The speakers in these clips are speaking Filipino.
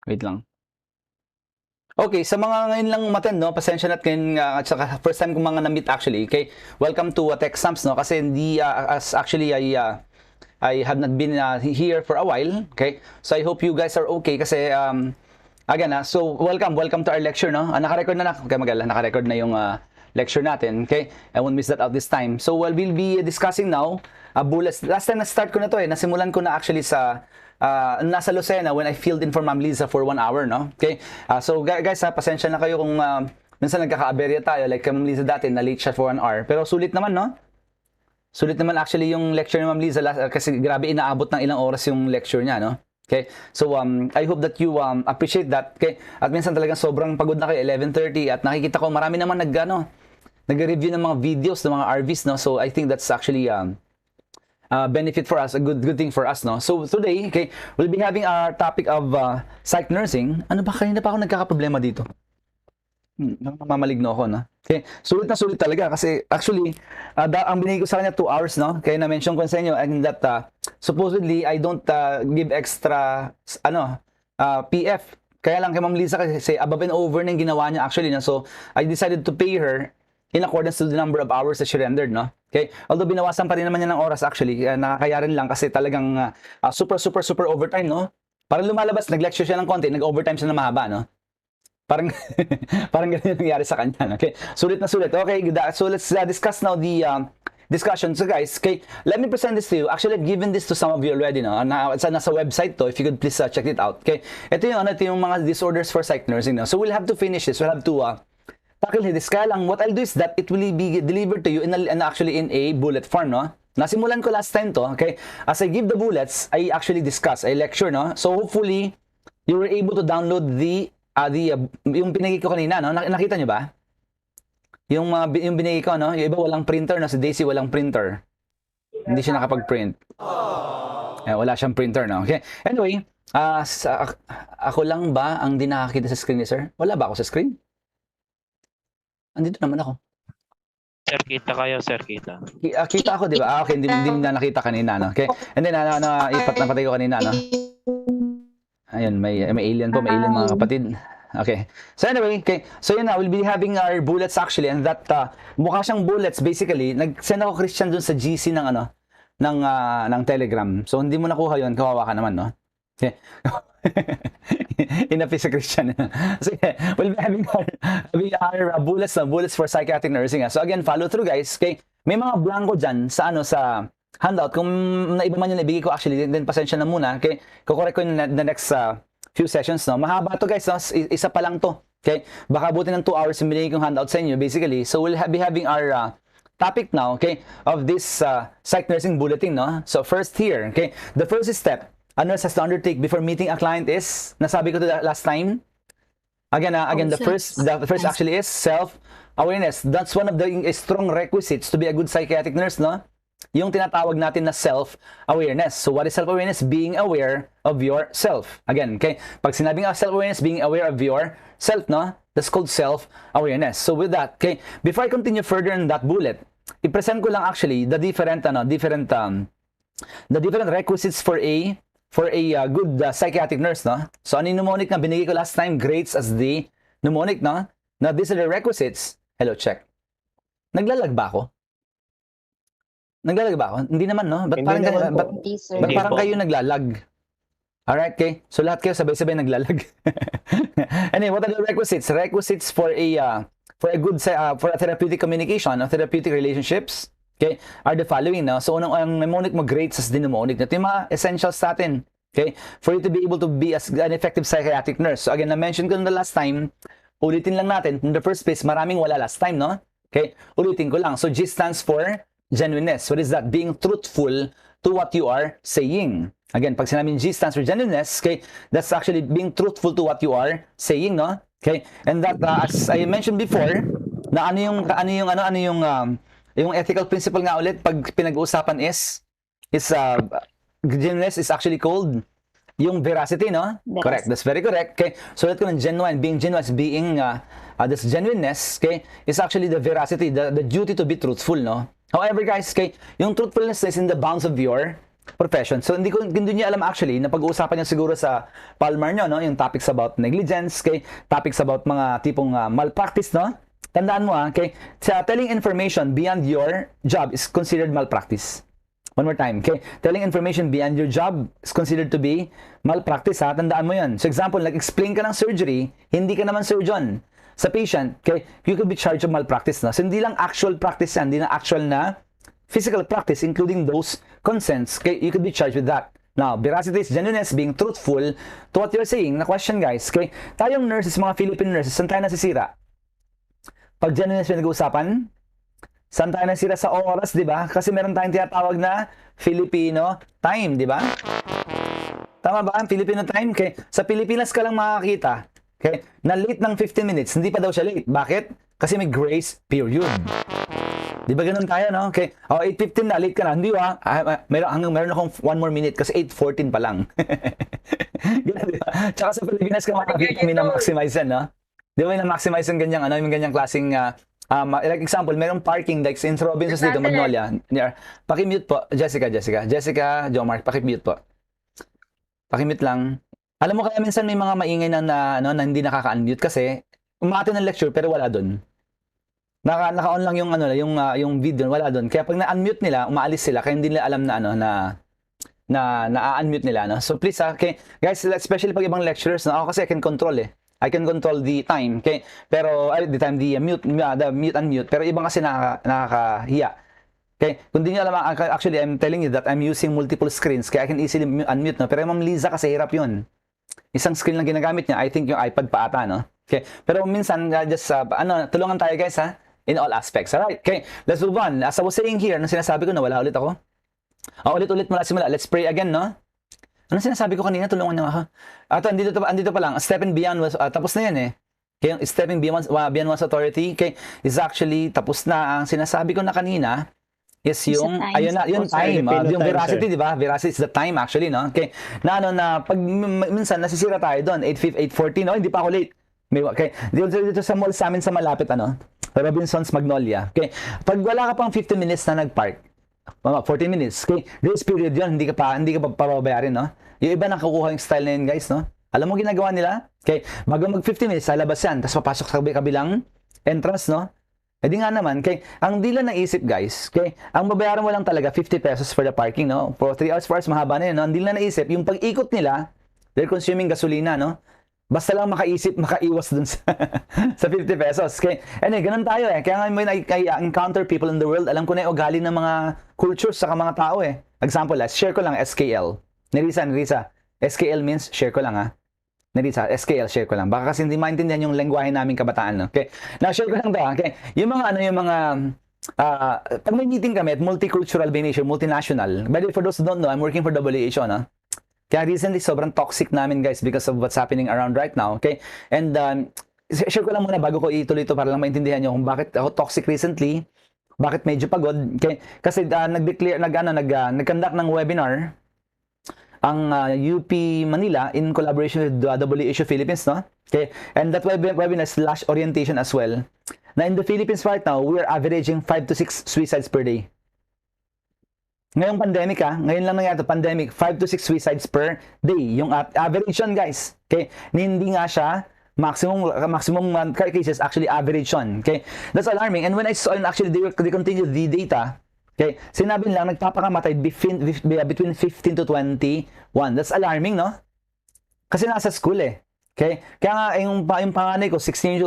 Wait lang. Okay, sa mga ngayon lang umattend, no, pasensya na at ngayon, at saka first time kong mga na-meet actually, okay, welcome to Tech Stamps, no, kasi hindi, as actually, I have not been here for a while, okay, so I hope you guys are okay, kasi, again, so welcome to our lecture, no, naka-record na okay, naka-record na yung lecture natin, okay, I won't miss that out this time, so we'll be discussing now, bullets, last time na-start ko na to nasimulan ko na actually sa, nasa Lucena when I filled in for Ma'am Liza for 1 hour, no? Okay? So guys, pasensya na kayo kung minsan nagkaka-aberya tayo, like Ma'am Liza dati, na-late siya for 1 hour. Pero sulit naman, no? Sulit naman actually yung lecture ni Ma'am Liza kasi grabe inaabot ng ilang oras yung lecture niya, no? Okay? So I hope that you appreciate that. Okay? At minsan talagang sobrang pagod na kayo, 11:30 at nakikita ko marami naman nag-review ng mga videos ng mga RVs, no? So I think that's actually benefit for us, a good thing for us, no? So today, okay, we'll be having our topic of psych nursing. Ano ba, kanina pa ako nagkakaproblema dito? Namamaligno ako, no? Okay, sulit na sulit talaga kasi actually, ang binigay ko sa kanya 2 hours, no? Kaya na-mention ko sa inyo and that supposedly I don't give extra, PF. Kaya lang kay Ma'am Lisa kasi above and over na yung ginawa niya actually, no? So I decided to pay her in accordance to the number of hours that she rendered, no? Okay? Although binawasan pa rin naman niya ng oras actually, nakakaya rin lang kasi talagang super overtime, no? Parang lumalabas, nag-lecture siya ng konti, nag-overtime siya na mahaba, no? Parang parang ganyan nangyari sa kanya, okay? Sulit na sulit. Okay, so let's discuss now the discussion. So guys, okay, let me present this to you. Actually, I've given this to some of you already, no? Nasa website to, if you could please check it out. Okay? Ito yung mga disorders for psych nursing, no? So we'll have to finish this. We'll have to tackle this. Kaya lang, what I'll do is that it will be delivered to you actually in a bullet form, no? Nasimulan ko last time to, okay? As I give the bullets, I actually discuss, I lecture, no? So hopefully, you were able to download yung binigay ko kanina, no? Nakita nyo ba? Yung binigay ko, no? Yung iba walang printer, no? Si Daisy walang printer. Hindi siya nakapag-print. Wala siyang printer, no? Okay? Anyway, ako lang ba ang di nakakita sa screen ni sir? Wala ba ako sa screen? Andito naman ako. Sir, kita kayo, sir, kita. Kita ako, di ba? Okay, hindi na nakita kanina, no? Okay? And then, napatay ko kanina, no? Ayun, may alien po, may alien mga kapatid. Okay. So anyway, okay. So yun na, we'll be having our bullets actually, and that, mukha siyang bullets, basically. Nag-send ako, Christian, dun sa GC ng Telegram. So hindi mo nakuha yun, kawawa ka naman, no? Okay. Inapi sa Christian. So yeah, we'll be having our bullets for psychiatric nursing. So again, follow through guys. Okay? May mga blanco dyan sa handout. Kung naiba man yung ibigay ko actually, then pasensya na muna. Okay? Kukorek ko in the next few sessions. No? Mahaba to guys. No? Isa pa lang to. Okay? Baka buti ng 2 hours yung binigay kong handout sa inyo basically. So we'll be having our topic now, okay, of this psych nursing bulletin. No? So first here, okay, the first step a nurse has to undertake before meeting a client is, nasabi ko to last time. Again, the first actually is self-awareness. That's one of the strong requisites to be a good psychiatric nurse, no? Yung tinatawag natin na self-awareness. So what is self-awareness? Being aware of yourself. Again, okay? Pag sinabing self-awareness, being aware of yourself, no? That's called self-awareness. So with that, okay, before I continue further in that bullet, i-present ko lang actually the different requisites for a good psychiatric nurse, no? So, ano yung mnemonic na binigay ko last time? Grades as the mnemonic, no? Now, these are the requisites. Hello, check. Naglalag ba ako? Naglalag ba ako? Hindi naman, no? Ba't parang kayo naglalag? Alright, okay. So, lahat kayo sabay-sabay naglalag. Anyway, what are the requisites? Requisites for a good for a therapeutic communication or therapeutic relationships, okay, are the following, no? So, ang mnemonic mo, grades as the mnemonic. Ito yung mga essentials natin, okay, for you to be able to be an effective psychiatric nurse. So, again, na-mention ko na last time, ulitin lang natin. In the first place, maraming wala last time, no? Okay, ulitin ko lang. So, G stands for genuineness. What is that? Being truthful to what you are saying. Again, pag sinabing G stands for genuineness, okay, that's actually being truthful to what you are saying, no? Okay, and that, as I mentioned before, na yung ethical principle nga ulit, pag pinag-uusapan is genuineness is actually called yung veracity, no? Yes. Correct. That's very correct. Okay. So, let ko ng genuine, being genuine, being this genuineness, okay, is actually the veracity, the duty to be truthful, no? However, guys, okay, yung truthfulness is in the bounds of your profession. So hindi niya alam actually na pag-uusapan niya siguro sa Palmer nyo, no? Yung topics about negligence, okay? Topics about mga tipong malpractice, no? Tandaan mo, okay? Sa telling information beyond your job is considered malpractice. One more time, okay? Telling information beyond your job is considered to be malpractice, ha? Tandaan mo yan. So example, nag-explain ka ng surgery, hindi ka naman surgeon. Sa patient, okay? You could be charged of malpractice, no? So hindi lang actual practice yan, hindi lang actual na physical practice, including those consents, okay, you could be charged with that. Now, veracity is genuineness, being truthful to what you're saying. Na question, guys, okay? Tayong nurses, mga Philippine nurses, saan tayo nasisira? Pag genuineness yung nag-uusapan, saan tayo nasisira sa oras, di ba? Kasi meron tayong tinatawag na Filipino time, di ba? Tama ba? Filipino time, okay? Sa Pilipinas ka lang makakita, okay? Na late ng 15 minutes, hindi pa daw siya late. Bakit? Kasi may grace period. Di ba ganun tayo, no? Okay. 8:15 na, late ka na. Hindi ba? Meron akong 1 more minute kasi 8:14 pa lang. Ganun, di ba? Tsaka sa Pilipinas ka makakita, may na-maximize yan, no? Di ba may na-maximize yung ganyang, yung ganyang klaseng, like example, merong parking like in Robinsons dito, Magnolia. Pakimute po, Jessica, Jomar, pakimute po. Pakimute lang. Alam mo kaya minsan may mga maingay na hindi nakaka-unmute kasi umati ng lecture pero wala doon. Naka-on lang yung video, wala doon. Kaya pag na-unmute nila, umaalis sila kaya hindi nila alam na unmute nila, no? So please, okay, guys, especially pag ibang lecturers, no? Ako kasi I can control I can control the time, okay? Pero the time, the mute unmute, pero ibang kasi nakakahiya. Okay? Kung di niyo alam, actually I'm telling you that I'm using multiple screens kaya I can easily unmute, no? Pero Ma'am Liza kasi hirap 'yun. Isang screen lang ginagamit niya, I think yung iPad pa ata, no? Okay? Pero minsan just tulungan tayo, guys, ha? In all aspects. Alright, okay. Let's move on. As I was saying here, ano sinasabi ko na wala ulit ako? Ulit mula simula. Let's pray again, no? Ano sinasabi ko kanina? Tulungan niyo ako. Andito pa lang. Stepping beyond was, tapos na yan, eh. Okay, stepping beyond one's authority, okay, is actually tapos na. Ang sinasabi ko na kanina is yung, ayun na, yung time. Yung veracity, di ba? Veracity is the time actually, no? Okay. Na pag minsan nasisira tayo doon, 8:40, no? Hindi pa ako late. Okay. Dito sa mall sa amin sa malapit, Robinsons Magnolia. Okay. Pag wala ka pang 15 minutes na nag-park, 14 minutes, okay, grace period yun, hindi ka pa pababayarin, no? Yung iba nakukuha yung style na yun, guys, no? Alam mo ginagawa nila? Okay, bago mag 15 minutes, sa labas yan, tapos papasok sa kabilang entrance, no? Eh di nga naman, okay, ang di lang naisip, guys, okay, ang babayaran mo lang talaga 50 pesos for the parking, no? For 3 hours, 4 hours, mahaba na yun, no? Ang di lang naisip, yung pag-ikot nila, they're consuming gasolina, no? Basta lang makaiwas dun sa, sa 50 pesos. Okay? Anyway, ganun tayo, eh. Kaya nga may encounter people in the world, alam ko na yung ugali ng mga cultures sa mga tao, eh. Example, share ko lang SKL. Nerisa, SKL means share ko lang, ha. Nerisa, SKL, share ko lang. Baka kasi hindi maintindihan yung lengguwahe naming kabataan, no? Okay? Now, share ko lang to, okay? Yung mga pag may meeting kami at multicultural by nature, multinational. By the way, for those who don't know, I'm working for WHO, no? Kaya recently, sobrang toxic namin, guys, because of what's happening around right now, okay? And share ko lang muna bago ko ituloy ito para lang maintindihan nyo kung bakit ako toxic recently, bakit medyo pagod, okay? Kasi nag-conduct ng webinar ang UP Manila in collaboration with WHO Philippines, no? Okay? And that webinar / orientation as well. Na in the Philippines right now, we are averaging 5 to 6 suicides per day. Ngayong pandemic, ngayon lang nangyari ito, pandemic, 5 to 6 suicides per day. Yung average yun, guys. Okay? Hindi nga siya maximum cases, actually average yun. Okay? That's alarming. And when I saw, and actually they continued the data, okay, sinabi nilang nagpapakamatay between 15 to 21. That's alarming, no? Kasi nasa school, eh. Okay? Kaya nga, yung panganay ko, 16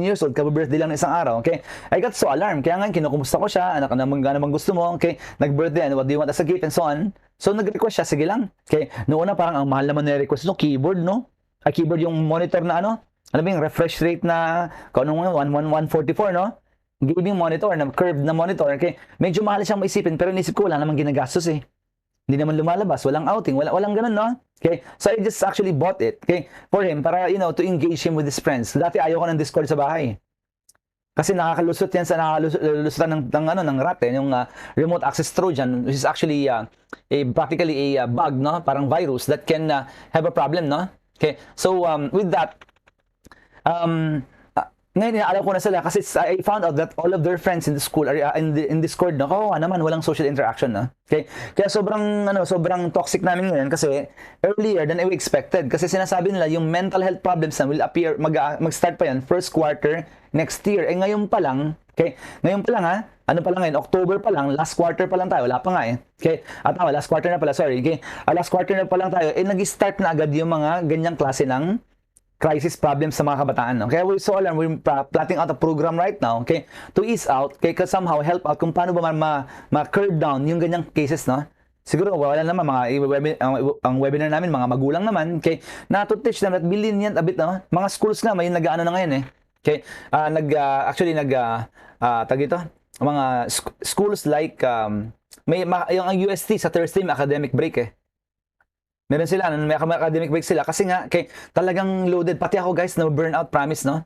years old, kababirthday lang na isang araw, okay? I got so alarmed. Kaya nga, kinukumusta ko siya, anak naman gusto mo, okay? Nag-birthday, what do you want as a gift, and so on. So, nag-request siya, sige lang. Okay? Noong una, parang ang mahal naman na request no, keyboard, no? Keyboard yung monitor na ano ba yung refresh rate na, kung anong 144, no? Gaming monitor, na curved na monitor, okay? Medyo mahal siyang maisipin, pero inisip ko, wala namang ginagastos, eh. Hindi naman lumalabas, walang outing, walang ganun, no? Okay? So I just actually bought it, okay? For him, para, to engage him with his friends. Dati ayaw ko ng Discord sa bahay. Kasi nakakalusot yan sa nakakalusotan ng rat, eh, yung remote access Trojan, which is actually practically a bug, no? Parang virus that can have a problem, no? Okay? So with that, Ngayon, alam ko na sila kasi I found out that all of their friends in the school are in Discord, no? Kawawa naman, walang social interaction, no? Okay? Kaya sobrang toxic namin ngayon kasi earlier than we expected. Kasi sinasabi nila yung mental health problems na will appear, mag-start pa yan, first quarter next year. Eh ngayon pa lang, okay? Ngayon pa lang ha, ano pa lang ngayon, October pa lang, last quarter pa lang tayo, wala pa nga eh. Okay? Last quarter na pala, sorry. Okay? Last quarter na pa lang tayo, eh nag-start na agad yung mga ganyang klase ng crisis problems sa mga kabataan. No? Kaya we're plotting out a program right now, okay, to ease out, okay, to somehow help out kung paano ba ma-curb down yung ganyang cases, no? Siguro wala naman ang webinar namin mga magulang naman, okay, na to teach them that be lenient a bit, no? Mga schools na may nag-aano na ngayon eh. Okay? Tag ito, mga schools like yung UST sa Thursday may academic break eh. Meron sila, may academic break sila kasi nga, talagang loaded. Pati ako guys, na burnout, promise, no?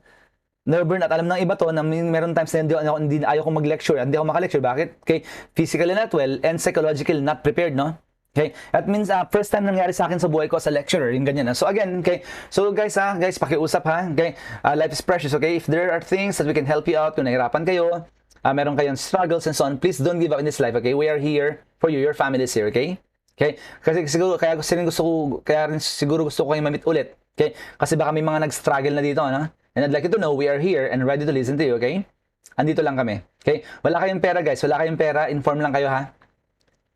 Na burnout. Alam ng iba to, na meron times na hindi ayaw ko mag-lecture. Hindi ako maka-lecture. Bakit? Okay, physically not well and psychologically not prepared, no? Okay, that means first time nangyari sa akin sa buhay ko as a lecturer, yung ganyan. So again, okay, so guys, pakiusap ha, okay, life is precious, okay? If there are things that we can help you out, kung nahirapan kayo, meron kayong struggles and so on, please don't give up in this life, okay? We are here for you, your family is here, okay? Okay? Kasi siguro kaya rin siguro gusto ko kayong mamit ulit. Okay? Kasi baka may mga nag-struggle na dito, no? And I'd like you to know we are here and ready to listen to you, okay? Andito lang kami. Okay? Wala kayong pera, guys. Wala kayong pera. Inform lang kayo, ha?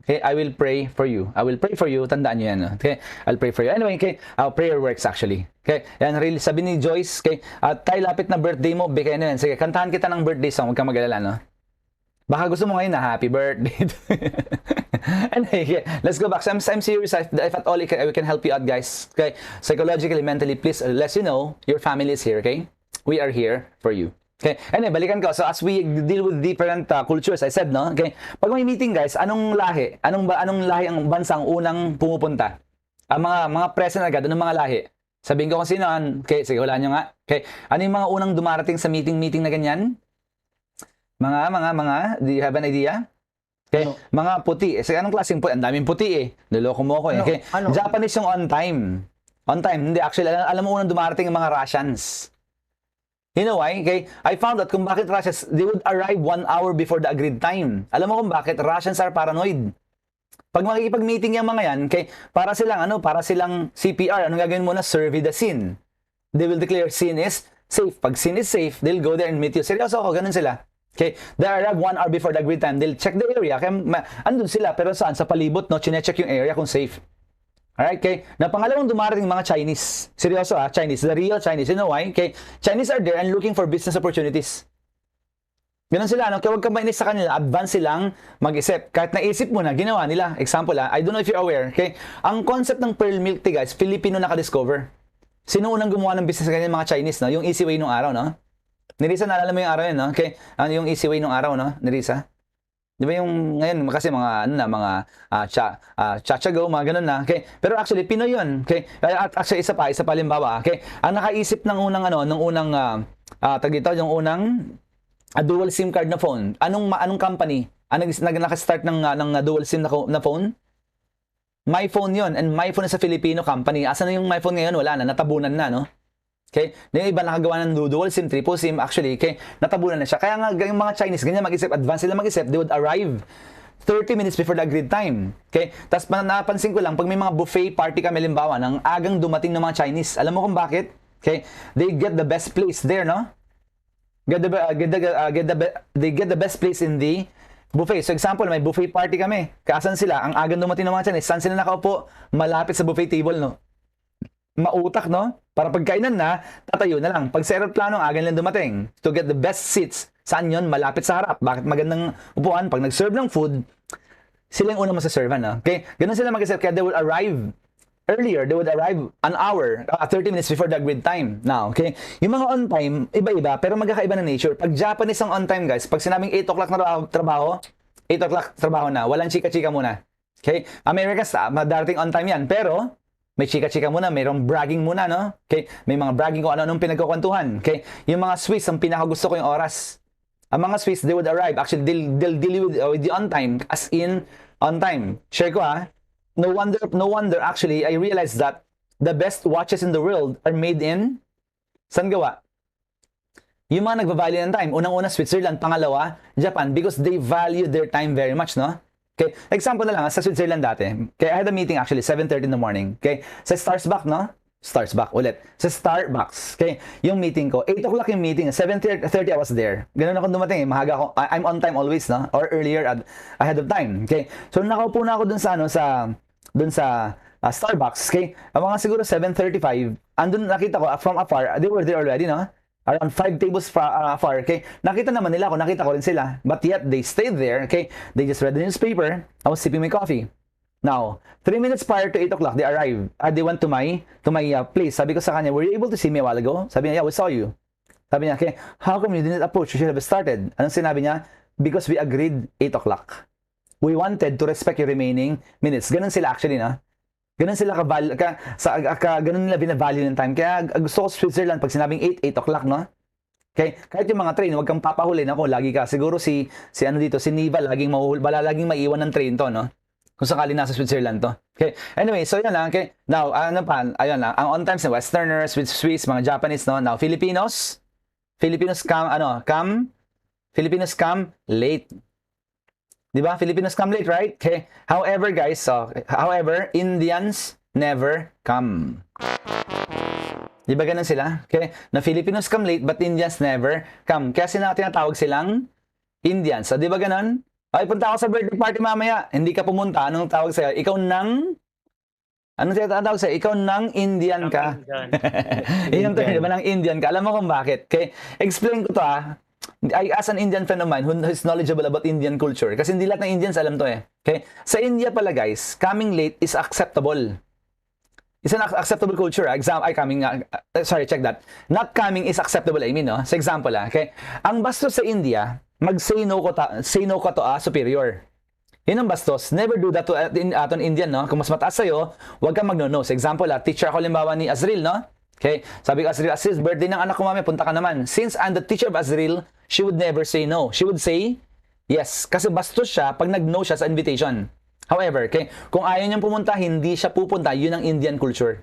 Okay? I will pray for you. I will pray for you. Tandaan niyo yan, no? Okay? I'll pray for you. Anyway, okay? Our prayer works actually. Okay? Yan, really, sabi ni Joyce, okay? Tayo lapit na birthday mo, bigay na yan. Sige, kantahan kita ng birthday song. Huwag kang mag-alala, no? Baka gusto mo ngayon na happy birthday. Anyway, let's go back. So I'm serious. If at all we can help you out, guys. Okay, psychologically, mentally, please let you know your family is here. Okay, we are here for you. Okay, anyway, balikan ko. So as we deal with different cultures, I said, no. Okay, pag may meeting, guys, anong lahi ang bansang unang pumupunta? Ang mga present agad, anong mga lahi? Sabihin ko kung sino. Okay, sige, wala nyo nga. Okay, ano yung mga unang dumarating sa meeting na ganyan? Do you have an idea? Okay, mga puti. Kasi anong klaseng puti? Ang daming puti eh. Niloko mo ako eh. Okay, Japanese yung on time. On time. Hindi, actually, alam mo unang dumarating yung mga Russians. You know why? Okay, I found out kung bakit Russians, they would arrive 1 hour before the agreed time. Alam mo kung bakit? Russians are paranoid. Pag makikipag-meeting yung mga yan, okay, para silang CPR, anong gagawin mo na? Survey the scene. They will declare scene is safe. Pag scene is safe, they'll go there and meet you. Seryoso ako, ganun sila. Okay, they arrive 1 hour before the agreed time. They'll check the area. Kaya andun sila, pero saan? Sa palibot, no? Chine-check yung area kung safe. Alright, okay? Na pangalawang dumarating mga Chinese. Seryoso Chinese. The real Chinese. You know why? Okay, Chinese are there and looking for business opportunities. Ganun sila, no? Kaya huwag kang mainis sa kanila. Advance silang mag-isip. Kahit naisip mo na, ginawa nila. Example, I don't know if you're aware. Okay, ang concept ng pearl milk tea, guys, Filipino nakadiscover. Sino unang gumawa ng business sa ganyan? Mga Chinese, no? Yung easy way nung araw, no? Nirisa, naalala mo yung araw yun, no? Okay, yung easy way nung araw, no? Nirisa? Di ba yung ngayon kasi mga cha-cha-go, mga ganun na. Okay? Pero actually Pinoy 'yun. Okay? At actually isa pa halimbawa, okay? Ang nakaisip ng unang yung unang dual SIM card na phone. Anong company? Naka-start ng dual SIM na phone? My phone 'yon, and my phone is a Filipino company. Asan na yung my phone ngayon? Wala na, natabunan na, no? Okay? Yung iba nakagawa ng dual SIM, triple SIM, actually, okay, natabunan na siya. Kaya nga, yung mga Chinese, ganyan mag-isip, advance sila mag-isip, they would arrive 30 minutes before the agreed time. Okay? Tapos napansin ko lang, pag may mga buffet party kami, limbawa, ng agang dumating ng mga Chinese. Alam mo kung bakit? Okay? They get the best place there, no? They get the best place in the buffet. So example, may buffet party kami. Kaasan sila? Ang agang dumating ng mga Chinese. Saan sila nakaupo? Malapit sa buffet table, no? Mautak, no? Para pagkainan na, tatayo na lang. Pag sa aeroplano, agan lang dumating. To get the best seats. Saan yun? Malapit sa harap. Bakit magandang upuan? Pag nag-serve ng food, sila yung unang masaserve, no? Okay? Ganun sila mag-isip. Kaya they will arrive earlier. They would arrive an hour, 30 minutes before the agreed time. Now, okay? Yung mga on time, iba-iba, pero magkakaiba ng nature. Pag Japanese ang on time, guys, pag sinabing 8 o'clock na trabaho, 8 o'clock trabaho na. Walang chika-chika muna. Okay? Americans, madarating on time yan. Pero, may chika-chika muna, mayroong bragging muna, no? Okay? May mga bragging kung ano-anong pinagkukwentuhan. Okay? Yung mga Swiss, ang pinakagusto ko yung oras. Ang mga Swiss, they would arrive. Actually, they'll deal with the on time, as in on time. Share ko, No wonder, actually, I realized that the best watches in the world are made in, saan gawa? Yung mga nagva-value ng time, unang-una Switzerland, pangalawa Japan, because they value their time very much, no? Okay, example na lang, sa Switzerland dati, okay, I had a meeting actually, 7:30 in the morning, okay? Sa Starbucks, no? Starbucks ulit. Sa Starbucks, okay? Yung meeting ko, 8 o'clock yung meeting, 7:30 I was there. Ganun ako dumating, mahaga ako. I'm on time always, no? Or earlier, ahead of time, okay? So, nakaupo na ako dun sa, ano, dun sa Starbucks, okay? Mga siguro 7:35, andun nakita ko, from afar, they were there already, no? Around 5 tables far, okay? Nakita naman nila ako, nakita ko rin sila. But yet, they stayed there, okay? They just read the newspaper. I was sipping my coffee. Now, 3 minutes prior to 8 o'clock, they arrived. They went to my place. Sabi ko sa kanya, were you able to see me a while ago? Sabi niya, yeah, we saw you. Sabi niya, okay, how come you didn't approach? You should have started. Anong sinabi niya? Because we agreed 8 o'clock. We wanted to respect your remaining minutes. Ganun sila actually, na? Ganun sila ganun nila binavalue ng time. Kaya gusto ko Switzerland pag sinabing 8 o'clock, no? Okay? Kahit yung mga train, huwag kang papahuli. Ako, lagi ka. Siguro si ano dito, si Niva, laging maiwan ng train to, no? Kung sakali nasa Switzerland to. Okay? Anyway, so yun lang. Okay? Now, ano pa? Ayun lang. Ang on time sa Westerners, Swiss, mga Japanese, no? Now, Filipinos come late. Diba? Filipinos come late, right? Okay. However, guys, Indians never come. Diba ganun sila? Okay. Na Filipinos come late, but Indians never come. Kaya tinatawag silang Indians. So, diba ganun? Ay, punta ako sa birthday party mamaya. Hindi ka pumunta. Anong tawag sa'yo? Anong tinatawag sa'yo? Ikaw nang Indian ka. Iyon to, diba? Nang Indian ka. Alam mo kung bakit? Okay. Explain ko to, I ask an Indian friend of mine who is knowledgeable about Indian culture. Kasi hindi lahat ng Indians alam to eh. Okay? Sa India pala guys, coming late is acceptable. It's an acceptable culture. Check that. Not coming is acceptable, I mean, no? Sa example, okay? Ang bastos sa India, say no ka to superior. Yun ang bastos. Never do that to an Indian, no? Kung mas mataas sa'yo, huwag kang mag-no. Sa example, teacher ako limbawa ni Azril, no? Okay? Sabi ko, Azril, birthday ng anak ko mami, punta ka naman. Since I'm the teacher of Azril, she would never say no. She would say yes. Kasi bastos siya pag nag-no siya sa invitation. However, okay, kung ayaw niyang pumunta, hindi siya pupunta. Yun ang Indian culture.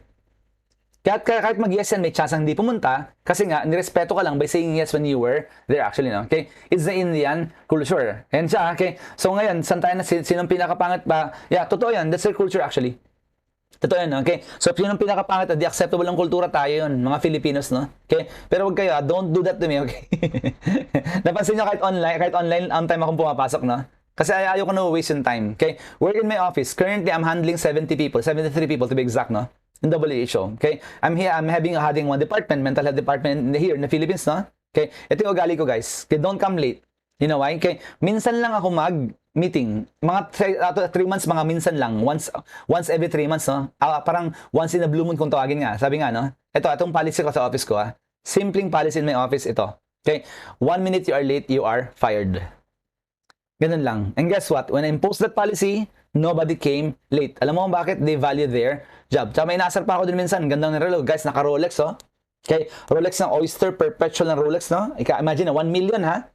Kahit mag-yes yan, may chance hindi pumunta. Kasi nga, nirespeto ka lang by saying yes when you were there actually, no? Okay? It's the Indian culture. Yan siya, okay? So ngayon, saan tayo na sinong pinakapangit ba? Yeah, totoo yan. That's their culture actually. Totoo yan, okay? So, if yun ang pinakapangit at di acceptable ang kultura, tayo yun, mga Filipinos, no? Okay? Pero wag kayo, don't do that to me, okay? Napansin nyo kahit online, on time akong pumapasok, no? Kasi ayaw ko na waste yung time, okay? Work in my office. Currently, I'm handling 73 people to be exact, no? In WHO, okay? I'm having one department, mental health department here in the Philippines, no? Okay? Ito yung ugali ko, guys. Okay, don't come late. You know why? Okay? Minsan lang ako meeting, mga 3 months, mga minsan lang, once every 3 months, no? Parang once in a blue moon kung tawagin nga. Sabi nga, no? Itong policy ko sa office ko, simpleng policy in my office, ito. Okay? 1 minute you are late, you are fired. Ganun lang. And guess what? When I imposed that policy, nobody came late. Alam mo kung bakit? They value their job. Tsaka may inasar pa ako din minsan. Gandang ng relo. Guys, naka-Rolex, oh. Okay? Rolex ng Oyster, perpetual ng Rolex, no? Imagine, 1 million, ha?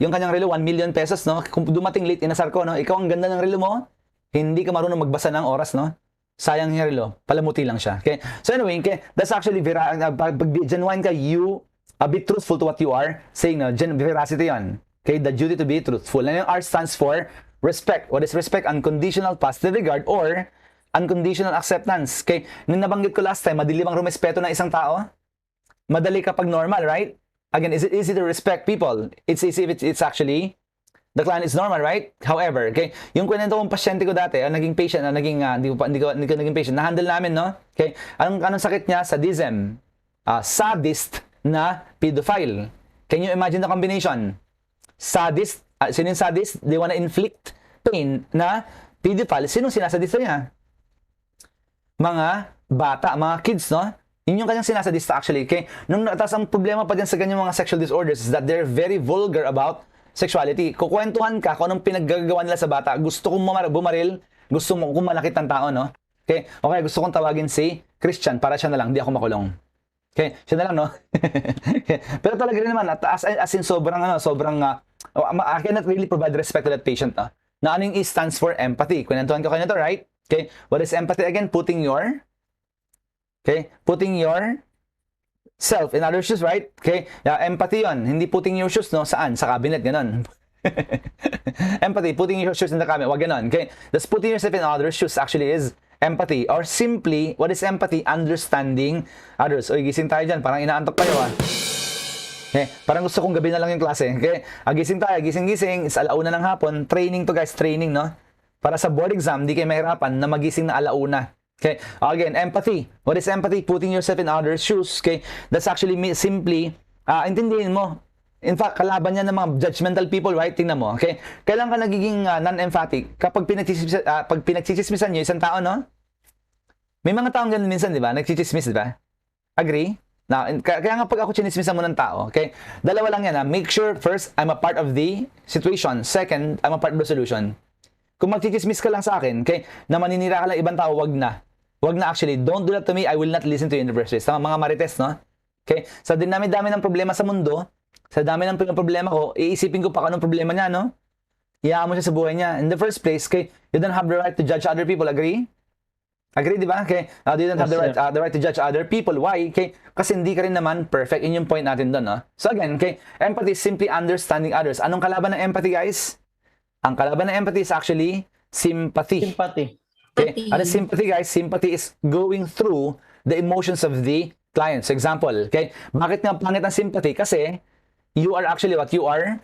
Yung kanyang relo, 1 million pesos, no? Kung dumating late, inasar ko, no? Ikaw ang ganda ng relo mo, hindi ka marunong magbasa ng oras, no? Sayang yung relo, palamuti lang siya. Okay? So anyway, okay, that's actually, pag genuine ka, you be truthful to what you are saying, no? Veracity yon. Okay? The duty to be truthful. And yung R stands for respect. What is respect? Unconditional positive regard or unconditional acceptance. Okay? Nung nabanggit ko last time, madali bang rumespeto ng isang tao? Madali kapag normal, right? Again, is it easy to respect people? It's easy if it's actually the client is normal, right? However, okay, yung kwento kong pasyente ko dati, naging patient, hindi ko naging patient, na-handle namin, no? Okay, anong sakit niya? Sadism. Sadist na pedophile. Can you imagine the combination? Sadist, sino yung sadist? They wanna inflict pain na pedophile. Sinong sinasadista niya? Mga bata, mga kids, no? Yun yung kanyang sinasadista actually. Okay? Tapos ang problema pa dyan sa ganyang mga sexual disorders is that they're very vulgar about sexuality. Kukwentuhan ka kung anong pinaggagawa nila sa bata. Gusto kong bumaril, gusto mo kung manakit ng tao, no? Okay? Okay, gusto kong tawagin si Christian para siya na lang, di ako makulong. Okay? Siya na lang, no? Okay. Pero talaga rin naman, as in I cannot really provide respect to that patient, no? Na ano yung E stands for empathy. Kwentuhan ko kayo to, right? Okay? What is empathy again? Putting your self in other shoes, right? Okay? Yeah, empathy yon. Hindi putting your shoes, no? Saan? Sa cabinet, ganon. Empathy, putting your shoes in the cabinet, wag ganon. Okay? Thus, putting yourself in others' shoes actually is empathy. Or simply, what is empathy? Understanding others. Oy, gising tayo dyan. Parang inaantok kayo, ah. Okay? Parang gusto kong gabi na lang yung klase. Okay? Gising tayo, gising-gising. It's alauna ng hapon. Training to, guys. Training, no? Para sa board exam, di kayo mahirapan na magising na alauna. Okay? Again, empathy. What is empathy? Putting yourself in others' shoes. Okay? That's actually simply, intindihin mo. In fact, kalaban niya ng mga judgmental people, right? Tingnan mo, okay? Kailan ka nagiging non-emphatic? Kapag pinagchichismisan nyo isang tao, no? May mga taong ganun minsan, di ba? Nagchichismis, di ba? Agree? Now, kaya nga pag ako chinismisan mo ng tao, okay? Dalawa lang yan, ha? Make sure, first, I'm a part of the situation. Second, I'm a part of the solution. Kung magchichismis ka lang sa akin, okay? Na maninira ka lang ibang tao, wag na. Wag na actually. Don't do that to me. I will not listen to you in the first place. Tama, mga marites, no? Okay? Sa dinami-dami ng problema sa mundo, sa dami ng problema ko, iisipin ko pa anong problema niya, no? Iyaan mo siya sa buhay niya. In the first place, okay, you don't have the right to judge other people. Agree? Agree, di ba? Okay, you don't have the right to judge other people. Why? Okay, kasi hindi ka rin naman perfect. Yun yung point natin doon, no? So again, okay, empathy is simply understanding others. Anong kalaban ng empathy, guys? Ang kalaban ng empathy is actually sympathy. Sympathy. Okay, ano sympathy, guys? Sympathy is going through the emotions of the client. So example, okay, bakit nga pangit ang sympathy? Kasi you are actually what you are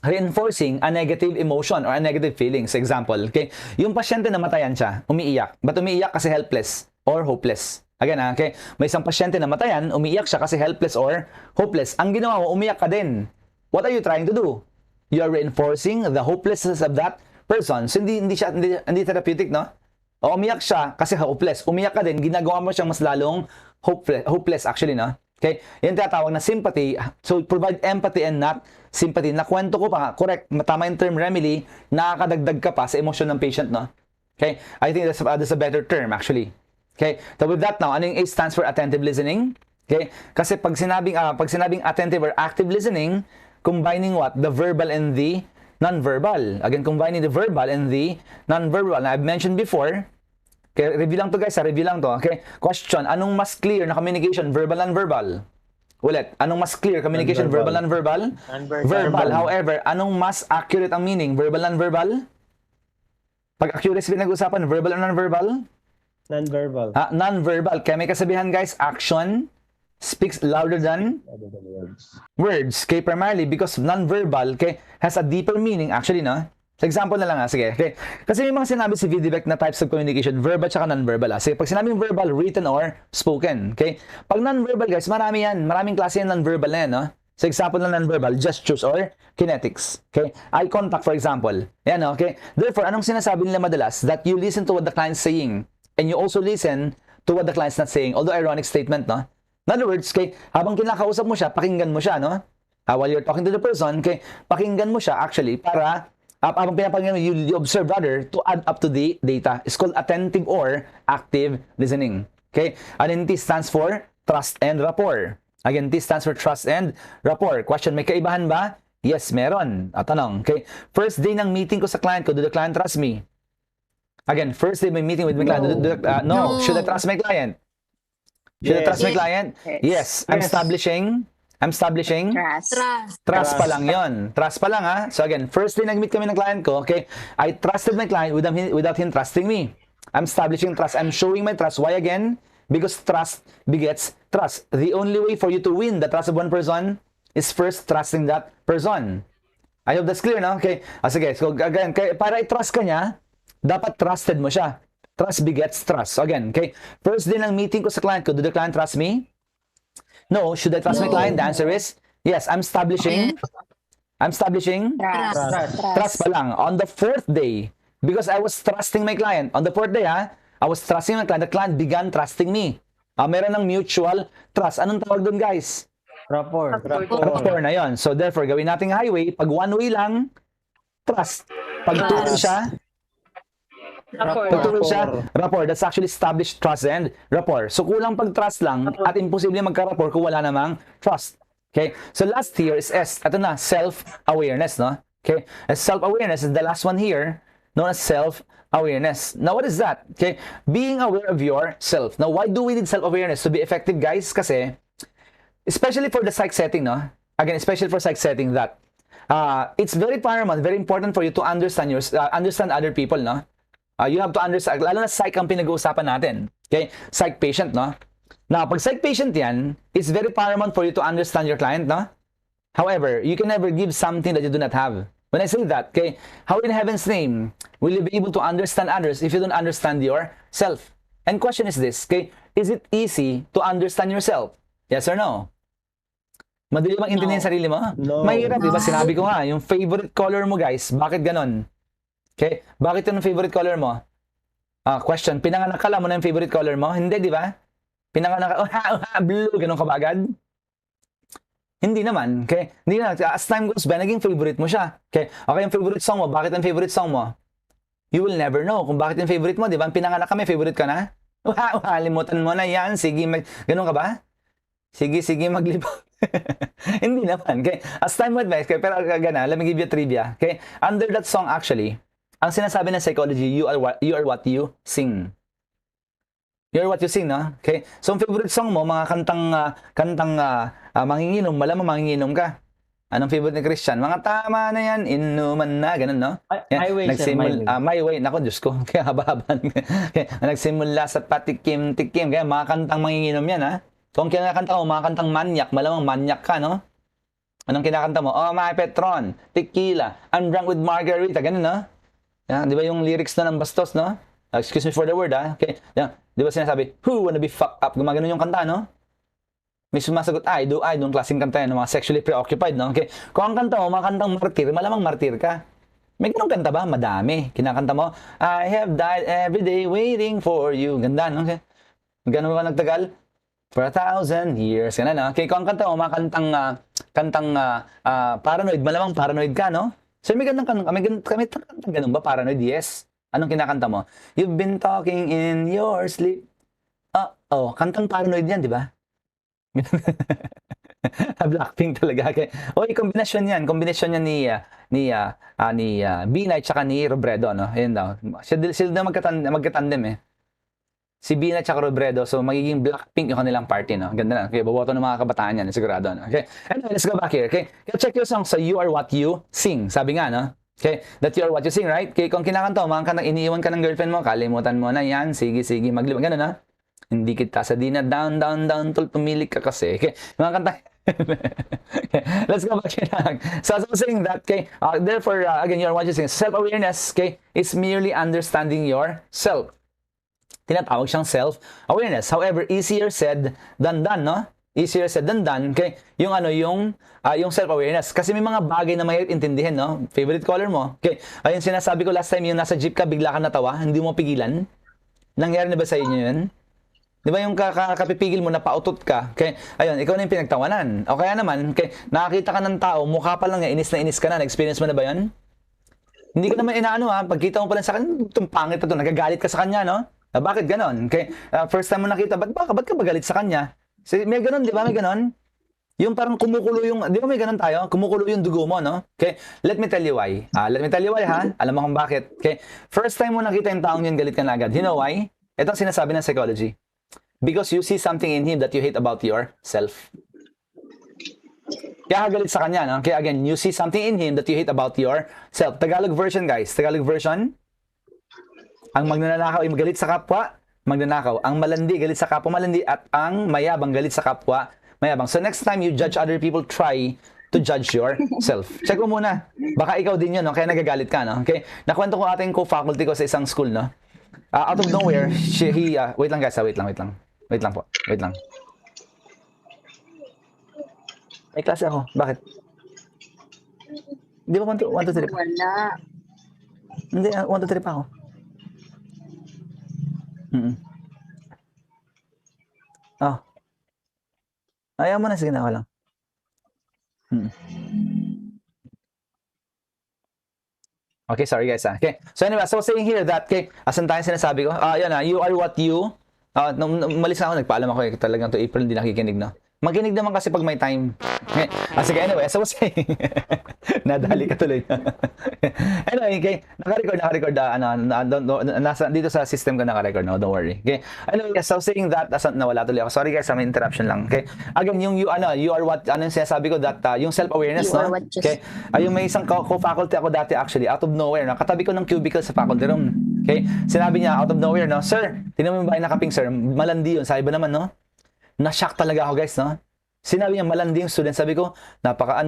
reinforcing a negative emotion or a negative feeling. So example, okay, yung pasyente namatayan siya, umiiyak. Ba't umiiyak? Kasi helpless or hopeless. Again, okay, may isang pasyente namatayan, umiiyak siya kasi helpless or hopeless. Ang ginawa mo, umiyak ka din. What are you trying to do? You are reinforcing the hopelessness of that person. So hindi therapeutic, no? O umiyak siya kasi hopeless. Umiyak ka din, ginagawa mo siyang mas lalong hopeless actually, no? Okay? Yan tinatawag na sympathy. So, provide empathy and not sympathy. Nakwento ko pa, correct, tama yung term remedy, nakakadagdag ka pa sa emosyon ng patient, no? Okay? I think that's a better term, actually. Okay? So, with that now, ano yung A stands for attentive listening? Okay? Kasi pag sinabing attentive or active listening, combining what? The verbal and the non-verbal. Again, combining the verbal and the non-verbal. Now, I've mentioned before, okay, review lang to guys, review lang to. Okay? Question, anong mas clear na communication, verbal and verbal? Ulit, anong mas clear communication, verbal and verbal? Verbal. However, anong mas accurate ang meaning, verbal and verbal? Pag accuracy pinag-usapan, verbal and non-verbal? Non-verbal. Non-verbal. Kaya may kasabihan guys, action speaks louder than words. Okay, primarily because non-verbal has a deeper meaning actually, no? So, example na lang sige. Okay. Kasi may mga sinabi si Vidivek na types of communication, verbal at non-verbal. Sige, pag sinabing verbal, written or spoken. Okay? Pag non-verbal, guys, marami yan. Maraming klase yan non-verbal na yan, no? So, example ng non-verbal, gestures or kinetics. Okay? Eye contact, for example. Yan, okay? Therefore, anong sinasabi nila madalas? That you listen to what the client's saying. And you also listen to what the client's not saying. Although ironic statement, no? In other words, okay, habang kinakausap mo siya, pakinggan mo siya, no? While you're talking to the person, okay, pakinggan mo siya actually para habang pinapakinggan mo, you observe rather to add up to the data. It's called attentive or active listening. Okay? And T stands for trust and rapport. Again, T stands for trust and rapport. Question, may kaibahan ba? Yes, meron. Tanong, okay? First day ng meeting ko sa client ko, do the client trust me? Again, first day may meeting with my client. No. Should I trust my client? Should I trust my client? Yes. I'm establishing trust pa lang yon. Trust pa lang, ha? So again, first day nag-meet kami ng client ko, okay? I trusted my client without him trusting me. I'm establishing trust. I'm showing my trust. Why again? Because trust begets trust. The only way for you to win the trust of one person is first trusting that person. I hope that's clear, no? Okay. Sige. So again, para i-trust ka niya, dapat trusted mo siya. Trust begets trust. So again, okay? First day ng meeting ko sa client ko, do the client trust me? No. Should I trust my client? The answer is yes. I'm establishing trust pa lang. On the fourth day, because I was trusting my client. On the fourth day, I was trusting my client. The client began trusting me. Meron ng mutual trust. Anong tawag doon, guys? Rapport. Rapport na yon. So therefore, gawin nating highway. Pag one way lang, trust. Pag two siya, rapport. That's actually established trust and rapport. So kulang pag trust lang at imposible magka-rapport kung wala namang trust. Okay? So last here is S. Ito na, self-awareness, no? Okay? Self-awareness is the last one here, known as self-awareness. Now what is that? Okay? Being aware of yourself. Now why do we need self-awareness to be effective, guys? Kasi especially for the psych setting, no? Again, especially for psych setting that it's very paramount, very important for you to understand understand other people, no? You have to understand, lalo na psych ang pinag-uusapan natin. Okay? Psych patient, no? Now, pag psych patient yan, it's very paramount for you to understand your client, no? However, you can never give something that you do not have. When I say that, okay, how in heaven's name will you be able to understand others if you don't understand yourself? And question is this, okay, is it easy to understand yourself? Yes or no? Madali bang intindihin sarili mo? No. Mahirap, di ba? Sinabi ko nga, yung favorite color mo, guys, bakit ganon? Okay? Bakit yun ang favorite color mo? Question, pinanganak ka, alam mo na yung favorite color mo? Hindi, di ba? Pinanganak ka, blue, ganon ka ba agad? Hindi naman, okay? Hindi na, as time goes by, naging favorite mo siya. Okay? Okay, yung favorite song mo, bakit ang favorite song mo? You will never know kung bakit yung favorite mo, di ba? Pinanganak ka, may favorite ka na? Limutan mo na yan, sige, ganon ka ba? Sige, maglibang. Hindi naman, okay? As time went by, okay, pero gana, let me give you a trivia, okay? Under that song, actually, ang sinasabi ng psychology, you are what you sing. You are what you sing, no? Okay? So, ang favorite song mo, mga kantang manginginom, malamang manginginom ka. Anong favorite ni Christian? Mga tama na yan, inuman na, ganun, no? My way, sir, my way. My way. Nako, Diyos ko. Kaya haba-haban. Nagsimula sa patikim-tikim. Kaya mga kantang manginginom yan, ha? Kung kinakanta mo, mga kantang manyak, malamang manyak ka, no? Anong kinakanta mo? Oh, my Petron, tequila, I'm drunk with margarita, ganun, no? Yan, di ba yung lyrics na ng Bastos, no? Excuse me for the word, ha? Okay. Yan. Di ba sinasabi, who wanna be fucked up? Gumagano yung kanta, no? May sumasagot, I do, yung klaseng kanta yan, mga sexually preoccupied, no? Okay. Kung ang kanta mo, mga kantang martir, malamang martir ka. May ganong kanta ba? Madami. Kinakanta mo, I have died every day waiting for you. Ganda, no? Okay. Gano'n ba nagtagal? For 1,000 years. Ganun, no? Okay. Kung ang kanta mo, mga kantang paranoid, malamang paranoid ka, no? So, may kantang ganun ba? Paranoid, yes. Anong kinakanta mo? You've been talking in your sleep. Kantang paranoid yan, di ba? Blackpink talaga. Okay. Oy, kombinasyon yan ni Binay tsaka ni Robredo, no? Ayun daw. Sila na magkatandem eh. Si Bina tsaka Robredo, so magiging Blackpink yung kanilang party, no? Ganda na. Okay, boboto ng mga kabataan yan, sigurado, no? Okay. Anyway, let's go back here. Okay. Check your song sa You Are What You Sing. Sabi nga, no? Okay, that you are what you sing, right? Okay, kung kinakanta mo, iniiwan ka ng girlfriend mo, kalimutan mo na yan, sige, maglibang, gano'n, na? Hindi kita sa di na down, tol, pumili ka kasi. Okay, mga kanta. Okay, let's go back here. So, as I was saying that, okay, therefore, again, you are what you sing. Self-awareness, okay, is merely understanding yourself. Tinatawag siyang self-awareness. However, easier said than done, no? Easier said than done, okay? Yung self-awareness. Kasi may mga bagay na mahirap intindihin, no? Favorite color mo. Okay. Ayun, sinasabi ko last time, yung nasa jeep ka, bigla ka natawa, hindi mo pigilan. Nangyari na ba sa inyo yun? Di ba yung kapipigil mo na pautot ka? Okay. Ayun, ikaw na yung pinagtawanan. O kaya naman, okay, nakakita ka ng tao, mukha pa lang, inis na inis ka na. Na-experience mo na ba yun? Hindi ka naman inaano, ha? Pagkita mo pa lang sa kanya, itong pangit na to, nagagalit ka sa kanya, no? Bakit ganon? Okay. First time mo nakita, ba't ka ba galit sa kanya? May ganon, di ba? May ganon. Yung parang kumukulo yung, di ba may ganon tayo? Kumukulo yung dugo mo, no? Okay. Let me tell you why. Let me tell you why, ha? Alam mo kung bakit. Okay. First time mo nakita yung taong yun, galit ka na agad. You know why? Ito ang sinasabi ng psychology. Because you see something in him that you hate about yourself. Kaya galit sa kanya, no? Kaya again, you see something in him that you hate about yourself. Tagalog version, guys. Tagalog version. Ang magnanakaw ay magalit sa kapwa, magnanakaw. Ang malandi, galit sa kapwa malandi. At ang mayabang, galit sa kapwa, mayabang. So next time you judge other people, try to judge yourself. Check mo muna. Baka ikaw din yun, no? Kaya nagagalit ka, no? Okay? Nakwento ko ating co-faculty ko sa isang school, no? Out of nowhere, wait lang guys, wait lang po. Wait lang. May klase ako. Bakit? Hindi ba 1, 2, 3 pa? Wala. Hindi, 1, 2, 3 pa ako. Ayaw mo na, sige na, ako lang. Okay, sorry guys. Okay. So anyway, so saying here that, okay, asan tayo sinasabi ko? Yan you are what you, umalis na ako, nagpaalam ako, talagang to April, hindi nakikinig, no? Makinig naman kasi pag may time. Sige, anyway, as I was saying, nadali ka tuloy. Anyway, okay, naka-record, nasa, dito sa system ko naka-record, no, don't worry. Okay, anyway, as I was saying that, nawala tuloy ako. Sorry guys, may interruption lang. Okay, again, yung you are what, ano yung sinasabi ko, that, yung self-awareness, You no? are what you Okay, yung may isang co-faculty ako dati actually, out of nowhere, no? Katabi ko ng cubicle sa faculty room. Okay, sinabi niya, out of nowhere, no, sir, tingnan mo yung bahay nakaping, sir, malandi yun, sabi ba naman, no? Na-shock talaga ako guys, no? Sinabi niya malandi yung student, sabi ko, ba't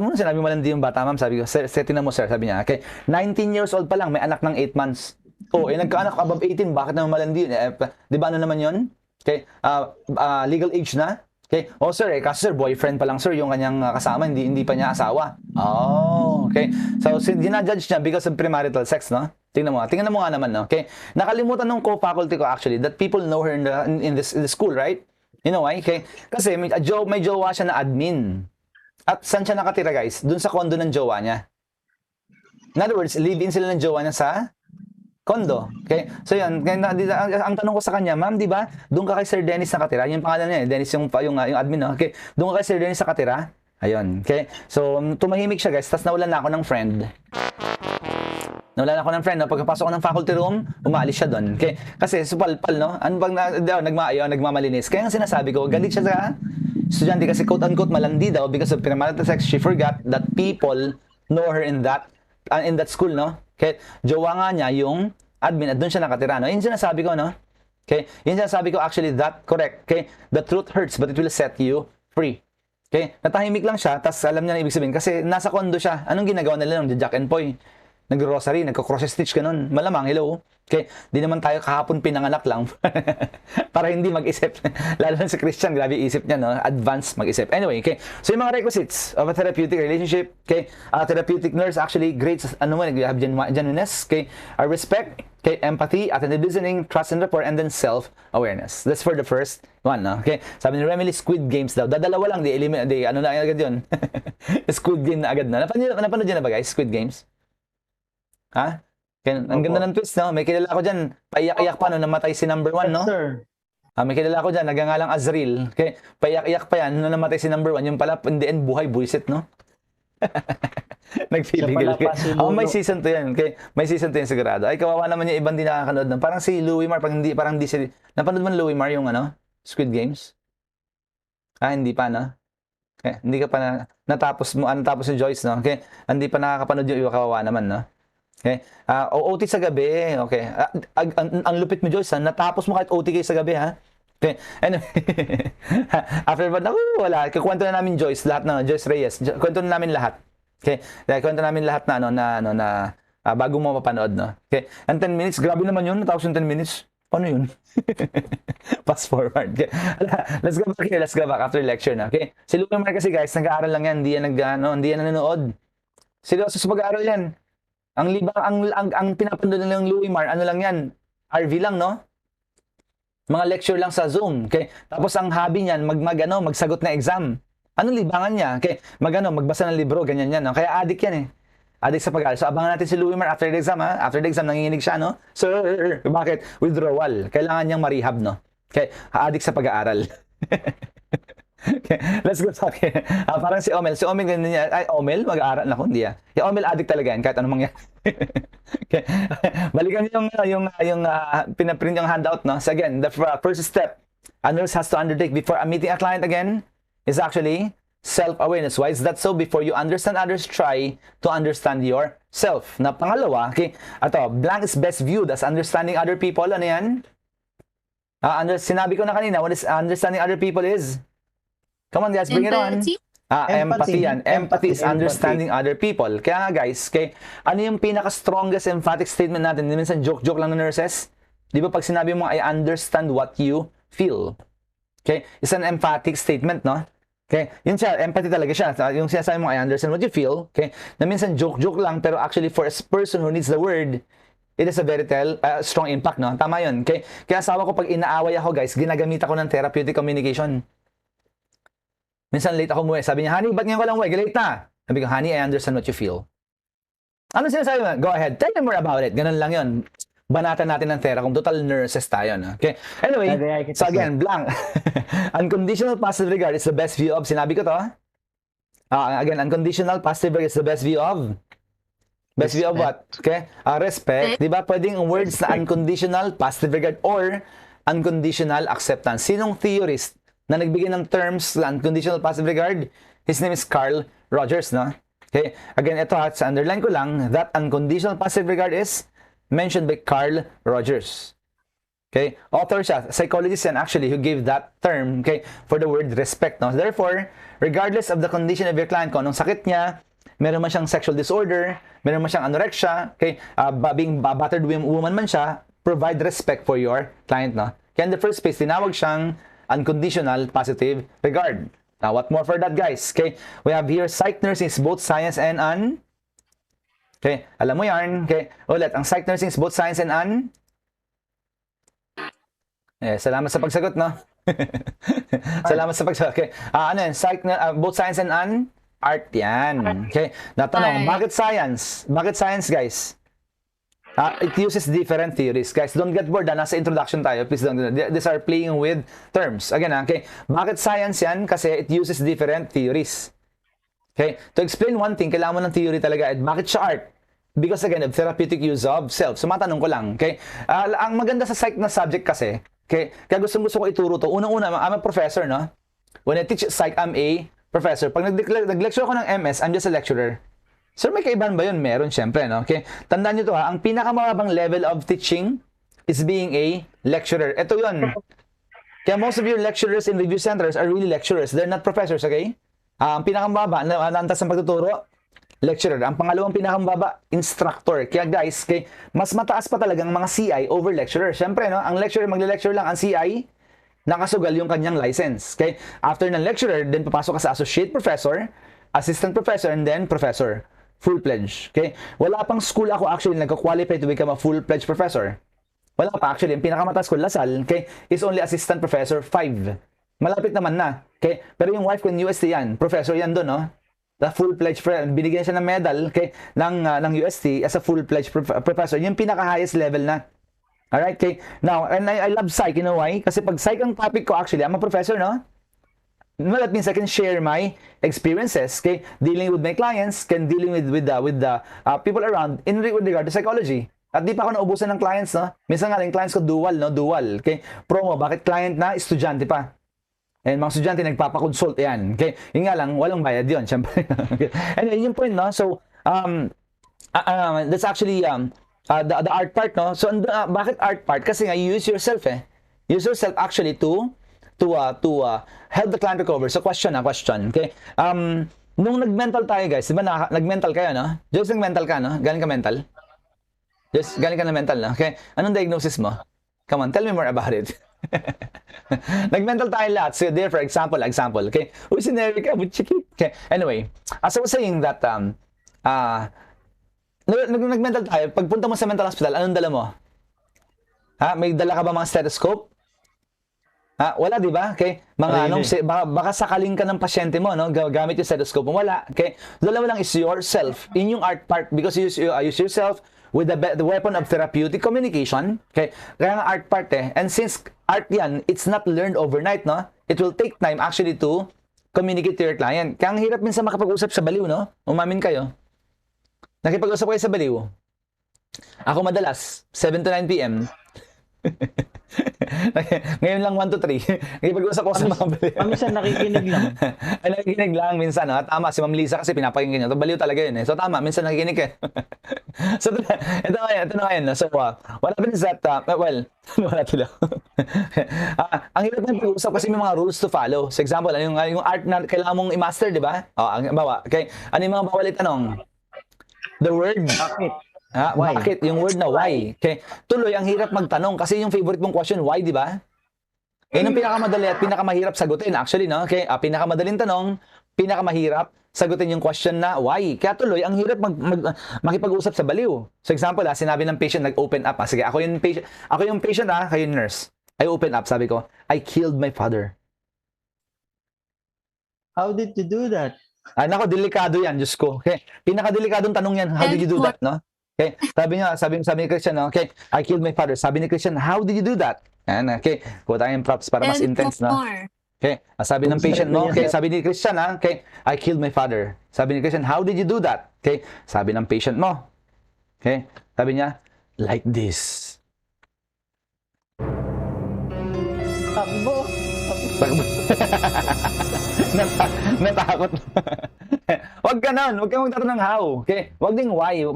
mo sinabi malandi yung bata, ma'am? Sabi ko, sir, tingnan mo sir, sabi niya, okay, 19 years old pa lang, may anak ng 8 months. Oh, nagkaanak above 18, bakit naman malandi yun? Di ba ano naman yun? Okay, legal age na? Okay, oh sir, kaso sir, boyfriend pa lang sir, yung kanyang kasama, hindi pa niya asawa. Oh, okay. So, ginajudge niya because of premarital sex, no? Tingnan mo nga naman, no? Okay, nakalimutan ng co-faculty ko actually that people know her in the school, right? You know why? Okay? Kasi may jowa siya na admin. At saan siya nakatira guys? Doon sa condo ng jowa niya. In other words, live-in sila ng jowa niya sa condo. Okay? So yan, ang tanong ko sa kanya, ma'am, di ba? Doon ka kay Sir Dennis nakatira? Yung pangalan niya, Dennis yung admin, no? Okay? Doon ka kay Sir Dennis nakatira? Ayun. Okay? So, tumahimik siya guys, tapos nawalan na ako ng friend. Nawala na ako ng friend, no? Pagkapasok ko ng faculty room, umaalis siya doon. Okay? Kasi supalpal, no? Ano bang nagmamalinis? Kaya ang sinasabi ko, galit siya sa estudyante kasi quote-unquote malandi daw because of premarital sex. She forgot that people know her in that school, no? Okay? Jowa nga niya yung admin at doon siya nakatira, no? Yun sinasabi ko, no? Okay? Yun sinasabi ko, actually, that correct. Okay? The truth hurts, but it will set you free. Okay? Natahimik lang siya, tapos alam niya na ibig sabihin. Kasi nasa condo siya. Anong ginagawa nila ng Jack and Poy? Nag-rosary, nagko-cross-stitch ganun. Malamang, hello. Okay, di naman tayo kahapon pinanganak lang para hindi mag-isip. Lalo na si Christian, grabe isip niya, no? Advanced mag-isip. Anyway, okay. So yung mga requisites of a therapeutic relationship, okay? Therapeutic nurse actually grades, you have genuineness, okay? Respect, okay? Empathy, attentive listening, trust and rapport, and then self-awareness. That's for the first one, no? Okay? Sabi ni Remily, Squid Games daw. Dadalawa lang, ano na agad yun? Squid Game na agad na. Napanood yun na ba guys? Squid Games? Ha? Ang ganda ng twist, no? May kilala ko dyan, paiyak-iyak pa, no? Namatay si number 1, no? Sir. May kilala ko dyan, nagangalang Azril. Okay? Paiyak-iyak pa yan, no? Namatay si number 1. Yung pala, in the end, buhay, buisit, no? Nagpipigil. May season 2 yan. Okay? May season 2 yan sigurado. Ay, kawawa naman yung ibang di nakakanood. No? Parang si Louie Mar, parang di si... Napanood mo Louie Mar yung, Squid Games? Hindi pa, no? Okay? Hindi ka pa natapos yung Joyce, no? Okay? Hindi pa nakakapanood yung iba, kawawa naman, no? Okay. OT sa gabi. Okay. Ang lupit mo, Joyce, ha? Natapos mo kahit OT kayo sa gabi, ha? Okay. Anyway. After that, wala. Kukwento na namin Joyce, lahat na, Joyce Reyes. Kwento na namin lahat. Okay. Kwento namin lahat na, bago mo mapapanood, no? Okay. And 10 minutes, grabe naman yun. Natapos yung 10 minutes. Paano yun? Fast forward. Okay. Let's go back here. Let's go back after lecture na. Okay. Si Louie Mar kasi, guys, nag-aaral lang yan. Hindi yan nanonood. Seryoso sa pag-aaral yan. Ang pinapanood nila ng Louie Mar, ano lang yan? RV lang, no? Mga lecture lang sa Zoom, okay? Tapos ang hobby niyan, magsagot na exam. Anong libangan niya? Okay, magbasa ng libro, ganyan yan, no? Kaya addict yan, eh. Addict sa pag-aaral. So abangan natin si Louie Mar after the exam, ha? After the exam, nanginginig siya, no? Sir, bakit? Withdrawal. Kailangan niyang ma-rehab, no? Okay, addict sa pag-aaral. Okay, let's go back here. Parang si Omel. Si Omel, ganyan niya. Ay, Omel, mag-aaral na ako. Hindi, Yung Omel, addict talaga yan, kahit anong mangyari. Okay. Balikan yung pinaprint yung handout, no? So again, the first step a nurse has to undertake before meeting a client again is actually self-awareness. Why is that so? Before you understand others, try to understand yourself. Na pangalawa, okay, blank is best viewed as understanding other people. Ano yan? Sinabi ko na kanina, what is understanding other people is? Come on guys, bring it on. Empathy yan. Empathy is understanding other people. Kaya nga guys, okay, ano yung pinaka-strongest emphatic statement natin? Minsan joke-joke lang ng nurses. Di ba pag sinabi mo, I understand what you feel. Okay? It's an emphatic statement, no? Okay? Yun siya, empathy talaga siya. Yung sinasabi mo, I understand what you feel. Okay? Na minsan joke-joke lang, pero actually for a person who needs the word, it is a very strong impact, no? Tama yun. Okay? Kaya asawa ko, pag inaaway ako, guys, ginagamit ako ng therapeutic communication. Minsan late ako umuwi. Sabi niya, honey, ba't ngayon ko lang umuwi? Late na. Sabi ko, honey, I understand what you feel. Ano sinasabi mo? Go ahead. Tell me more about it. Ganun lang yun. banatan natin ng Thera kung total nurses tayo, no? Okay. Anyway, Tagay kita, so again, blank. Unconditional positive regard is the best view of, sinabi ko to, again, unconditional positive regard is the best view of what? Okay? Respect. Di ba? Pwedeng words na unconditional positive regard or unconditional acceptance. Sinong theorist na nagbigay ng terms na unconditional positive regard? His name is Carl Rogers, no? Okay? Again, ito ha, sa underline ko lang, that unconditional positive regard is mentioned by Carl Rogers. Okay? Author siya, psychologist yan actually who gave that term, okay, for the word respect, no? Therefore, regardless of the condition of your client, kung anong sakit niya, meron man siyang sexual disorder, meron man siyang anorexia, okay, being battered woman man siya, provide respect for your client, no? Kaya in the first place, tinawag siyang unconditional positive regard. Now, what more for that, guys? Okay, we have here psych nursing is both science and okay, alam mo yan. Okay, ulit, ang psych nursing is both science and salamat sa pagsagot, no? Salamat sa pagsagot. Okay, ano yan? Both science and art yan. Okay, natanong, bakit science? Bakit science, guys? It uses different theories. Guys, don't get bored. Nasa introduction tayo. Please don't. These are playing with terms. Again, okay. Bakit science yan? Kasi it uses different theories. Okay? To explain one thing, kailangan mo ng theory talaga. At bakit siya art? Because again, of therapeutic use of self. So, matanong ko lang. Okay? Ang maganda sa psych na subject kasi, okay? Kaya gusto ko ituro to. Unang-una, I'm a professor, no? When I teach psych, I'm a professor. Pag nag-lecture ako ng MS, I'm just a lecturer. Sir, may kaibahan ba yun? Meron, syempre, no? Okay? Tandaan nyo to, ha? Ang pinakamababang level of teaching is being a lecturer. Ito yun. Kaya most of your lecturers in review centers are really lecturers. They're not professors, okay? Ang pinakamababa, antas ng pagtuturo, lecturer. Ang pangalawang pinakamababa, instructor. Kaya guys, okay, mas mataas pa talagang mga CI over lecturer. Syempre, no? Ang lecturer, magle-lecture lang. Ang CI, nakasugal yung kanyang license. Okay? After ng lecturer, then papasok ka sa associate professor, assistant professor, and then professor. Full-pledged. Okay? Wala pang school ako actually nagka-qualify to become a full-pledged professor. Wala pa actually. Ang pinakamataas ko, Lasal, okay, is only assistant professor 5. Malapit naman na. Okay? Pero yung wife ko in UST yan, professor yan doon, no? The full-pledged, binigyan siya ng medal, okay, ng UST as a full-pledged professor. Yung pinaka-highest level na. Alright? Okay? Now, and I love psych, you know why? Kasi pag psych ang topic ko actually, I'm a professor, no? Well, that means I can share my experiences, okay, dealing with my clients, dealing with the people around with regard to psychology. At di pa ako naubusan ng clients, no? Minsan nga yung clients ko dual, no? Dual, okay? Promo, bakit client na? Estudyante pa. And mga estudyante nagpapakonsult yan, okay? Yung nga lang, walang bayad yun, syempre. Okay. Anyway, yung point, no? So, that's actually the art part, no? So, bakit art part? Kasi nga, you use yourself, Use yourself actually to help the client recover. So, question. Okay? Nung nag-mental tayo, guys, di ba nag-mental kayo, no? Jokes, nag-mental ka, no? Galing ka mental? Yes, galing ka na mental, no? Okay? Anong diagnosis mo? Come on, tell me more about it. Nag-mental tayo lahat. So, there, for example, okay? Uy, sineri ka, butchikit. Okay? Anyway, as I was saying that, nag-mental tayo, pagpunta mo sa mental hospital, anong dala mo? May dala ka ba mga stethoscope? Wala, di ba? Okay? Baka sakaling ka ng pasyente mo, no? Gamit yung stethoscope mo. Wala. Okay? Dalawa lang is yourself. In yung art part, because you use yourself with the weapon of therapeutic communication. Okay? Kaya nga art part, And since art yan, it's not learned overnight, no? It will take time actually to communicate to your client. Kaya ang hirap minsan makapag-usap sa baliw, no? Umamin kayo. Nakipag-usap kayo sa baliw. Ako madalas, 7 to 9 p.m. Ngayon lang 1 to 3. Nakipag-usap ako sa mga baliw. Minsan nakikinig lang. Nakikinig lang minsan. Tama, si Ma'am Lisa kasi pinapakinggan niya. Ito baliw talaga yun. So tama, minsan nakikinig ka. So ito na ngayon. So what happens is that, wala tuloy. Ang hirap ng pag-usap kasi may mga rules to follow. So example, yung art na kailangan mong i-master, di ba? Bawa. Okay. Ano yung mga bawal itanong? The word. Why? Bakit? Yung word na why. Okay. Tuloy, ang hirap magtanong kasi yung favorite mong question, why, di ba? Yung pinakamadali at pinakamahirap sagutin. Actually, no? Okay. Pinakamadaling tanong, pinakamahirap sagutin yung question na why. Kaya tuloy, ang hirap makipag-usap sa baliw. So example, sinabi ng patient, nag-open up. Sige, ako yung patient, kayo yung nurse. I open up, sabi ko, I killed my father. How did you do that? Nako, delikado yan, Diyos ko. Okay. Pinakadelikadong tanong yan, how did you do that, no? Okay, sabi ni Christian, no? Okay, I killed my father. Sabi ni Christian, how did you do that? Yan, okay, kuha tayong props para mas And intense, no? more. Okay, sabi ng patient mo, okay, sabi ni Christian, ha? Okay, I killed my father. Sabi ni Christian, how did you do that? Okay, sabi ng patient mo. Okay, sabi niya, like this. Takbo. Natakot. Wag ganon. Wag kang magtatanong how. Okay? Wag ding why.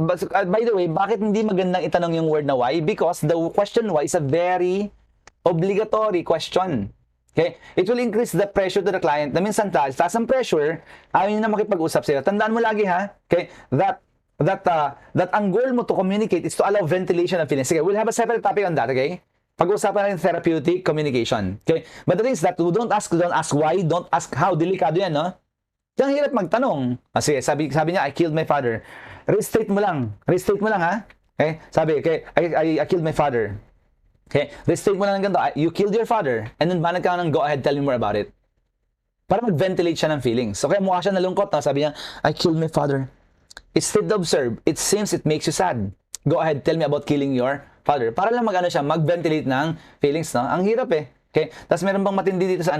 By the way, bakit hindi magandang itanong yung word na why? Because the question why is a very obligatory question. Okay? It will increase the pressure to the client. Na minsan taas ang pressure, ayaw nyo na makipag-usap sila. Tandaan mo lagi ha, okay, that ang goal mo to communicate is to allow ventilation of feelings. Sige, we'll have a separate topic on that, okay? Pag-usapan natin therapeutic communication. Okay? But the thing is that don't ask why, don't ask how. Delikado yan, no? Ang hirap magtanong. Sige, sabi niya, I killed my father. Restate mo lang, ha? Okay? Sabi, okay, I killed my father. Okay? Restate mo lang ng ganito, you killed your father. And then banag ka ng go ahead, tell me more about it. Para mag-ventilate siya ng feelings. So, kaya mukha siya nalungkot, no? Sabi niya, I killed my father. Instead to observe, it seems it makes you sad. Go ahead, tell me about killing your father. Para lang mag-ventilate ng feelings, no? Ang hirap eh. Okay? Tapos meron bang matindi dito sa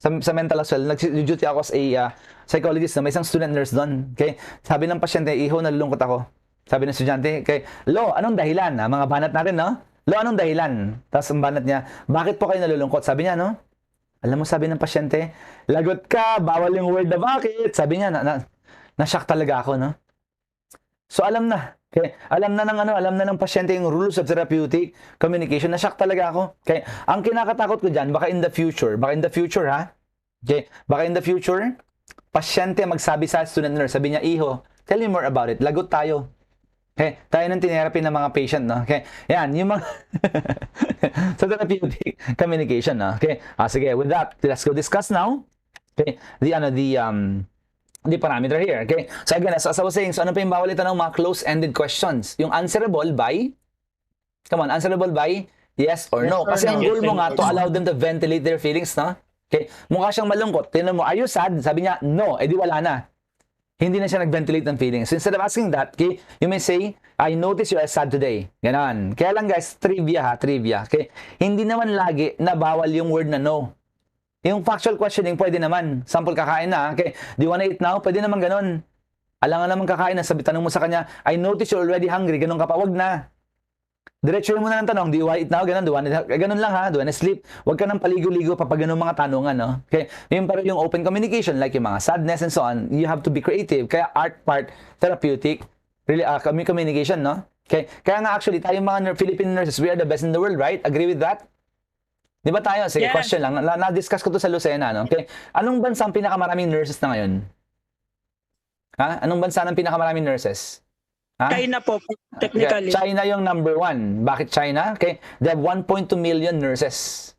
sa mental as well. Nag-duty ako as a psychologist na may isang student nurse doon. Okay? Sabi ng pasyente, iho, nalulungkot ako. Sabi ng estudyante, okay, Lo, anong dahilan? Mga banat natin, no? Lo, anong dahilan? Tapos ang banat niya, bakit po kayo nalulungkot? Sabi niya, no? Alam mo, sabi ng pasyente, lagot ka, bawal yung word na bakit. Sabi niya, na-shock talaga ako, no? So alam na. Okay? Alam na ng pasyente yung rules of therapeutic communication. Na-shock talaga ako. Okay? Ang kinakatakot ko diyan, baka in the future, ha? Okay? Baka in the future, pasyente magsabi sa student nurse, sabi niya, iho, tell me more about it. Lagot tayo. Okay? Tayo ng tinerapi ng mga patient, no? Okay? Yan, yung mga sa therapeutic communication, no? Okay? Sige, with that, let's go discuss now. Okay? The parameter here, okay? So again, as I was saying, so ano pa yung bawal itanong? Mga close-ended questions. Yung answerable by, answerable by yes or no. Kasi ang goal mo nga to allow them to ventilate their feelings, no? Okay? Mukha siyang malungkot. Tingnan mo, are you sad? Sabi niya, no. Eh di wala na. Hindi na siya nag-ventilate ng feelings. So instead of asking that, okay, you may say, I notice you are sad today. Ganon. Kaya lang guys, trivia. Okay? Hindi naman lagi na bawal yung word na no. Yung factual questioning, pwede naman. Sample, kakain na. Okay. Do you wanna eat now? Pwede naman ganun. Alangan naman kakain na. Sabi, tanong mo sa kanya, I notice you're already hungry. Ganun ka pa. Wag na. Diretsuhin mo na ng tanong, do you wanna eat now? Ganun. Ganun lang ha. Do you wanna sleep? Wag ka nang paligo-ligo pa pag ganun mga tanungan. No? Okay. Yung parang yung open communication, like yung mga sadness and so on, you have to be creative. Kaya art part, therapeutic, really, communication, no? Okay. Kaya nga actually, tayong mga Philippine nurses, we are the best in the world, right? Agree with that? Di ba tayo? Sige, Yes. question lang. Na-discuss ko to sa Lucena, no? Okay. Anong bansa ang pinakamaraming nurses na ngayon? Ha? Anong bansa ang pinakamaraming nurses? Ha? China po, technically. China yung number 1. Bakit China? Okay. They have 1.2 million nurses.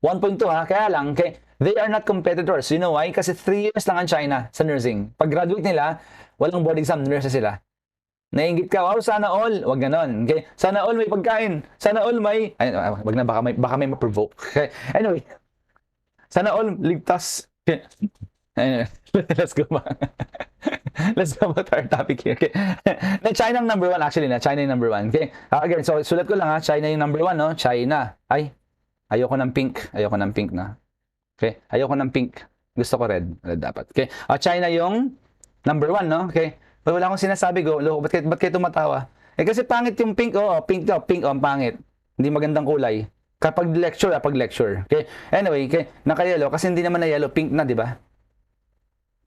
1.2 ha? Kaya lang, okay, they are not competitors. You know why? Kasi 3 years lang ang China sa nursing. Pag graduate nila, walang board exam, nurses sila. Nainggit ka, wow, sana all. Wag ganon. Okay? Sana all may pagkain. Sana all may... Ay, wag na, baka may ma-provoke. Okay? Anyway. Sana all ligtas. Okay. Anyway, let's go back. Let's go back to our topic here. Okay? Na China ang number 1 actually. China yung number 1. Okay? Again, so sulat ko lang ha. China yung number 1, no? China. Ay, ayoko ng pink. Ayoko ng pink na. Okay? Ayoko ng pink. Gusto ko red. Red dapat. Okay? China yung number 1, no? Okay? Wala akong sinasabi ko, ba't kayo tumatawa? Eh kasi pangit yung pink, pink ang pangit. Hindi magandang kulay. Kapag lecture, pag lecture. Okay? Anyway, okay, naka-yellow, kasi hindi naman na yellow, pink na, di ba?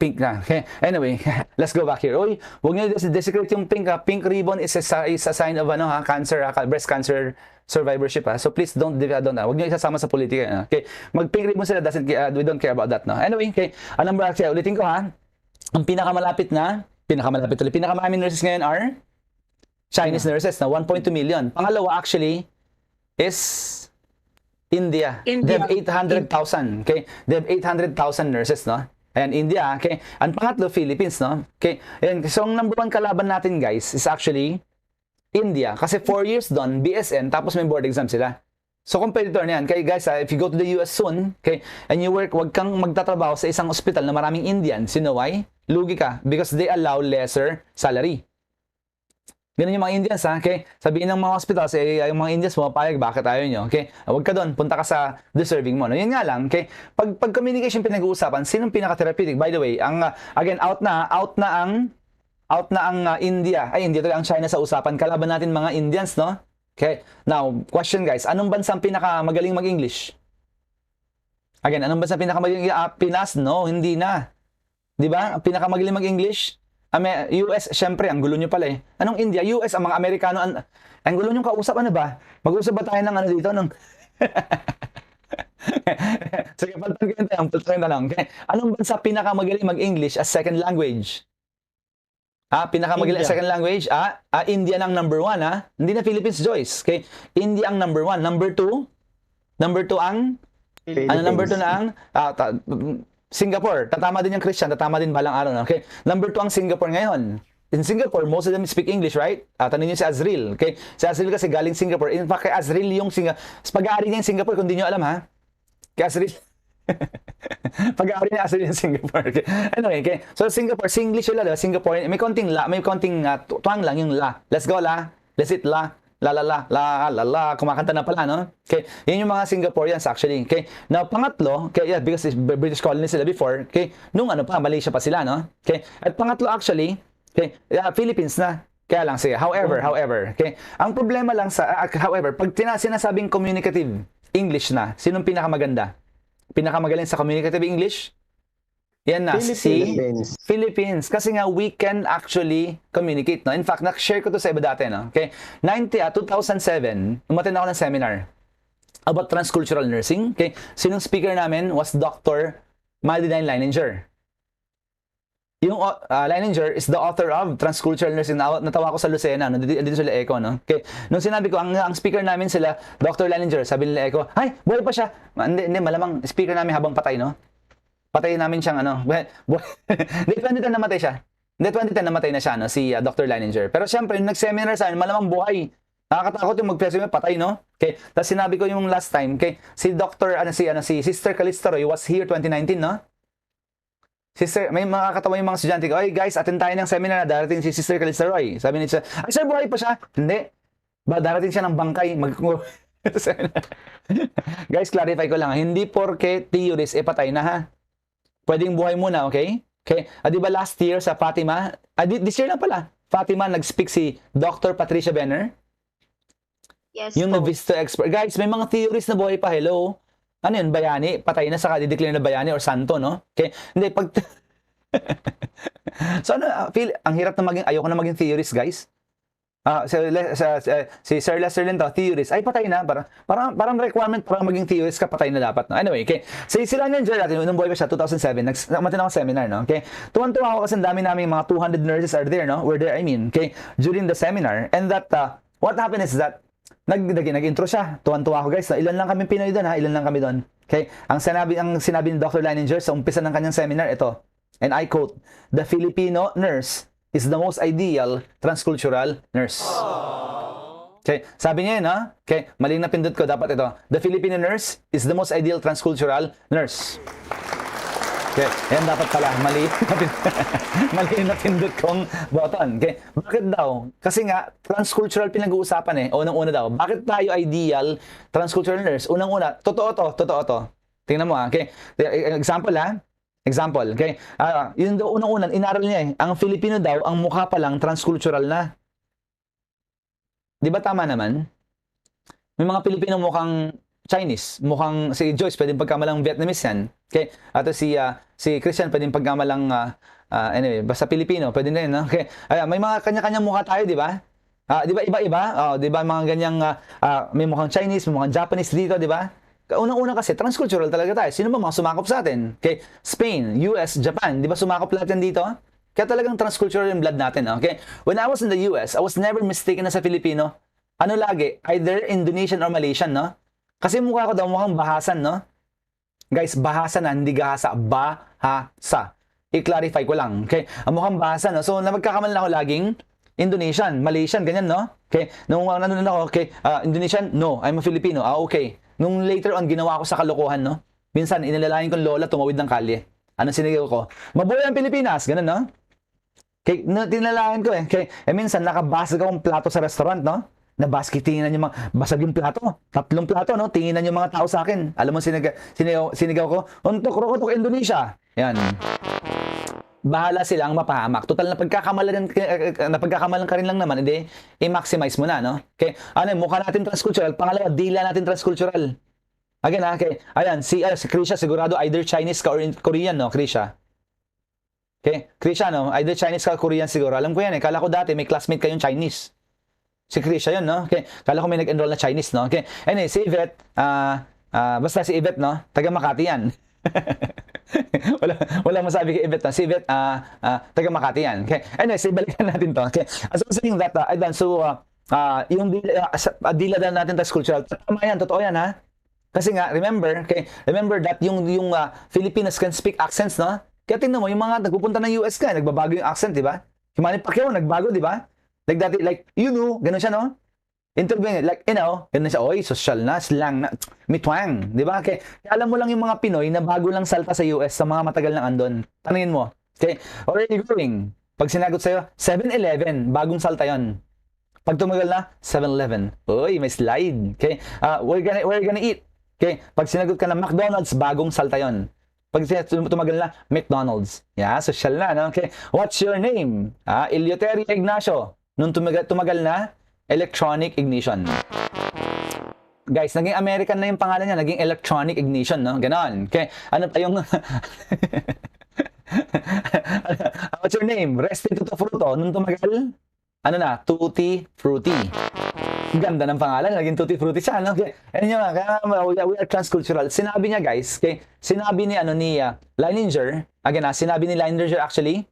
Pink na. Okay? Anyway, let's go back here. Uy, huwag nyo desecrate yung pink, ha? Pink ribbon is a sign of cancer, breast cancer survivorship, ha? So please don't, huwag nyo isasama sa politika. Ha? Okay? Mag-pink ribbon sila, we don't care about that, no? Anyway, okay, ang number actually, ulitin ko, ha? Ang pinakamaraming nurses ngayon are Chinese nurses na 1.2 million. Pangalawa actually is India. They have 800,000. Okay? They have 800,000 nurses, no? Ayan, India, okay? Ang pangatlo, Philippines, no? Okay? Ayan, so ang number 1 kalaban natin, guys, is actually India. Kasi 4 years doon, BSN, tapos may board exam sila. So, competitor na yan. Okay, guys, if you go to the US soon, okay, and you work, wag kang magtatrabaho sa isang ospital na maraming Indians. You know why? Lugi ka. Because they allow lesser salary. Ganun yung mga Indians, ha? Okay? Sabihin ng mga hospitals, yung mga Indians pumapayag, bakit ayaw nyo? Okay? Huwag ka doon, punta ka sa deserving mo. No? Yun nga lang, okay? Pag communication pinag-uusapan, sinong pinaka-therapeutic? By the way, again, out na ang India. Ay, India talaga ang China sa usapan. Kalaban natin mga Indians, no? Okay. Now, question guys, anong bansa ang pinakamagaling mag-English? Again, anong bansa pinakamagaling? Pinas? No, hindi na. 'Di ba? Ang pinakamagaling mag-English? US, syempre, ang gulo nyo pala eh. Anong India? US, ang mga Amerikano, ang gulo nyo kausap, ano ba? Mag-usap ba tayo ng ano dito? Sige, paltan na lang. Okay? Anong bansa pinakamagaling mag-English as second language? Pinakamagaling India. second language? India ng number 1, ha? Hindi na Philippines, Joyce. Okay? India ang number 1. Number 2 ang number 2 na ang Singapore. Tatama din yung Christian, tatama din balang araw. No? Okay? Number 2 ang Singapore ngayon. In Singapore, most of them speak English, right? Tanong nyo si Azril. Okay? Si Azril kasi galing Singapore. In fact, kay Azril yung pag-aari niya yung Singapore, kung di nyo alam, ha? Kay Azril. Pag-aari niya Azril yung Singapore. Okay? Anyway, okay? So Singapore, Singlish yun lang, diba? Singapore, may konting tuwang lang yung la. Let's go, la. Let's it, la. La, kumakanta na pala, no? Okay, yun yung mga Singaporeans actually, okay? Now, pangatlo, okay, yeah, because it's British colony sila before, okay? Nung Malaysia pa sila, no? Okay, at pangatlo actually, okay, Philippines na. Kaya lang, sige, however, okay? Ang problema lang however, pag sinasabing communicative English na, sinong pinakamaganda? Pinakamagaling sa communicative English? Yan na, Philippines. Kasi nga, we can actually communicate, no? In fact, na-share ko to sa iba dati, no? Okay? 2007, umattend ako ng seminar about transcultural nursing. Okay? Sinong speaker namin was Dr. Maldinine Leininger. Yung Leininger is the author of Transcultural Nursing. Natawa ko sa Lucena, no? Dito sila Eco, no? Okay. Nung sinabi ko, ang speaker namin sila, Dr. Leininger, sabi nila Eco, ay, buhay pa siya. Hindi, malamang speaker namin habang patay, no? Patay namin siyang Hindi, 2010 namatay siya. Hindi, 2010 namatay na siya, no? Si Dr. Leininger. Pero syempre, yung nag-seminar sa amin, malamang buhay. Nakakatakot yung mag-seminar, patay, no? Okay. Tapos sinabi ko yung last time, okay, si Sister Calista Roy was here 2019, no? Sister, may makakatawa yung mga estudyante ko, ay guys, attend tayo ng seminar na darating si Sister Calista Roy. Sabi niya, ay sir, buhay pa siya? Hindi. Darating siya ng bangkay, Guys, clarify ko lang, hindi porke theories, patay na, ha? Pwedeng buhay muna, okay? Okay. Di ba last year sa Fatima, this year lang pala, Fatima, nag-speak si Dr. Patricia Benner. Yes, Yung na-visto expert. Guys, may mga theories na buhay pa, hello? Ano yun, bayani? Patay na, saka dideclare na bayani or santo, no? Okay. Hindi, so ang hirap na ayoko na maging theorist, guys. Si Sir Lester Linto, theorist, ay patay na, parang requirement para maging theorist ka, patay na dapat, no? Anyway, okay. So sila niyan dyan natin, nung buhay pa siya, 2007, nagmatin ako seminar, no? Okay. Tuwan-tuwa ako kasi dami namin mga 200 nurses are there, no? Were there, okay, during the seminar. And that, what happened is that, nag-intro siya, tuwan-tuwa ako, guys, ilan lang kami Pinoy doon, ha? Ilan lang kami doon. Okay. Ang sinabi ni Dr. Leininger sa umpisa ng kanyang seminar, ito, and I quote, the Filipino nurse is the most ideal transcultural nurse. Okay, sabi niya yun, ha? Okay, maling napindot ko, dapat ito. The Filipino nurse is the most ideal transcultural nurse. Okay, yan dapat pala, mali napindot kong button. Okay, bakit daw? Kasi nga, transcultural pinag-uusapan unang-una daw. Bakit tayo ideal transcultural nurse? Unang-una, totoo to. Tingnan mo, ha? Okay, Example, okay? Yun daw unang-unang inaral niya Ang Filipino daw, ang mukha pa lang transcultural na. 'Di ba tama naman? May mga Pilipino mukhang Chinese, mukhang si Joyce pwedeng pagkamalang Vietnamese yan. Okay? At si Christian pwedeng pagkamalang anyway, basta Pilipino, pwede na yun, no? Okay. May mga kanya-kanyang mukha tayo, 'di ba? 'Di ba iba-iba? 'Di ba mga ganyang may mukhang Chinese, may mukhang Japanese dito, 'di ba? Unang-una kasi, transcultural talaga tayo. Sino ba mga sumakop sa atin? Okay, Spain, US, Japan, di ba sumakop lahat yan dito? Kaya talagang transcultural yung blood natin. Okay? When I was in the US, I was never mistaken na sa Filipino. Ano lagi? Either Indonesian or Malaysian, no? Kasi mukha ko daw mukhang bahasan, no? Guys, bahasan na, hindi gahasa. Bahasa. I-clarify ko lang. Okay? Ang mukhang bahasan, no? So, magkakamal na ako laging Indonesian, Malaysian, ganyan, no? Okay? Nung nanonood ako, okay, Indonesian, no, I'm a Filipino. Okay. Nung later on, ginawa ko sa kalokohan, no? Minsan, inilalayan kong lola, tumawid ng kalye. Anong sinigaw ko? Mabuhay ang Pilipinas! Ganun, no? Tinalaan ko eh. Minsan, nakabasag akong plato sa restaurant, no? Nabasket, tinginan yung mga, basag yung plato. 3 plato, no? Tinginan yung mga tao sa akin. Alam mo, sinigaw ko, Untok, Rokotok, Indonesia. Yan. Bahala silang mapahamak. Total, napagkakamalan ka rin lang naman, hindi, i-maximize mo na, no? Mukha natin transcultural. Pangalawa, dila natin transcultural. Again, ayan, si Krisha, sigurado either Chinese ka or Korean, no? Krisha. Krisha, no? Either Chinese ka or Korean siguro. Alam ko yan, eh. Kala ko dati may classmate kayong Chinese. Si Krisha yun, no? Kala ko may nag-enroll na Chinese, no? Anyway, si Yvette, basta si Yvette, no? Taga Makati yan. wala masabi kay Yvette, no? Si Yvette, taga Makati yan. Anyway, balikan natin to. So, saying that, yung dila natin tas cultural, tama yan, totoo yan, ha? Kasi nga, remember that yung Filipinos can speak accents, no? Kaya tingnan mo, yung mga nagpupunta ng US ka, nagbabago yung accent, di ba? Yung Manny Pacquiao, nagbago, di ba? Like dati, ganun siya, no? Interview, ganun siya, oy, social na, slang na, mitwang, di ba? Kaya alam mo lang yung mga Pinoy na bago lang salta sa US sa mga matagal nang andon. Tanungin mo, already growing. Pag sinagot sa'yo, 7-Eleven, bagong salta yon. Pag tumagal na, 7-Eleven, oy, may slide. We're gonna eat. Pag sinagot ka na McDonald's, bagong salta yon. Pag tumagal na, McDonald's. Yeah, social na, no? What's your name? Eleuterio Ignacio. Nung tumagal na, electronic ignition. Guys, naging American na yung pangalan niya, naging electronic ignition, no? Ganon. Ano pa yung... What's your name? Resting Tuto Fruto. Nung tumagal, Tutti Frutti. Ganda ng pangalan, naging Tutti Frutti siya, no? We are transcultural. Sinabi niya, guys, sinabi ni Leininger, again, sinabi ni Leininger actually,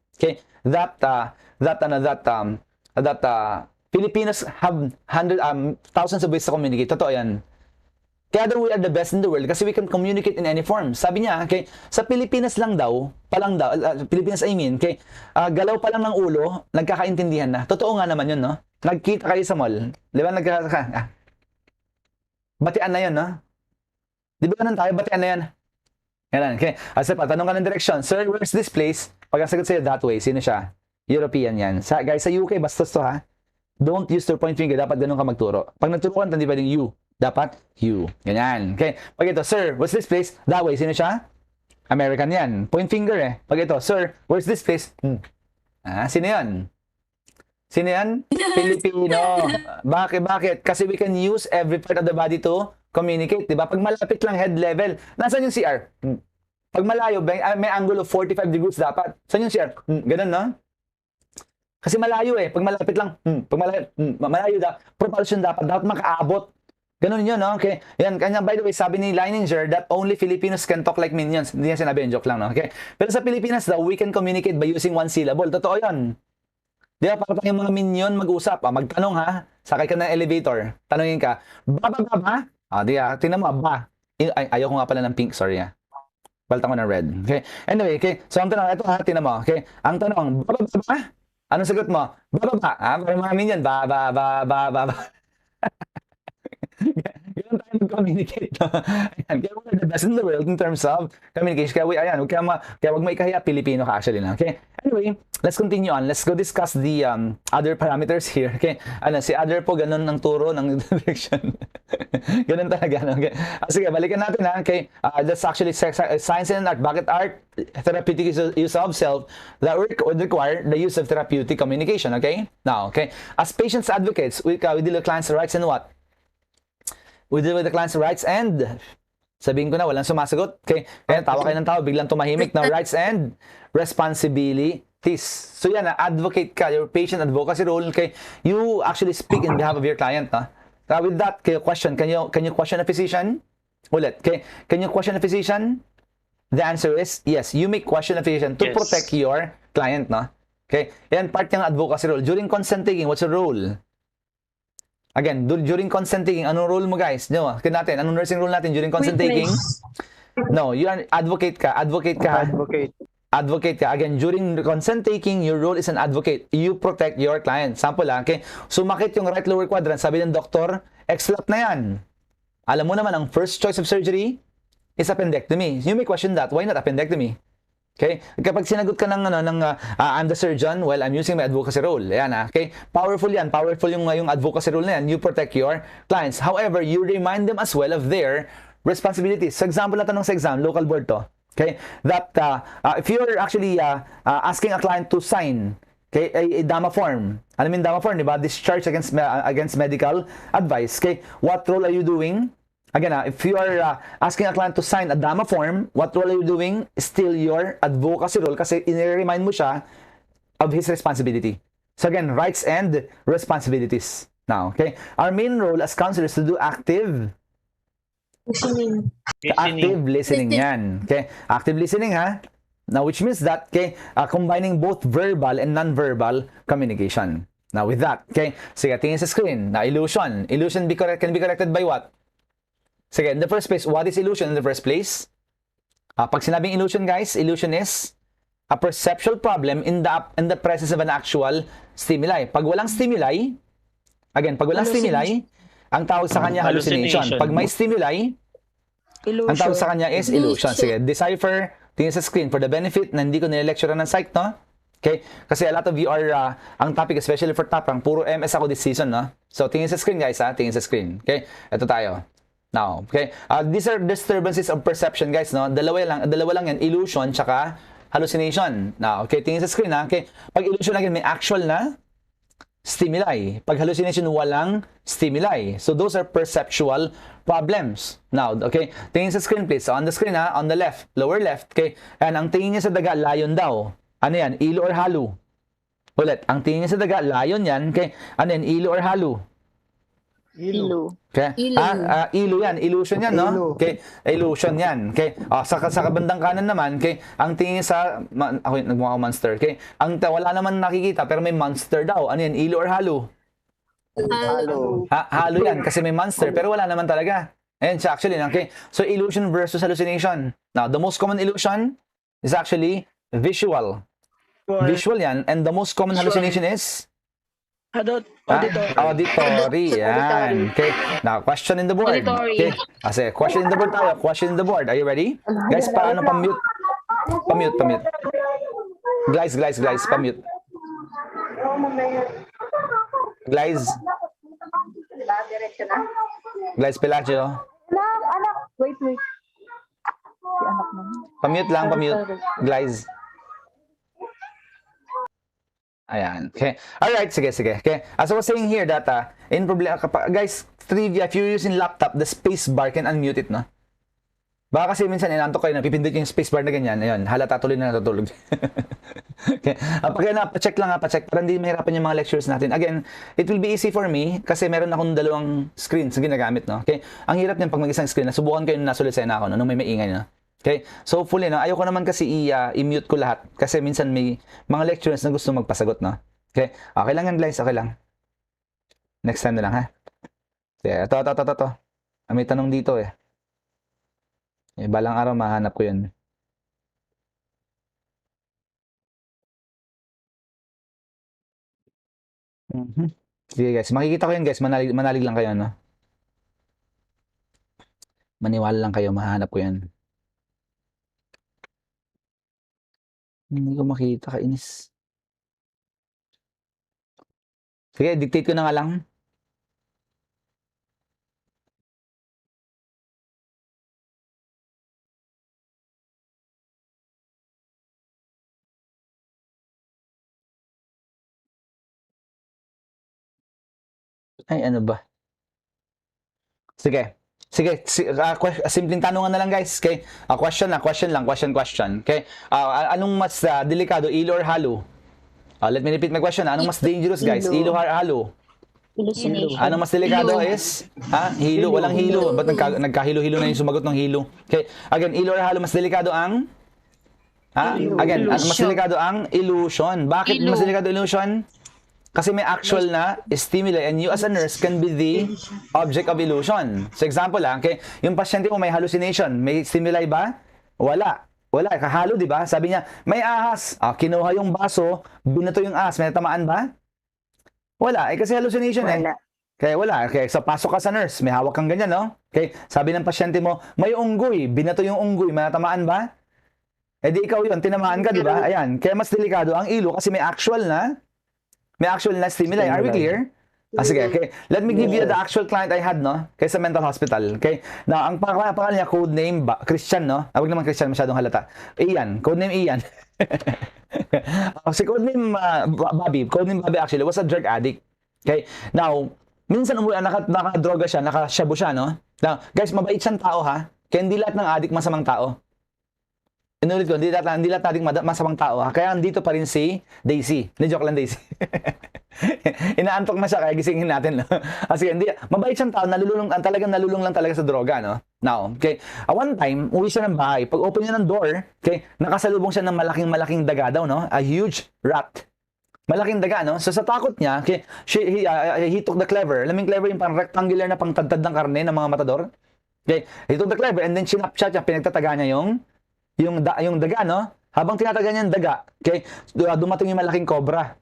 that Filipinos have thousands of ways to communicate. Totoo yan. Kaya daw we are the best in the world kasi we can communicate in any form. Sabi niya, sa Pilipinas lang daw, Pilipinas I mean, galaw pa lang ng ulo, nagkakaintindihan na. Totoo nga naman yun, no? Nagkita kayo sa mall. Di ba batian na yun, no? Di ba ganun tayo? Batian na yan. Ganun, Asa pa, tanong ka ng direction. Sir, where's this place? Pag ang sagot sa'yo that way, sino siya? European yan. Guys, sa UK, bastos to, ha? Don't use your point finger. Dapat ganun ka magturo. Pag nagturo ka, hindi pwedeng you. Dapat you. Ganyan. Pag ito, sir, what's this place? That way, sino siya? American yan. Point finger, eh. Pag ito, sir, where's this place? Sino yan? Sino yan? Filipino. Bakit? Kasi we can use every part of the body to communicate, di ba? Pag malapit lang, head level. Nasaan yung CR? Pag malayo, may angle of 45 degrees dapat. Saan yung CR? Ganun, no? Kasi malayo, eh. Pag malapit lang, pag malayo propulsion dapat makaabot. Ganun yun, no? Yan, kanya, by the way, sabi ni Leininger that only Filipinos can talk like minions. Hindi yan sinabi, yung joke lang, no? Pero sa Pilipinas daw, we can communicate by using one syllable. Totoo yun. Di ba, parang yung mga minion mag-usap, magtanong, ha? Sakay ka ng elevator, tanongin ka, ba? Tingnan mo, ba? Ayaw ko nga pala ng pink, sorry, ha? Balta ko ng red. Anyway, so ang tanong, ito, ha? Tingnan mo, ang tanong, ba? Anong sagot mo? Ba? Parang mga minion, ba? Ganun tayo mag-communicate. Kaya we're the best in the world in terms of communication. Kaya wag mo ikahiya, Pilipino ka actually lang. Anyway, let's continue on. Let's go discuss the other parameters here. Si other po, ganun ang turo ng direction. Ganun talaga. Sige, balikan natin, ha. That's actually science and art. Bakit art? Therapeutic use of self that would require the use of therapeutic communication. Now, as patients advocates, we deal with clients' rights and what? We deal with the client's rights and sabihin ko na, walang sumasagot. Kaya tawa kayo ng tawa, biglang tumahimik. Now, rights and responsibilities. So yan, advocate ka, your patient advocacy role. You actually speak in behalf of your client. With that, question, can you question a physician? Ulit, can you question a physician? The answer is yes. You may question a physician to protect your client. Yan, part ng advocacy role. During consent taking, what's your role? Again, during consent taking, anong role mo, guys? Anong nursing role natin during consent taking? No, you are advocate ka. Advocate ka. Again, during consent taking, your role is an advocate. You protect your client. Sample lang, sumakit yung right lower quadrant. Sabi ng doktor, X-lap na yan. Alam mo naman, ang first choice of surgery is appendectomy. You may question that. Why not appendectomy? Okay? Kapag sinagot ka ng I'm the surgeon while I'm using my advocacy role. Ayan okay? Powerful yan. Powerful yung advocacy role na yan. You protect your clients. However, you remind them as well of their responsibilities. Sa example natin sa exam, local board to. Okay? That if you're actually asking a client to sign a DAMA form. Ano yung DAMA form, di ba? Discharge against medical advice. Okay? What role are you doing? Again, if you are asking a client to sign a DAMA form, what role are you doing? Still your advocacy role kasi i-remind mo siya of his responsibility. So again, rights and responsibilities. Now, okay? Our main role as counselors is to do active listening yan. Okay? Active listening ha? Now, which means that, okay, combining both verbal and non-verbal communication. Now, with that, okay, sige, tingin sa screen. Now, illusion. Illusion can be corrected by what? Sige, in the first place, what is illusion in the first place? Pag sinabing illusion, guys, illusion is a perceptual problem in the presence of an actual stimuli. Pag walang stimuli, ang tawag sa kanya hallucination. Pag may stimuli, ang tawag sa kanya is illusion. Sige, decipher, tingin sa screen for the benefit na hindi ko nile-lecture ng psych, no? Okay? Kasi a lot of you are, ang topic, especially for top rank, puro MS ako this season, no? So, tingin sa screen, guys, ha? Tingin sa screen. Okay? Ito tayo. Now, okay? These are disturbances of perception, guys, no? Dalawa lang yan, illusion tsaka hallucination. Now, okay, tingin sa screen, ha? Okay? Pag illusion again, may actual na stimuli. Pag hallucination, walang stimuli. So, those are perceptual problems. Now, okay? Tingin sa screen, please. So, on the screen, ha? On the left, lower left, okay? And ang tingin niya sa daga, layon daw. Ano yan? Ilo or halo? Ulit, ang tingin niya sa daga, layon yan, okay? Ano yan? Ilo or halo? Ilo. Okay? Ilo yan. Illusion yan, no? Okay? Illusion yan. Okay? Sa kabandang kanan naman, okay? Ang tingin sa... Ako, nagmukha ako monster. Okay? Wala naman nakikita, pero may monster daw. Ano yan? Ilo or halo? Halo. Halo yan, kasi may monster, pero wala naman talaga. Ayan siya, actually. Okay? So, illusion versus hallucination. Now, the most common illusion is actually visual. Visual yan. And the most common hallucination is... Auditory. Yan. Okay. Now, question in the board. Okay. Kasi, question in the board tayo. Question in the board. Are you ready? Guys, paano pa-mute? Pa-mute. Guys, pa-mute. Guys, Pelagio. Anak. Wait. Si anak mo. Pa-mute. Guys. Ayan. Okay. Alright, sige. Okay. As I was saying here that, guys, trivia, if you're using laptop, the space bar can unmute it, no? Baka kasi minsan inantok kayo, napipindot yung space bar na ganyan. Ayun, halata tuloy na natutulog. Okay. Pa-check lang para hindi mahirapan yung mga lectures natin. Again, it will be easy for me kasi meron akong dalawang screens na ginagamit, no? Okay? Ang hirap niyan pag mag-isang screen, nasubukan ko yung nasa lesena ako, no? Nung may maingay, no? Okay? So, hopefully, no? Ayoko naman kasi i-mute ko lahat kasi minsan may mga lecturers na gusto magpasagot, no? Okay? Okay lang yan, guys. Okay lang. Next time na lang, ha? Okay, ito. May tanong dito, eh. Balang araw, mahanap ko yun. Sige, guys. Makikita ko yan, guys. Manalig lang kayo, no? Maniwala lang kayo, mahanap ko yan. Hindi ko makita, kainis. Sige, dictate ko na nga lang. Ay, ano ba? Sige. Simpleng tanungan na lang, guys. Okay? Question lang. Okay? Anong mas delikado, ilo or halo? Let me repeat my question. Anong mas dangerous, guys? Ilo or halo? Hallucination. Anong mas delikado is? Hilo. Walang hilo. Ba't nagkahilo-hilo na yung sumagot ng hilo? Okay? Again, ilo or halo, mas delikado ang? Again, mas delikado ang illusion. Bakit mas delikado illusion? Kasi may actual na stimuli and you as a nurse can be the object of illusion. So example okay? Yung pasyente mo may hallucination, may stimuli ba? Wala, kahalo, di ba? Sabi niya, may ahas. Kinuha yung baso, binato yung ahas, may natamaan ba? Wala, kasi hallucination Kaya wala. Okay, so pasok ka sa nurse, may hawak kang ganyan, no? Okay, sabi ng pasyente mo, may unggoy, binato yung unggoy, may natamaan ba? Eh di ikaw yun, tinamaan ka, di ba? Ayan. Kaya mas delikado ang ilo kasi may actual na stimuli. Are we clear? Sige, okay. Let me give you the actual client I had, no? Kaya sa mental hospital. Okay? Now, ang pangalan niya, code name, Christian, no? Huwag naman Christian, masyadong halata. Ian, code name Ian. Si code name Bobby actually was a drug addict. Okay? Now, minsan nakadroga siya, nakashabu siya, no? Now, guys, mabait siyang tao, ha? Kaya hindi lahat ng addict masamang tao. Inulit ko, hindi lahat nating masamang tao, ha? Kaya andito pa rin si Daisy. Hindi, joke lang, Daisy. Inaantok na siya, kaya gisingin natin. No? Kasi hindi, mabait siyang tao, nalulung lang talaga sa droga, no? Now, okay, one time, uwi siya ng bahay. Pag open niya ng door, okay, nakasalubong siya ng malaking daga daw, no? A huge rat. Malaking daga, no? So, sa takot niya, okay, he took the clever. Alam mo yung clever, yung pang rectangular na pangtadtad ng karne ng mga matador? Okay, he took the clever and then sinapchat niya, pinagtataga niya yung daga, no? Habang tinataga niya yung daga, okay, dumating yung malaking cobra.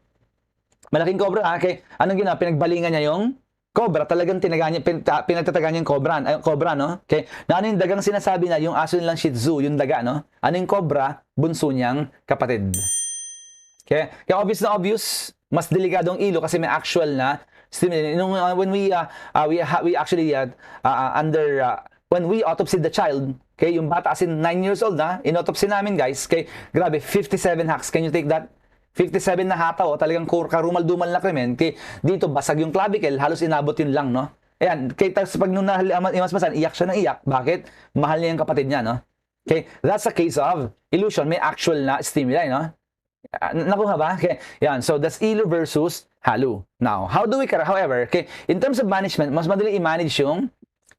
Malaking cobra, okay? Anong ginawa? Pinagbalingan niya yung cobra. Talagang pinagtataga niya yung cobra, no? Okay? Na ano yung dagang sinasabi na, yung aso nilang Shih Tzu, yung daga, no? Ano yung cobra? Bunso niyang kapatid. Okay? Kaya obvious na obvious, mas delikado ang ilo kasi may actual na stimuli. When we actually when we autopsied the child, okay, yung bata as in 9 years old na, inautopsy namin, guys, okay, grabe, 57 hacks. Can you take that? 57 na hataw, talagang karumal-dumal na krimen. Okay, dito, basag yung clavicle, halos inabot yun lang, no? Ayan, kaya pag nung imasmasan, iyak siya ng iyak. Bakit? Mahal niya yung kapatid niya, no? Okay, that's a case of illusion. May actual na stimuli, no? Nakuha ba? Okay, yan. So, that's ilo versus halu. Now, how do we, however, okay, in terms of management, mas madali i-manage yung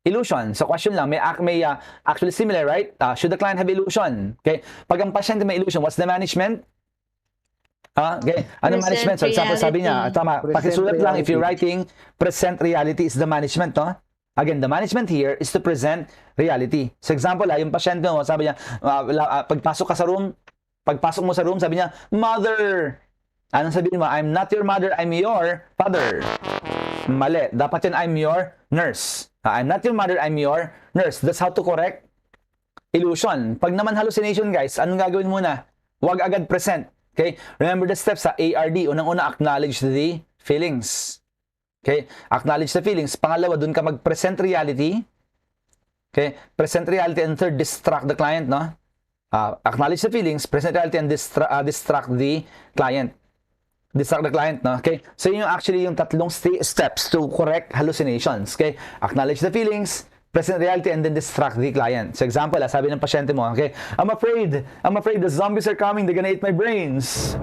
illusion. So, question lang, may actually similar, right? Should the client have illusion? Okay, pag ang pasyente may illusion, what's the management? Okay, anong management? So, example, sabi niya, tama, pakisulat lang if you're writing, present reality is the management, no? Again, the management here is to present reality. So, example, yung pasyente mo, sabi niya, pagpasok mo sa room, sabi niya, Mother! Anong sabihin mo? I'm not your mother, I'm your father. Mali. Dapat yun, I'm your nurse. I'm not your mother, I'm your nurse. That's how to correct illusion. Pag naman hallucination, guys, anong gagawin muna? Huwag agad present. Okay? Remember the steps sa ARD. Unang-una, acknowledge the feelings. Okay? Acknowledge the feelings. Pangalawa, dun ka mag-present reality. Okay? Present reality. And third, distract the client, no? Acknowledge the feelings, present reality, and distract the client. Distract the client, no? Okay? So, yun yung actually yung tatlong steps to correct hallucinations. Okay? Acknowledge the feelings, present reality, and then distract the client. So, example, sabi ng pasyente mo, okay? I'm afraid the zombies are coming, they're gonna eat my brains.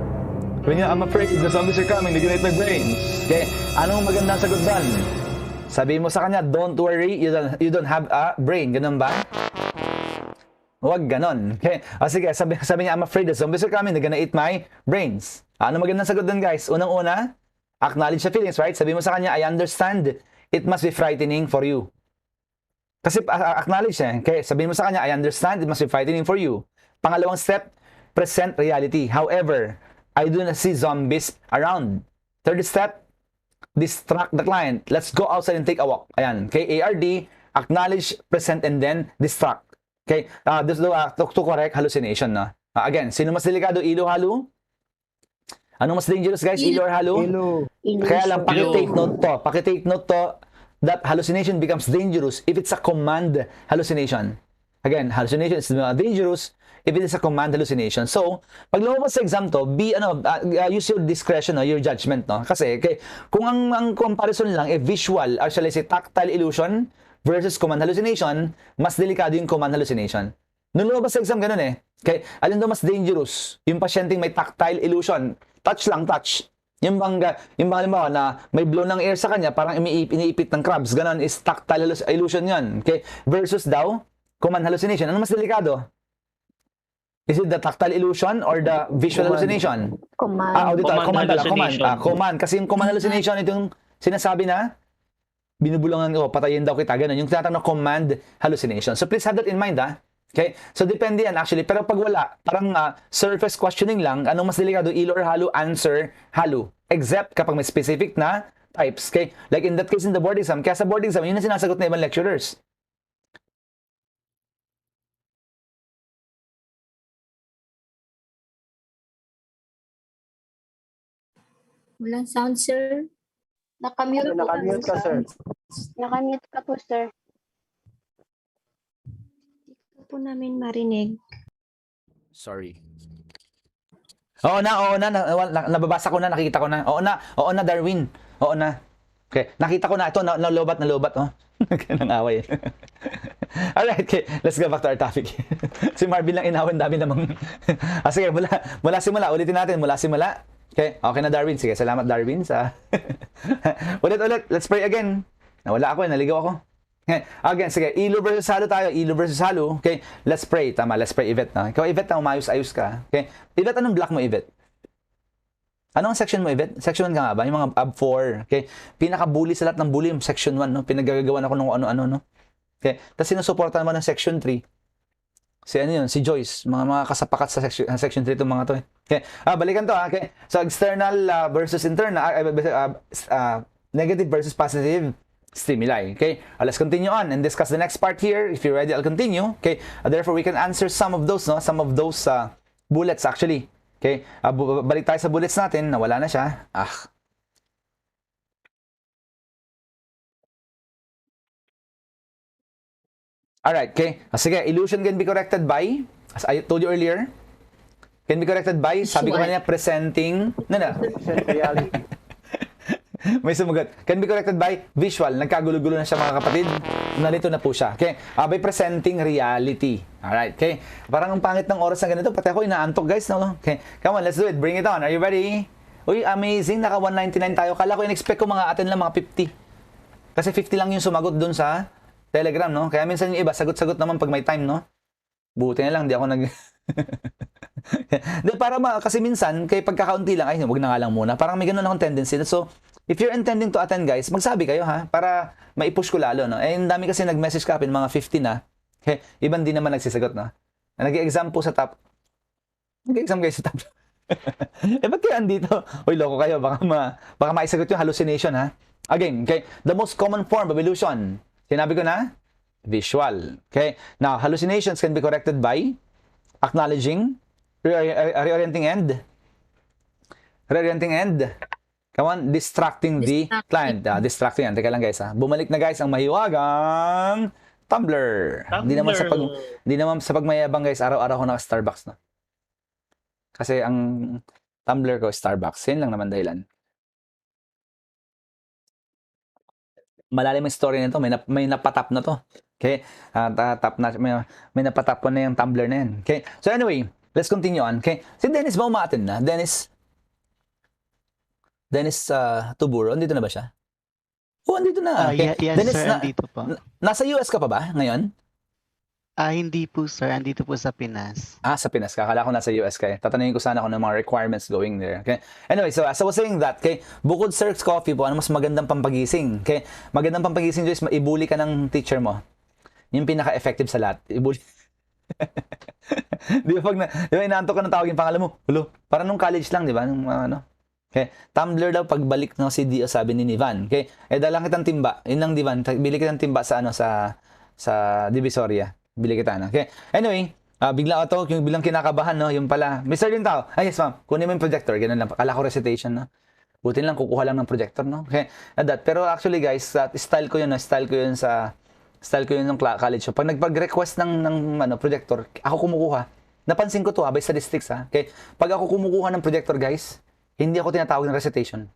When I'm afraid the zombies are coming, they're gonna eat my brains. Okay? Anong magandang sagot doon? Sabi mo sa kanya, don't worry, you don't have a brain. Ganun ba? Huwag ganon. Okay? Sige, sabi niya, I'm afraid the zombies are coming, they're gonna eat my brains. Ano magandang sagot doon, guys? Unang-una, acknowledge the feelings, right? Sabi mo sa kanya, I understand it must be frightening for you. Kasi acknowledge eh. Okay? Sabi mo sa kanya, I understand it must be frightening for you. Pangalawang step, present reality. However, I do not see zombies around. Third step, distract the client. Let's go outside and take a walk. Ayan. Okay? ARD, acknowledge, present, and then distract. Okay? This to correct hallucination, no? Again, sino mas delikado? Ilo, halu? Anong mas dangerous, guys? Ilo or halu? Ilo. Kaya lang, pakitake note to that hallucination becomes dangerous if it's a command hallucination. Again, hallucination is dangerous if it is a command hallucination. So, pag lumabas sa exam to, use your discretion, no? Your judgment, no? Kasi, okay, kung ang comparison lang, visual, or shall I say, tactile illusion versus command hallucination, mas delikado yung command hallucination. Nung lumabas sa exam, ganun eh. Okay, alin daw mas dangerous? Yung pasyenteng may tactile illusion. Touch lang, touch. Yung bang halimbawa na may blow ng air sa kanya, parang iniipit ng crabs, ganun is tactile illusion yan. Okay? Versus daw, command hallucination. Ano mas delikado? Is it the tactile illusion or the visual hallucination? Command. Command. Kasi yung command hallucination, itong sinasabi na, binubulungan ko, patayin daw kita, ganun. Yung tinatawag na command hallucination. So please have that in mind, ha? Okay? So, depende yan actually. Pero pag wala, parang surface questioning lang, anong mas delikado, ilo or halu? Answer, halu. Except kapag may specific na types. Okay? Like in that case in the board exam, kaya sa board exam, yun ang sinasagot na ibang lecturers. Walang sound, sir. Nakamute po. Nakamute ka, sir. Nakamute ka po, sir. Hindi po namin marinig. Sorry. Oo na, nababasa ko na, nakikita ko na. Oo na, Darwin. Oo na. Okay, nakita ko na ito, nalobat, oh. Nang away. Alright, okay, let's go back to our topic. Si Marvin lang inawan, dami namang. Sige, mula simula, ulitin natin, mula simula. Okay na Darwin. Sige, salamat Darwin sa ulit, let's pray again. Nawala ako, naligaw ako. Okay, again, sige, Ilo versus Halo tayo. Ilo versus Halo. Okay, let's pray. Tama, let's pray, Yvette. No? Ikaw, Yvette, na umayos-ayos ka. Okay, Yvette, anong block mo, Yvette? Anong section mo, Yvette? Section 1 ka nga ba? Yung mga ab 4. Okay, pinaka-bully sa lahat ng bully, yung section 1, no? Pinagagawan ako ng ano-ano, no? Okay, tapos sinusuporta naman ng section 3. Si ano yun? Si Joyce. Mga kasapakat sa section 3 itong mga to. Okay, balikan to, okay? So, external versus internal, negative versus positive stimuli. Okay, let's continue on and discuss the next part here. If you're ready, I'll continue. Okay, therefore we can answer some of those, no? Some of those bullets actually. Okay, balik tayo sa bullets natin. Nawala na siya. Alright, okay. Sige, illusion can be corrected by, as I told you earlier, can be corrected by, sabi ko kanina, presenting, Present reality. may sumugot. Can be corrected by visual. Nagkagulo-gulo na siya mga kapatid. Nalito na po siya. Okay? By presenting reality. Alright, okay? Parang ang pangit ng oras na ganito. Pati ako inaantok, guys. No? Okay? Come on, let's do it. Bring it on. Are you ready? Uy, amazing. Naka 199 tayo. Kala ko in-expect ko mga atin lang mga 50. Kasi 50 lang yung sumagot dun sa Telegram, no? Kaya minsan yung iba, sagot-sagot naman pag may time, no? Buti na lang, di ako kasi minsan, kay pagkakaunti lang, ay, huwag na nga lang muna. Parang may ganun akong tendency. So, if you're intending to attend, guys, magsabi kayo, ha? Para maipush ko lalo, no? Eh, ang dami kasi nag-message ka, mga 50 na. Okay, iban din naman nagsisagot, no? Nag-exam po sa top. Nag-exam guys sa top. Ba't kayo andito? Uy, loko kayo. Baka maisagot yung hallucination, ha? Again, okay? The most common form of illusion. Sinabi ko na? Visual. Okay? Now, hallucinations can be corrected by acknowledging, reorienting and come on, distracting the client. Distracting yan. Teka lang guys, ha. Bumalik na guys ang mahiwagang Tumblr. Hindi naman sa pagmayabang guys, araw-araw ko na Starbucks, no? Kasi ang Tumblr ko Starbucks. Yan lang naman dahilan. Malalim yung story nito, may napatap na to. Okay? May napatap ko na yung Tumblr na yan. Okay? So anyway, let's continue on. Okay? Si Dennis ba umaatin na? Dennis Tuburo, andito na ba siya? Oh, andito na. Okay. Yes, Dennis, sir, andito po. Nasa US ka pa ba ngayon? Hindi po, sir. Andito po sa Pinas. Sa Pinas. Kakala ko nasa US ka. Tatanungin ko sana kung ng mga requirements going there. Okay? Anyway, so as I was saying that, okay, bukod Sirk's Coffee po, ano mas magandang pampagising? Okay? Magandang pampagising, Joyce, ibuli ka ng teacher mo. Yung pinaka-effective sa lahat. Ibuli. Di ba inaantok ka ng tawag yung pangalan mo? Hello? Parang nung college lang, di ba? Nung ano? Okay? Tumblr daw, pagbalik ng CDO, sabi ni Nivan. Okay? Dalang kitang timba. Yun lang, Divan. Bili kitang timba sa Divisoria. Bili kita na. Okay? Anyway, bigla ako yung bilang kinakabahan, no? Yung pala, Mr. din tao. Yes, ma'am. Kunin mo yung projector. Ganun lang. Kala ko recitation, no? Buti lang, kukuha lang ng projector, no? Okay? Pero actually, guys, style ko yun, no? Style ko yun ng college. So, pag nagpag-request ng projector, ako kumukuha. Napansin ko to, by statistics, ha? Okay? Pag ako kumukuha ng projector, guys, hindi ako tinatawag ng recitation.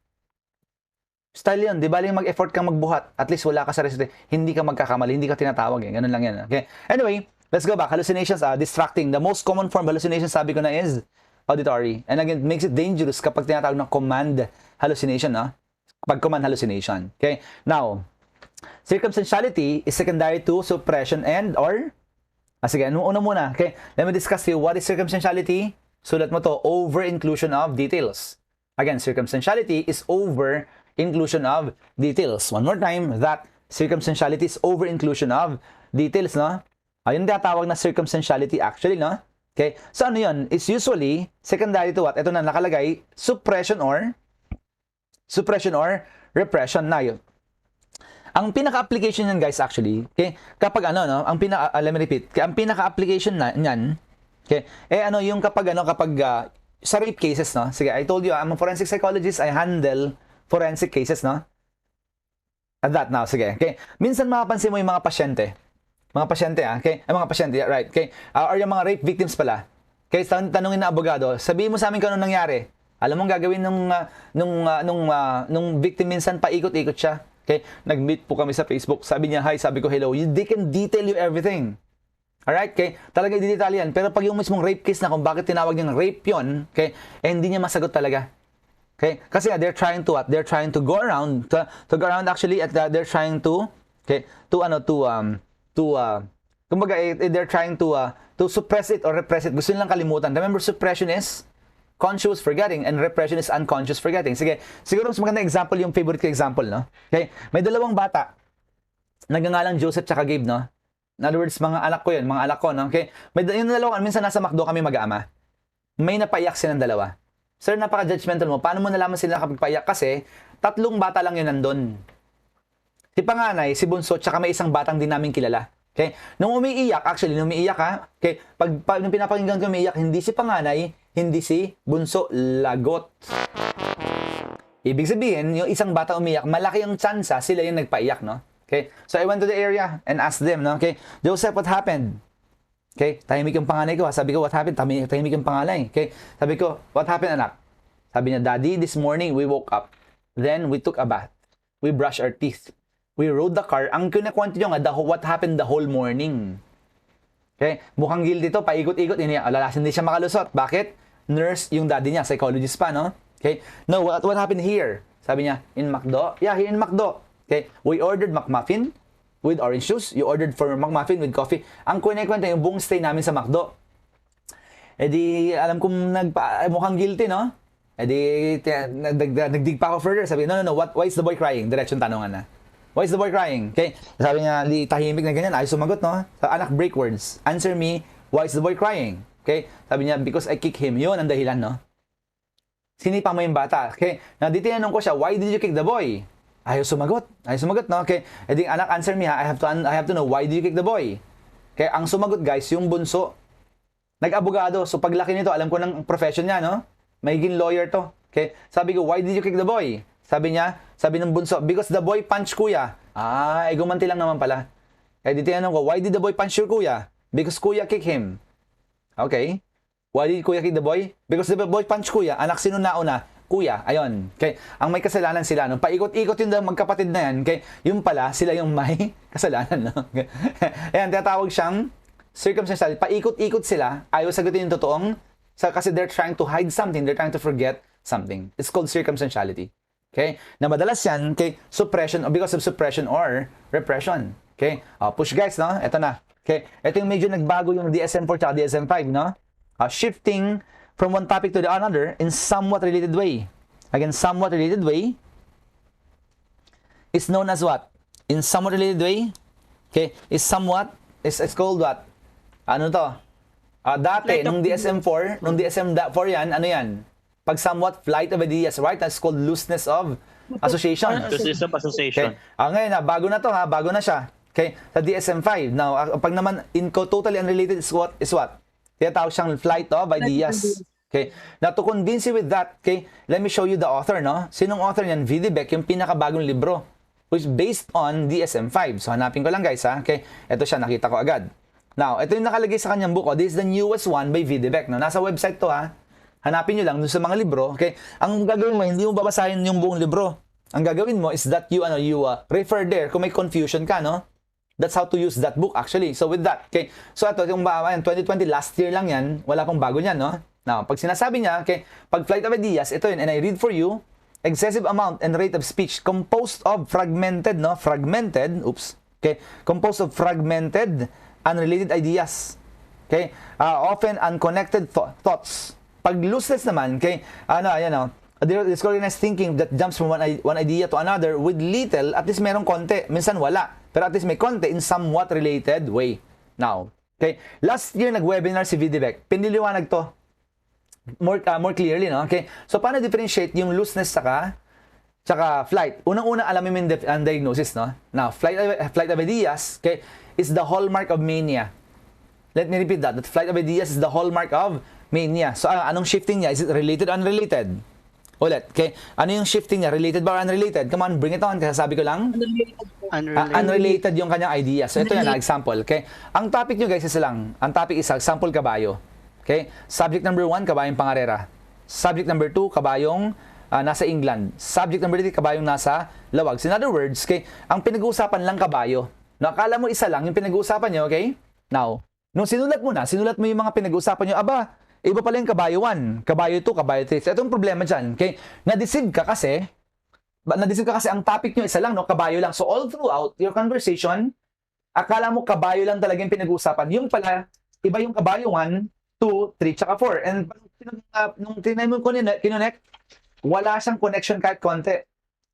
Style yun. Di ba lang mag-effort kang magbuhat? At least wala ka sa recitation. Hindi ka magkakamali. Hindi ka tinatawag. Ganun lang yan. Okay? Anyway, let's go back. Hallucinations are distracting. The most common form of hallucinations, sabi ko na, is auditory. And again, it makes it dangerous kapag tinatawag ng command hallucination. No? Pag command hallucination. Okay? Now, circumstantiality is secondary to suppression and or sige, una muna. Okay? Let me discuss to you what is circumstantiality. Sulat mo to, over-inclusion of details. Again, circumstantiality is over-inclusion of details. One more time, that circumstantiality is over-inclusion of details, no? Ayun tinatawag na circumstantiality actually, no? Okay? So ano yun? It's usually secondary to what? Ito na nakalagay, suppression or repression na yun. Ang pinaka-application niyan, guys, actually, okay? Kapag let me repeat. Ang pinaka-application niyan, okay? Yung kapag sa rape cases, no? Sige, I told you, I'm a forensic psychologist. I handle forensic cases, no? At that now, sige. Okay. Minsan mapapansin mo yung mga pasyente. Mga pasyente, okay? Ay, mga pasyente, yeah, right. Okay. Or yung mga rape victims pala. Okay, tanungin na abogado, sabihin mo sa amin kung anong nangyari. Alam mo gagawin nung victim minsan paikot-ikot siya. Okay? Nag-meet po kami sa Facebook. Sabi niya, hi, sabi ko, hello. They can detail you everything. Alright? Okay? Talaga i-detail yan. Pero pag yung mismong rape case na kung bakit tinawag niyang rape yun, okay? Eh, hindi niya masagot talaga. Okay? Kasi they're trying to what? They're trying to go around, to go around actually, at they're trying to, okay, kumbaga, they're trying to suppress it or repress it. Gusto nilang kalimutan. Remember, suppression is conscious forgetting and repression is unconscious forgetting. Sige, siguro mas magandang example yung favorite ko example, no? Okay, may dalawang bata. Nagngangalang Joseph tsaka Gabe, no? In other words, mga anak ko yun, mga anak ko, no? Okay, yung dalawa, minsan nasa McDo kami mag-ama. May napaiyak silang dalawa. Sir, napaka-judgmental mo. Paano mo nalaman sila nakapagpaiyak? Kasi, 3 bata lang yun nandun. Si panganay, si Bunso, tsaka may isang batang din namin kilala. Okay? Nung umiiyak, actually, nung umiiyak ha, okay, nung pinapakinggan ko umiiyak, hindi si panganay, hindi si Bunso, lagot. Ibig sabihin, yung isang bata umiiyak, malaki ang tsansa, sila yung nagpaiyak, no? Okay? So, I went to the area and asked them, no? Okay, Joseph, what happened? Okay, tahimik yung panganay ko, ha? Sabi ko, what happened? Tahimik yung panganay. Okay, sabi ko, what happened, anak? Sabi niya, Daddy, this morning, we woke up. Then, we took a bath. We brushed our teeth. We rode the car. Ang kinakwento nyo nga, what happened the whole morning. Okay? Mukhang guilty to, paikot-ikot. Hindi siya makalusot. Bakit? Nurse yung daddy niya, psychologist pa, no? Okay? No, what happened here? Sabi niya, in McDo? Yeah, here in McDo. Okay? We ordered McMuffin with orange juice. You ordered for McMuffin with coffee. Ang kwento yung buong stay namin sa McDo. Eh di, alam kong mukhang guilty, no? Eh di, nagdig pa ako further. Sabi, no, why is the boy crying? Diretsong tanongan na. Why is the boy crying? Okay? Sabi niya, tahimik na ganyan. Ay, sumagot, no? Anak, break words. Answer me, why is the boy crying? Okay? Sabi niya, because I kick him. Yun ang dahilan, no? Sinipa mo yung bata. Okay? Na di tinanong ko siya, why did you kick the boy? Ayaw sumagot, no? Okay? E di, anak, answer me, ha? I have to know, why did you kick the boy? Okay? Ang sumagot, guys, yung bunso. Nag-abogado. So, paglaki nito, alam ko ng profession niya, no? Magiging lawyer to. Okay? Sabi ko, why did you kick the boy? Sabi ng bunso, because the boy punched kuya. Ah, gumanti lang naman pala. Eh, di tinanong ko, why did the boy punch your kuya? Because kuya kick him. Okay. Why did kuya kick the boy? Because the boy punched kuya. Anak, sino nauna? Kuya. Ayun. Okay. Ang may kasalanan sila. No? Paikot-ikot yung magkapatid na yan. Okay. Yung pala, sila yung may kasalanan. No? Okay. Ayan, tinatawag siyang circumstantial. Paikot-ikot sila. Ayaw sagutin yung totoong. Kasi they're trying to hide something. They're trying to forget something. It's called circumstantiality. Okay? Na madalas yan, okay, suppression, because of suppression or repression. Okay? Push guys, no? Ito na. Okay? Ito yung medyo nagbago yung DSM-4 at DSM-5, no? Shifting from one topic to the another in somewhat related way. Again, somewhat related way is known as what? In somewhat related way, okay, is somewhat, it's called what? Ano to? Dati, nung DSM-4 yan, ano yan? Pag somewhat flight of ideas, right? That's called looseness of association. Looseness of association. Okay? Ngayon na, bago na to ha, bago na siya. Okay? Sa DSM-5. Now, pag naman totally unrelated is what? Tinatawag siyang flight of ideas. Okay? Now, to convince you with that, okay, let me show you the author, no? Sinong author niyan? V. D. Beck, yung pinakabagong libro, which is based on DSM-5. So, hanapin ko lang guys, ha? Okay? Ito siya, nakita ko agad. Now, ito yung nakalagay sa kanyang book. This is the newest one by V. D. Beck. No? Nasa website to, ha? Hanapin nyo lang dun sa mga libro, okay? Ang gagawin mo, hindi mo babasahin yung buong libro. Ang gagawin mo is that you refer there kung may confusion ka, no? That's how to use that book, actually. So, with that, okay? So, ito, yung 2020, last year lang yan, wala pang bago niyan, no? Now, pag sinasabi niya, okay, pag flight of ideas, ito yun, and I read for you, excessive amount and rate of speech composed of fragmented, composed of fragmented, unrelated ideas, okay? Often unconnected thoughts. Pag looseness naman, okay, disorganized thinking that jumps from one idea to another with little, at least merong konti, minsan wala, pero at least may konti in somewhat related way. Now, okay, last year nag-webinar si V. D. Beck, piniliwanag to more clearly, no? Okay, so paano differentiate yung looseness tsaka flight? Unang-una, alamin mo yung diagnosis, no? Now, flight of ideas, okay, is the hallmark of mania. Let me repeat that. That flight of ideas is the hallmark of mania. So, anong shifting niya? Is it related or unrelated? Ulit, okay? Ano yung shifting niya? Related ba or unrelated? Come on, bring it on. Kasi sabi ko lang, Unrelated. unrelated yung kanyang idea. So, ito yan, example, okay? Ang topic nyo, guys, isa lang. Ang topic isa, example, kabayo. Okay? Subject number 1, kabayong pangarera. Subject number 2, kabayong nasa England. Subject number 3, kabayong nasa Lawag. So, in other words, okay, ang pinag-uusapan lang kabayo. No, akala mo isa lang yung pinag-uusapan nyo, okay? Now, nung sinulat mo yung mga pinag-uusapan nyo, aba, iba pala yung kabayo 1, kabayo 2, kabayo 3. So, itong problema dyan, okay? Na-deceive ka kasi ang topic nyo isa lang, no? Kabayo lang. So, all throughout your conversation, akala mo kabayo lang talaga yung pinag-uusapan. Yung pala, iba yung kabayo 1, 2, 3, tsaka 4. And nung tinay mo kinonect, wala siyang connection kahit konti.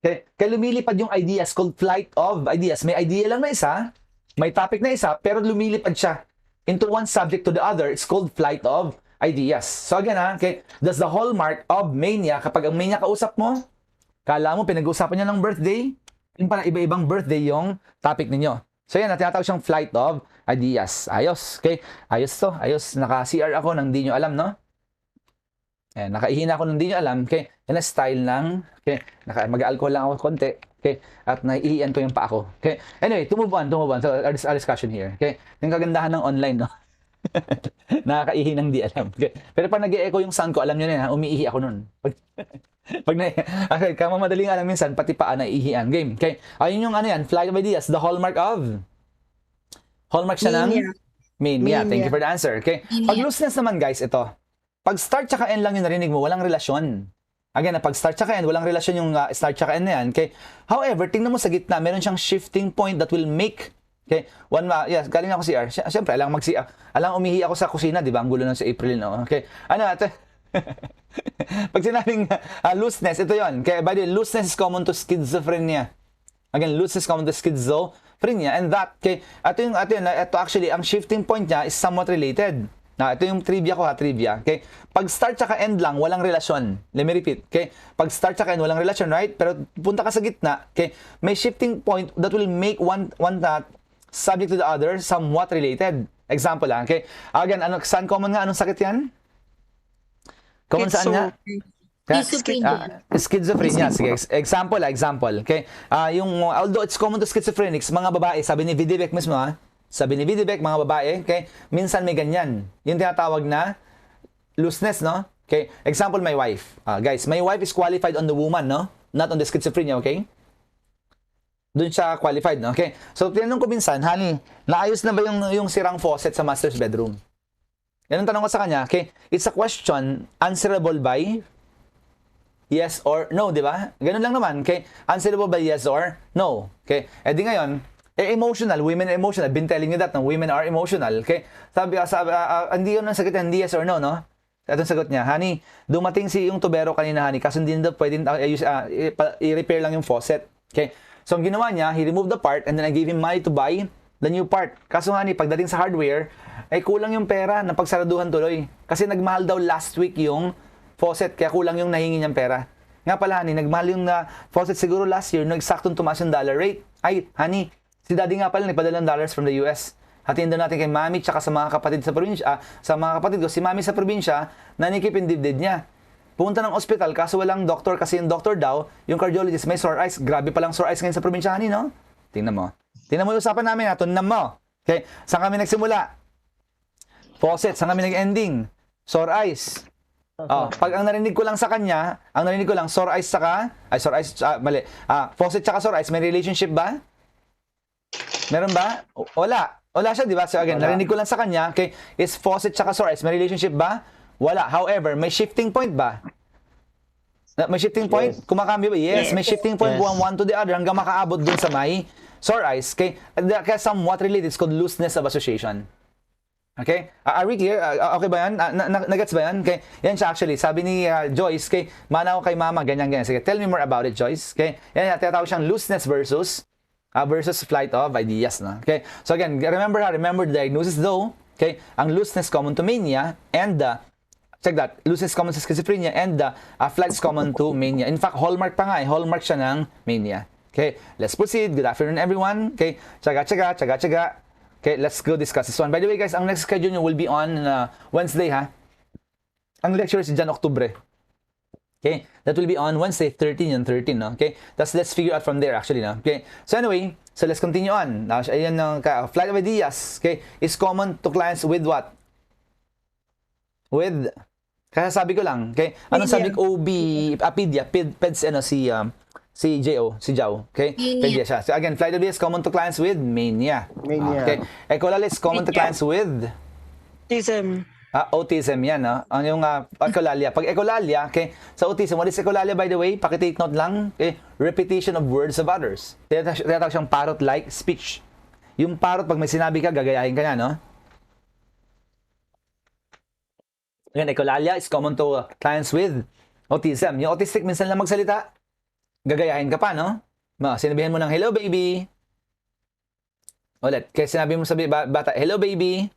Okay? Kaya lumilipad yung ideas called flight of ideas. May idea lang na isa, may topic na isa, pero lumilipad siya into one subject to the other. It's called flight of ideas. So again, okay, that's the hallmark of mania. Kapag ang mania kausap mo, kala mo pinag-uusapan niya ng birthday, yung pala iba-ibang birthday yung topic ninyo. So yan, tinatawag siyang flight of ideas. Ayos, okay? Ayos to, ayos. Naka-CR ako nang di nyo alam, no? Ayan, nakaihina ako nang di nyo alam, okay? Yan ang style ng, okay? Mag-alcohol lang ako konti, okay? At naiiyan ko yung pa ako, okay? Anyway, to move on. So, our discussion here, okay? Yung kagandahan ng online, no? Nakakaihi ng di alam. Okay. Pero pag nag-e-echo yung sound ko, alam nyo na yan, umiihi ako nun. Okay, kama madaling alam minsan, pati paa naiihian. Game. Okay. Ayun yung ano yan, flight of ideas, the hallmark siya ng mania. Thank you for the answer. Okay. Pag looseness naman, guys, ito. Pag start tsaka end lang yung narinig mo, walang relasyon. Again, pag start tsaka end, walang relasyon yung start tsaka end na yan. Okay. However, tingnan mo sa gitna, meron siyang shifting point that will make. Okay, yes, galing ako CR. Siyempre, alang umihi ako sa kusina, di ba? Ang gulo nun sa April, no? Okay, ano natin? Pag sinabing looseness, ito yon. Okay, by the way, looseness is common to schizophrenia. Again, looseness is common to schizophrenia. And that, okay, ito actually, ang shifting point niya is somewhat related. Ito yung trivia ko trivia. Okay, pag start tsaka end lang, walang relasyon. Let me repeat, okay? Pag start tsaka end, walang relasyon, right? Pero punta ka sa gitna, okay? May shifting point that will make one subject to the other, somewhat related. Example lang, okay? Again, saan common nga? Anong sakit yan? Common saan nga? Schizophrenia. Sige, example, okay? Although it's common to schizophrenics, mga babae, sabi ni Vidibek mismo, sabi ni Vidibek, mga babae, okay? Minsan may ganyan. Yung tinatawag na looseness, no? Okay? Example, my wife. Guys, my wife is qualified on the woman, no? Not on the schizophrenia, okay? Doon siya qualified, no? Okay. So, tinanong ko minsan, honey, naayos na ba yung sirang faucet sa master's bedroom? Yan ang tanong ko sa kanya, okay? It's a question answerable by yes or no, di ba? Ganun lang naman, okay? Answerable by yes or no, okay? Eh di ngayon, emotional, women are emotional. I've been telling you that, no? Women are emotional, okay? Sabi, hindi yun ang sagot, hindi yes or no, no? Itong sagot niya, honey, dumating yung tubero kanina, honey, kasi hindi na pwedeng i-repair lang yung faucet, okay? So, ang ginawa niya, he removed the part and then I gave him money to buy the new part. Kaso nga pagdating sa hardware, ay kulang yung pera na pagsaraduhan tuloy. Kasi nagmahal daw last week yung faucet, kaya kulang yung nahingi niyang pera. Nga pala, honey, nagmahal yung faucet siguro last year, nagsaktong tumaas yung dollar rate. Ay, honey, si daddy nga pala, nagpadala ng dollars from the US. Hatiin daw natin kay mami tsaka sa mga kapatid sa probinsya, sa mga kapatid ko, si mami sa probinsya, nanikip yung dibdib niya. Pumunta ng ospital, kaso walang doktor, kasi yung doktor daw, yung cardiologist, may sore eyes. Grabe palang sore eyes ngayon sa probinsya, honey, no? Tingnan mo. Tingnan mo yung usapan namin, tingnan mo. Okay, saan kami nagsimula? Faucet, saan kami nag-ending? Sore eyes. Pag ang narinig ko lang sa kanya, sore eyes saka, mali. Faucet saka sore eyes, may relationship ba? Meron ba? Wala. Wala siya, di ba? So again, narinig ko lang sa kanya, okay, is faucet saka sore eyes, may relationship ba? Wala. However, may shifting point ba? May shifting point? Kumakambyo ba? Yes, may shifting point one to the other hanggang makaabot dun sa may sore eyes. Okay? Kaya somewhat related, it's called looseness of association. Okay? Are we clear? Okay ba yan? Nagets ba yan? Okay? Yan siya actually. Sabi ni Joyce, okay, mana ko kay mama, ganyan. Sige, tell me more about it, Joyce. Okay? Yan, tinatawag siyang looseness versus flight of ideas. No? Okay? So again, remember the diagnosis though. Okay? Ang looseness common to mania and check that. Looseness common to schizophrenia and flight is common to mania. In fact, hallmark pa nga hallmark siya ng mania. Okay, let's proceed. Good afternoon, everyone. Okay, tsaga. Okay, let's go discuss this one. By the way, guys, ang next schedule nyo will be on Wednesday, ha? Ang lecture is dyan, Oktubre. Okay? That will be on Wednesday, 13 and 13, no? Okay? Let's figure out from there, actually, no? Okay? So anyway, so let's continue on. Now, ayan ng flight of ideas, okay, is common to clients with what? With, kaya sabi ko lang, okay? Anong sabi ko? OB, Pedia, PEDS, si J.O., si Jao, okay? Pedia siya. So again, flight of ideas common to clients with mania. Okay? Echolal is common to clients with autism yan, no? Ang yung echolalia. Pag echolalia, okay, sa autism, what is echolalia, by the way? Pakitake note lang, okay? Repetition of words of others. Tinatawag siyang parrot-like speech. Yung parrot, pag may sinabi ka, gagayahin ka na, no? Again, echolalia is common to clients with autism. Yung autistic, minsan lang magsalita, gagayahin ka pa, no? Sinabihan mo ng, hello, baby. Ulit, kaya sinabi mo sa bata, hello, baby.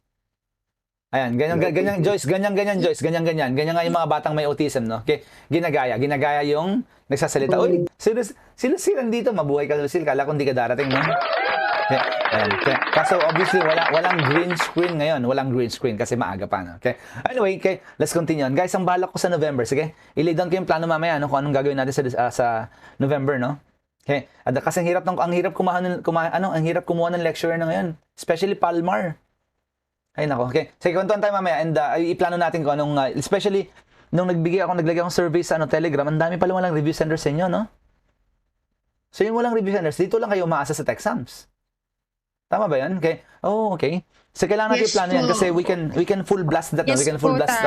Ayan, ganyan, Joyce, ganyan, ganyan nga yung mga batang may autism, no? Okay, ginagaya yung nagsasalita. Uy, silusilan dito, mabuhay ka, Lucille, kala kung di ka darating, no? Okay, ayan, okay. Kaso, obviously, walang green screen ngayon, kasi maaga pa, no? Okay, anyway, okay, let's continue on. Guys, ang balak ko sa November, sige, ilay down ko yung plano mamaya, no? Kung anong gagawin natin sa November, no? Okay, kasi ang hirap kumuha ng lecturer na ngayon, especially Palmar. Ay nako, okay. Sige, kwentuhan tayo mamaya and iplano natin kung anong, especially, nung naglagay akong survey sa Telegram, ang dami pala walang review senders sa inyo, no? So yung walang review senders, dito lang kayo umaasa sa tech exams. Tama ba yan? Okay. Oh, okay. So kailangan natin iplano yan kasi we can full blast that, no? We can full blast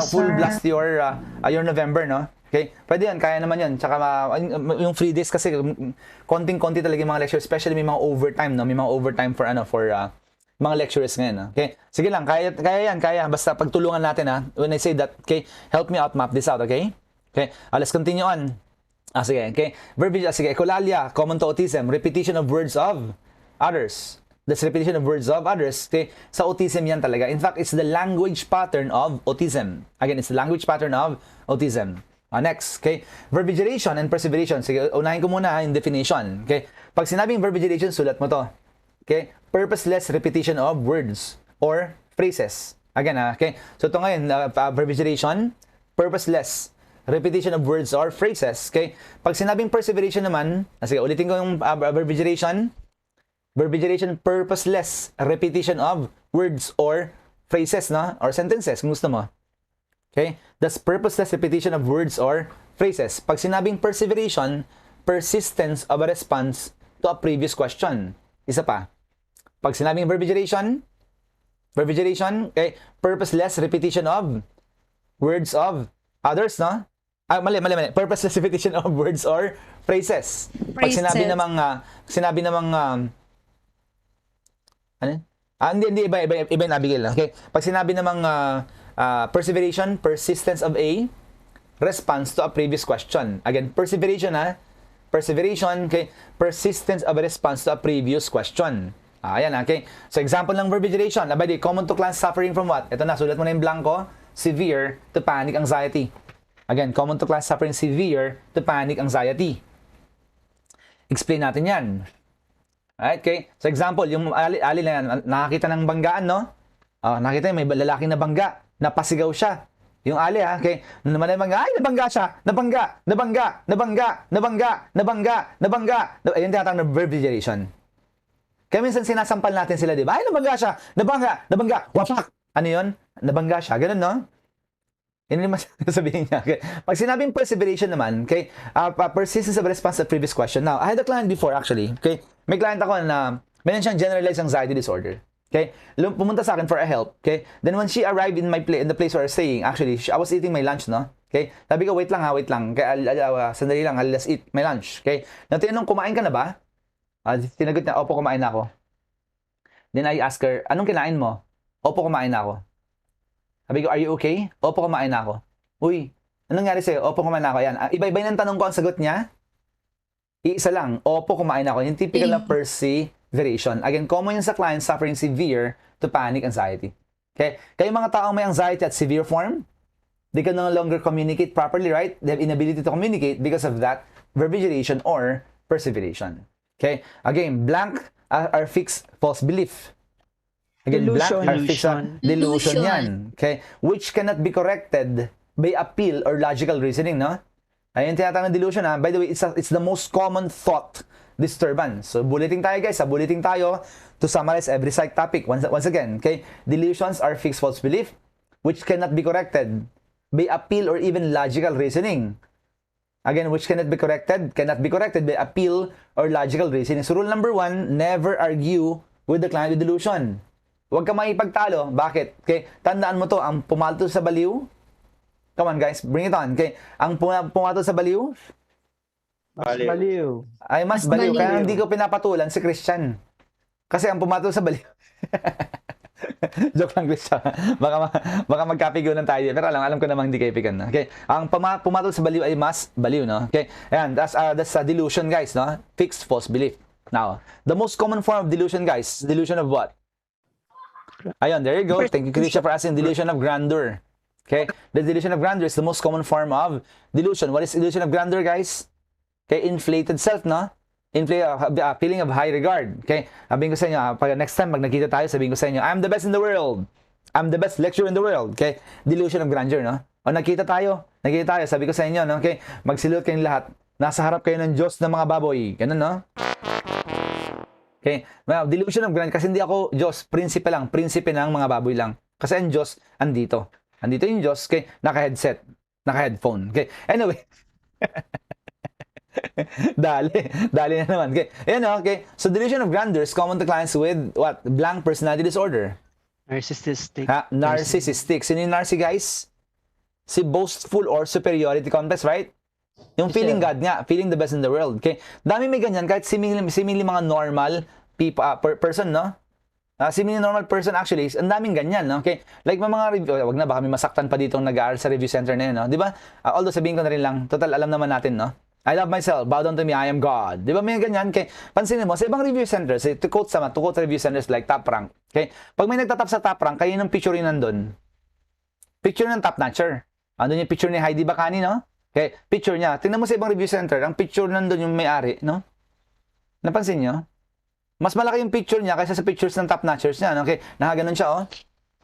full blast your November, no? Okay? Pwede yan, kaya naman yan. Tsaka yung free days kasi konting-konti talaga yung mga lectures, especially may mga overtime, no? May mga overtime for mga lecturers ngayon, okay? Sige lang, kaya yan. Basta pagtulungan natin, ha? When I say that, okay, help me out, map this out, okay? Okay, let's continue on. Sige, okay. Verbiage, sige, echolalia, common to autism, repetition of words of others. That's repetition of words of others. Okay, sa autism yan talaga. In fact, it's the language pattern of autism. Again, it's the language pattern of autism. Next, okay, verbigeration and perseveration. Sige, unahin ko muna yung definition. Okay, pag sinabing verbigeration, sulat mo to. Okay, purposeless repetition of words or phrases. Again, okay. So ito ngayon, verbigeration, purposeless repetition of words or phrases. Okay, pag sinabing perseveration naman, sige, ulitin ko yung verbigeration, purposeless repetition of words or phrases, no? Or sentences, kung gusto mo. Okay, that's purposeless repetition of words or phrases. Pag sinabing perseveration, persistence of a response to a previous question. Isa pa. Pag sinabing verbigeration, okay, purposeless repetition of words of others, no? Mali. Purposeless repetition of words or phrases. Pag sinabi namang hindi, iba yung nabigil. Okay? Pag sinabi namang perseveration, persistence of a response to a previous question. Again, perseveration, okay, persistence of a response to a previous question. Ayan, okay. So, example ng verbigeration. By the way, common to clients suffering from what? Ito na, sulat mo na yung blanco. Severe to panic anxiety. Again, common to clients suffering severe to panic anxiety. Explain natin yan. Alright, okay. So, example, yung ali na yan, nakakita ng banggaan, no? Nakita niya, may lalaki na bangga. Napasigaw siya. Yung ali, okay. Naman na bangga, ay, nabangga siya. Nabangga. Ayun, tinatawag na verbigeration. Kaya minsan sinasampal natin sila, di ba? Ay, nabangga siya. Nabangga. Wapak. Ano yun? Nabangga siya. Ganun, no? Yun naman sabihin niya. Okay. Pag sinabing perseveration naman, okay, persistence of response to previous question. Now, I had a client before, actually. Okay? May client ako na meron siyang generalized anxiety disorder. Okay? Pumunta sa akin for a help. Okay? Then when she arrived in the place where I was staying, actually, I was eating my lunch, no? Okay? Sabi ko, wait lang. Kaya, sandali lang, let's eat my lunch. Okay? Now, tinanong, kumain ka na ba? Tinagot niya, opo, kumain na ako. Then I ask her, anong kinain mo? Opo, kumain na ako. Sabi ko, are you okay? Opo, kumain na ako. Uy, anong nangyari sa'yo? Opo, kumain na ako. Yan. Iba-iba ng tanong ko, ang sagot niya, iisa lang, opo, kumain na ako. Yung typical na perseveration. Again, common yun sa clients suffering severe to panic anxiety. Okay? Kaya mga taong may anxiety at severe form, they can no longer communicate properly, right? They have inability to communicate because of that verbigeration or perseveration. Okay? Again, blank are fixed false belief. Again, blank Delusion. are fixed sa Delusion. delusion Delusion. yan. Okay? Which cannot be corrected by appeal or logical reasoning, no? Ayun tinatawag na delusion, ha? By the way, it's the most common thought disturbance. So, bulleting tayo, guys. Bulleting tayo to summarize every psych topic. Once again, okay? Delusions are fixed false belief which cannot be corrected by appeal or even logical reasoning. Again, which cannot be corrected by appeal or logical reasoning. So, rule number 1, never argue with the client with delusion. Huwag ka makipagtalo. Bakit? Okay? Tandaan mo to, ang pumalto sa baliw. Come on, guys. Bring it on. Okay? Ang pumalto sa baliw Baliw. ay mas baliw. Kaya hindi ko pinapatulan si Christian. Kasi ang pumatol sa baliw. Joke lang, Christian. Baka magkapigunan tayo. Pero alam ko namang hindi kayo pigan. No? Okay? Ang pumatol sa baliw ay mas baliw. No? Okay? Ayan, that's a delusion, guys. No? Fixed false belief. Now, the most common form of delusion, guys. Delusion of what? Ayun, there you go. Thank you, Christian, for asking. Delusion of grandeur. Okay? The delusion of grandeur is the most common form of delusion. What is illusion of grandeur, guys? Okay, inflated self, no? Feeling of high regard. Okay? Sabihin ko sa inyo, pag next time, pag nakita tayo, sabihin ko sa inyo, I'm the best in the world. I'm the best lecturer in the world. Okay? Delusion of grandeur, no? O nakita tayo, sabi ko sa inyo, no? Okay? Magsilot kayong lahat. Nasa harap kayo ng Diyos ng mga baboy. Ganun, no? Okay? Well, delusion of grandeur, kasi hindi ako Diyos, prinsipe ng mga baboy lang. Kasi ang Diyos, andito. Andito yung Diyos, okay? Naka-headset, naka-headphone. Okay? Anyway, Dali na naman. Okay. Ayan, okay. So, delusion of grandeur is common to clients with what? Blank personality disorder. Narcissistic. Narcissistic. Sino yung narcy, guys? Si boastful or superiority complex, right? Yung feeling God nga, feeling the best in the world. Okay. Dami may ganyan, kahit simili mga normal people, person, no? Simili normal person actually, ang daming ganyan, no? Okay? Like mga review, wag na, baka may masaktan pa dito nag-aaral sa review center na yun, no? Di ba? Although sabihin ko na rin lang, total alam naman natin, no? I love myself, bow down to me, I am God. Di ba may ganyan? Okay? Pansinin mo, sa ibang review centers, to quote review centers like Top Rank, okay? Pag may nagtatap sa Top Rank, kayo ng picture yun nandun. Picture ng top notcher. Andun yung picture ni Heidi Bacani, no? Okay? Picture niya. Tingnan mo sa ibang review center, ang picture nandun yung may-ari, no? Napansin nyo? Mas malaki yung picture niya kaysa sa pictures ng top notchers niya. Okay? Nakaganon siya, oh.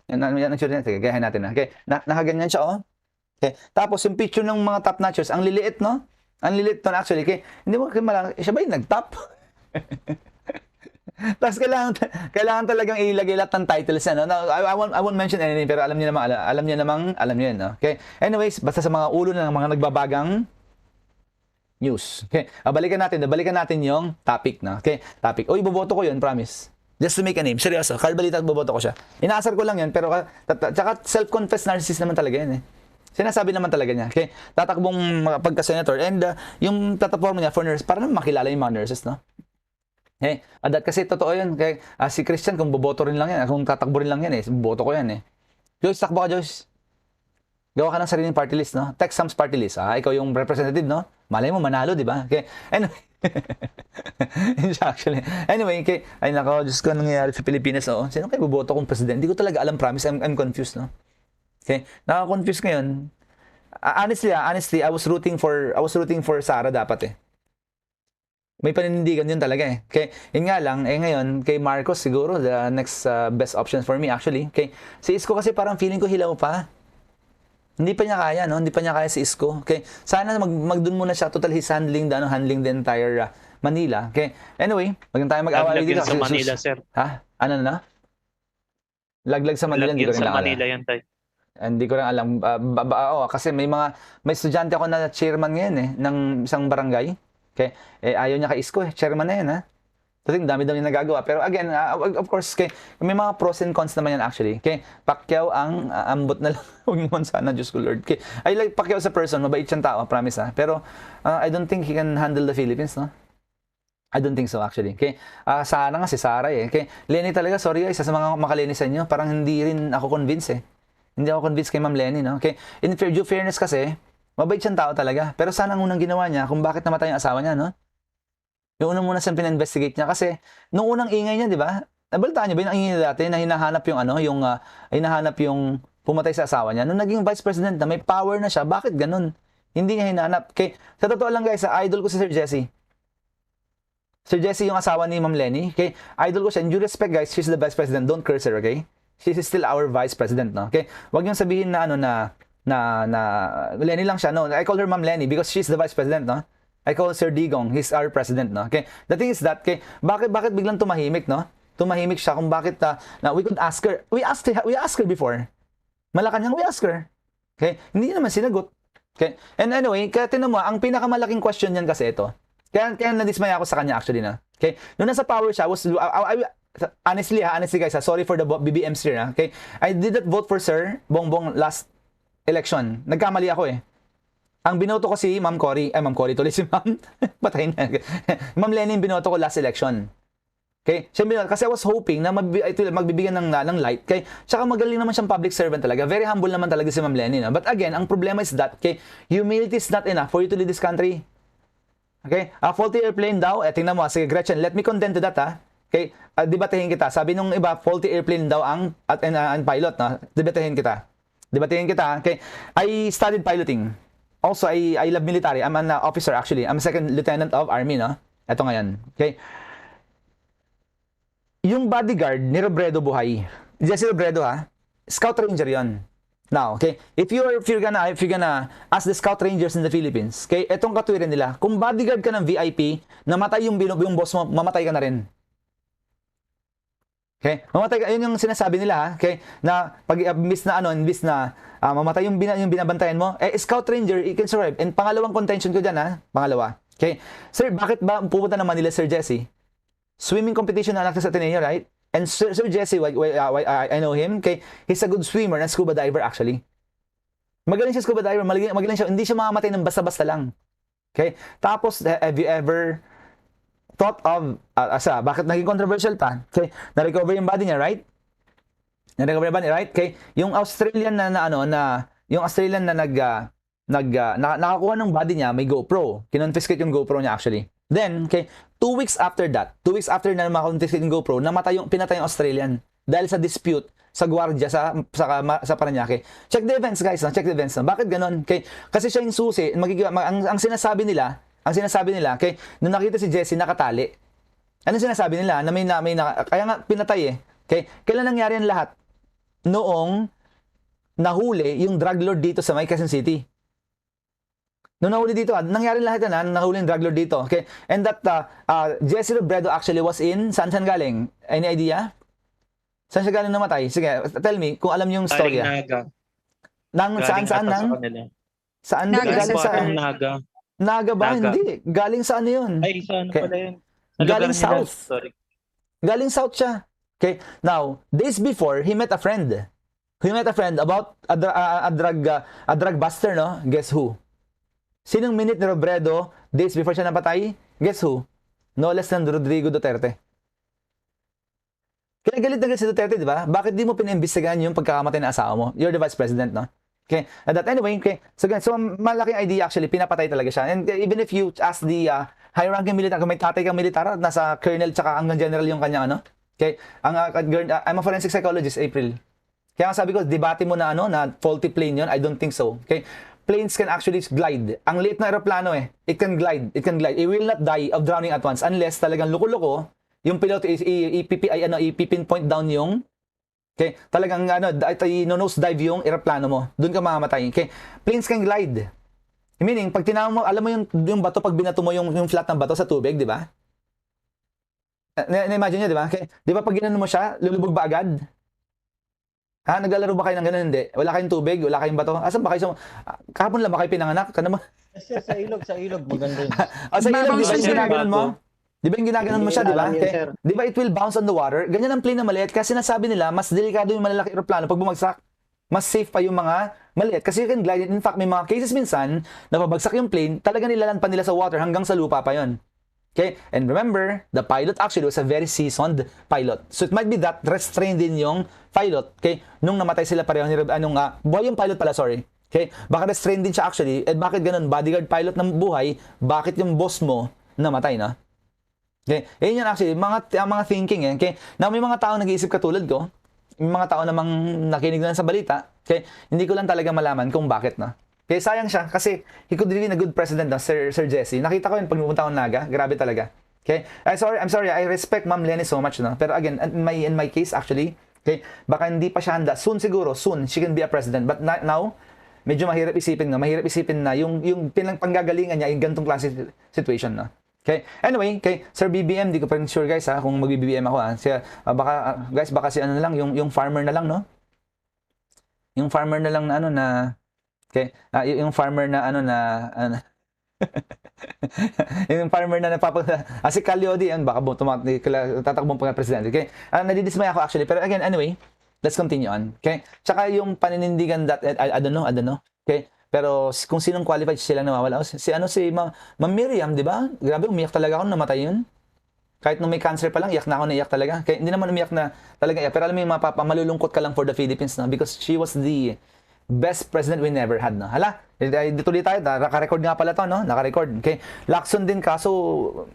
Yan, sige, gayahin natin. Okay? Nakaganyan siya, oh. Okay? Tapos yung picture ng mga top notchers, ang liliit, no? Ang liliit to actually. Okay? Hindi mo malang, siya ba yung nag-top? Tapos kailangan talagang ilagay lahat ng titles niya, no? Now, I won't mention anything, pero alam niyo yun, no? Okay? Anyways, basta sa mga ulo ng mga nagbabagang news. Okay? Balikan natin yung topic, no? Okay? Topic. Oy, boboto ko yun, promise. Just to make a name. Seryoso. Carbalita at boboto ko siya. Inaasar ko lang yun, pero tsaka self-confessed narcissist naman talaga yun, eh. Sinasabi naman talaga niya. Okay? Tatakbong pagka-senator and yung tatapong niya for nurse, para naman makilala yung mga nurses, no? Okay? Kasi totoo yun. Okay? Si Christian, kung boboto rin lang yan, kung tatakbo rin lang yan, eh, boboto ko yan, eh. Joyce, takbo ka, Joyce. Gawa ka ng sariling party list, no? Text Sam's party list. Ikaw yung representative, no? Malay mo, manalo, di ba? Okay. Anyway. Actually. Anyway, okay. Ay, nako, Diyos ko, nangyayari sa Pilipinas, oh. Sino kayo boboto kong president? Hindi ko talaga alam, promise. I'm confused, no? Okay. Naka-confused ngayon. Honestly, I was rooting for Sara dapat, eh. May paninindigan yun talaga, eh. Okay. Yun nga lang, ngayon, kay Marcos siguro, the next best option for me, actually. Okay. Si Isko kasi parang feeling ko hilaw pa. Hindi pa niya kaya, no? Hindi pa niya kaya si Isko. Okay? Sana magdun muna siya. Total, he's handling the entire Manila. Okay? Anyway, wag na tayo mag-away dito. Sa Manila, sir. Ha? Ano na? Laglag sa Manila, hindi ko rin sa alam. Manila yan, tayo. Hindi ko rin alam. Kasi may estudyante ako na chairman ngayon, eh, ng isang barangay. Okay? Ayaw niya kay Isko, eh. Chairman na yan, ha? So, dami-dami nagagawa. Pero again, of course, okay, may mga pros and cons naman yan actually. Okay? Pacquiao ang ambot na lang. Huwag naman sana, Diyos ko Lord. Okay? I like Pacquiao sa person. Mabait siyang tao, promise, ha. Pero I don't think he can handle the Philippines, no? I don't think so actually. Okay? Sana nga si Sara, eh. Okay? Lenny talaga, sorry, isa sa mga makaleni sa inyo. Parang hindi rin ako convinced, eh. Hindi ako convinced kay Ma'am Lenny, no? Okay? In due fairness kasi, mabait siyang tao talaga. Pero sana ang unang ginawa niya kung bakit namatay yung asawa niya, no? Yung unang muna siyang pina-investigate niya kasi nung unang ingay niya, di ba? Nabalitaan niyo ba yung ingay niya dati na hinahanap yung hinahanap yung pumatay sa asawa niya? Nung naging vice president na may power na siya, bakit ganun? Hindi niya hinahanap. Okay, sa totoo lang guys, idol ko si Sir Jesse. Sir Jesse, yung asawa ni Ma'am Lenny, okay? Idol ko siya. And due respect, guys, she's the vice president. Don't curse her, okay? She's still our vice president, no? Okay? Huwag niyong sabihin na, Lenny lang siya. No, I call her Ma'am Lenny because she's the vice president, no? I call Sir Digong, he's our president, no? Okay? The thing is that, okay, bakit biglang tumahimik, no? Tumahimik siya kung bakit, na we could ask her. We asked her before. Malacanang, we asked her. Okay? Hindi naman sinagot. Okay? And anyway, kaya tinan mo, ang pinakamalaking question niyan kasi ito. Kaya nadismaya ako sa kanya actually na. Okay? Noong nasa power siya, honestly guys, sorry for the BBMs here, na. Okay? I did not vote for Sir Bongbong last election. Nagkamali ako eh. Ang binoto ko si Ma'am Cory tuloy si Ma'am. Patayin na. Ma'am Lenny binoto ko last election. Okay? Kasi I was hoping na magbibigyan ng light. Okay? Tsaka magaling naman siyang public servant talaga. Very humble naman talaga si Ma'am Lenny. No? But again, ang problema is that, okay, humility is not enough for you to lead this country. Okay? Faulty airplane daw. Tingnan mo. Sige, Gretchen, let me contend to that, ha? Okay? Debatehin kita. Sabi nung iba, faulty airplane daw ang pilot, no? Debatehin kita. Okay? I studied piloting. Also, I love military. I'm an officer, actually. I'm a second lieutenant of army, no? Ito ngayon. Okay? Yung bodyguard ni Robredo Buhay, Jesse Robredo, ha? Scout ranger yon. Now, okay, if you're gonna ask the scout rangers in the Philippines, okay, etong katwiran nila, kung bodyguard ka ng VIP, namatay yung boss mo, mamatay ka na rin. Okay? Mamatay ka, yun yung sinasabi nila, ha? Okay? Na pag imbis na mamatay yung binabantayan mo, scout ranger, you can survive. And pangalawang contention ko diyan, ha? Pangalawa. Okay? Sir, bakit ba pupunta ng Manila, Sir Jesse? Swimming competition na sa Ateneo, right? And Sir Jesse, I know him, okay? He's a good swimmer and scuba diver actually. Magaling siya scuba diver, magaling siya, hindi siya mamamatay ng basta-basta lang. Okay? Tapos, have you ever thought of, bakit naging controversial pa? Okay? Na-recover yung body niya, right? Na-recover yung body, right? Okay? Yung Australian yung Australian na nakakuha ng body niya, may GoPro. Kinonfiscate yung GoPro niya actually. Then, okay, 2 weeks after na makakonfiscate yung GoPro, pinatay yung Australian dahil sa dispute sa gwardiya sa Parañaque. Check the events, guys. Check the events. Bakit ganon? Okay? Kasi siya yung susi. Ang sinasabi nila, okay, nung nakita si Jesse nakatali, ano sinasabi nila? Kaya nga pinatay eh. Okay? Kailan nangyari ang lahat? Noong nahuli yung drug lord dito sa Quezon City. Nung nahuli dito, nangyari lahat yan, nahuli yung drug lord dito. Okay? And that Jesse Robredo actually was in, saan galing? Any idea? Saan siya galing namatay? Sige, tell me, kung alam yung story. Naga. Saan? Saan? Galing saan? Naga. Naga ba? Naga. Hindi. Galing saan yun? Ay, saan Okay. pala yun? Galing Lugar nila. south. Sorry. Galing south siya. Okay? Now, days before, he met a friend. About a drug buster, no? Guess who? Sinong minute ni Robredo days before siya napatay? Guess who? No less than Rodrigo Duterte. Kaya galit na galit si Duterte, di ba? Bakit di mo pinimbestigahan yung pagkakamatay ng asawa mo? You're the vice president, no? Okay? Anyway, okay. So malaking idea actually, pinapatay talaga siya. And even if you ask the high-ranking militar, kung may tatay kang militar, nasa colonel tsaka hanggang general yung kanyang ano? Okay? I'm a forensic psychologist, April. Kaya sabi ko, debate mo na na faulty plane yun. I don't think so. Okay? Planes can actually glide. Ang liit na aeroplano it can glide. It will not die of drowning at once unless talagang loko-loko yung pilot ipipinpoint down yung talagang nose dive yung aeroplano mo. Doon ka mamamatay. Okay? Planes can glide. Meaning, pag tinawag mo, alam mo yung bato pag binato mo yung flat ng bato sa tubig, di ba? Na-imagine niyo, di ba? Okay? Di ba pag ginanon mo siya, lulubog ba agad? Naglalaro ba kayo ng ganun? Hindi. Wala kayong tubig, wala kayong bato. Asan ba kayo? Kahapon lang ba kayo pinanganak? Sa ilog, maganda yun. Sa ilog, di ba yung Sir, ginaganon mo? bago. Di ba yung ginaganon mo siya, di ba? Alam yun, sir. Di ba it will bounce on the water? Ganyan ang plane na maliit kasi nasabi nila, mas delikado yung malalaki aeroplano pag bumagsak. Mas safe pa yung mga maliit kasi you can glide it. In fact, may mga cases minsan na pabagsak yung plane, talaga nilalan pa nila sa water hanggang sa lupa pa yon. Okay? And remember, the pilot actually was a very seasoned pilot. So it might be that restrained din yung pilot. Okay? Nung namatay sila pareho ni buhay yung pilot pala, sorry. Okay? Baka restrained din siya actually. At bakit ganun? Bodyguard pilot ng buhay, bakit yung boss mo namatay na? Okay? Yun actually, mga thinking Okay? Now, may mga tao nag-iisip katulad ko. May mga tao namang nakinig na sa balita. Okay? Hindi ko lang talaga malaman kung bakit na. Kaya sayang siya kasi he could be a good president na Sir Jesse. Nakita ko yun pag pumunta akong Naga. Grabe talaga. Okay? I'm sorry. I respect Ma'am Lenny so much, no? Pero again, in my case actually, okay, baka hindi pa siya handa. Soon siguro, soon she can be a president. But now, medyo mahirap isipin, no? Mahirap isipin na yung panggagalingan niya yung ganitong klase situation, no? Okay. Anyway, okay, Sir BBM, di ko pa rin sure guys ha kung mag-BBM ako ha. Baka si ano na lang, yung farmer na lang, no? Yung farmer na lang na ano na okay, yung farmer na ano na yung farmer na si Calyodi, baka tatakbong pa presidente. Okay? Nadidismay ako actually, pero again, anyway, let's continue on. Okay? Tsaka yung paninindigan that I don't know. Okay? Pero kung sinong qualified sila nawawala. Si Ma'am Miriam, di ba? Grabe, umiyak talaga ako nung namatay yun. Kahit nung may cancer pa lang, iyak na ako, naiyak talaga. Kaya hindi naman umiyak na talaga iyak. Pero alam mo yung malulungkot ka lang for the Philippines, no? Because she was the best president we never had, no? Hala, dito tayo, naka-record nga pala to, no? Naka-record. Okay? Lacson din, kaso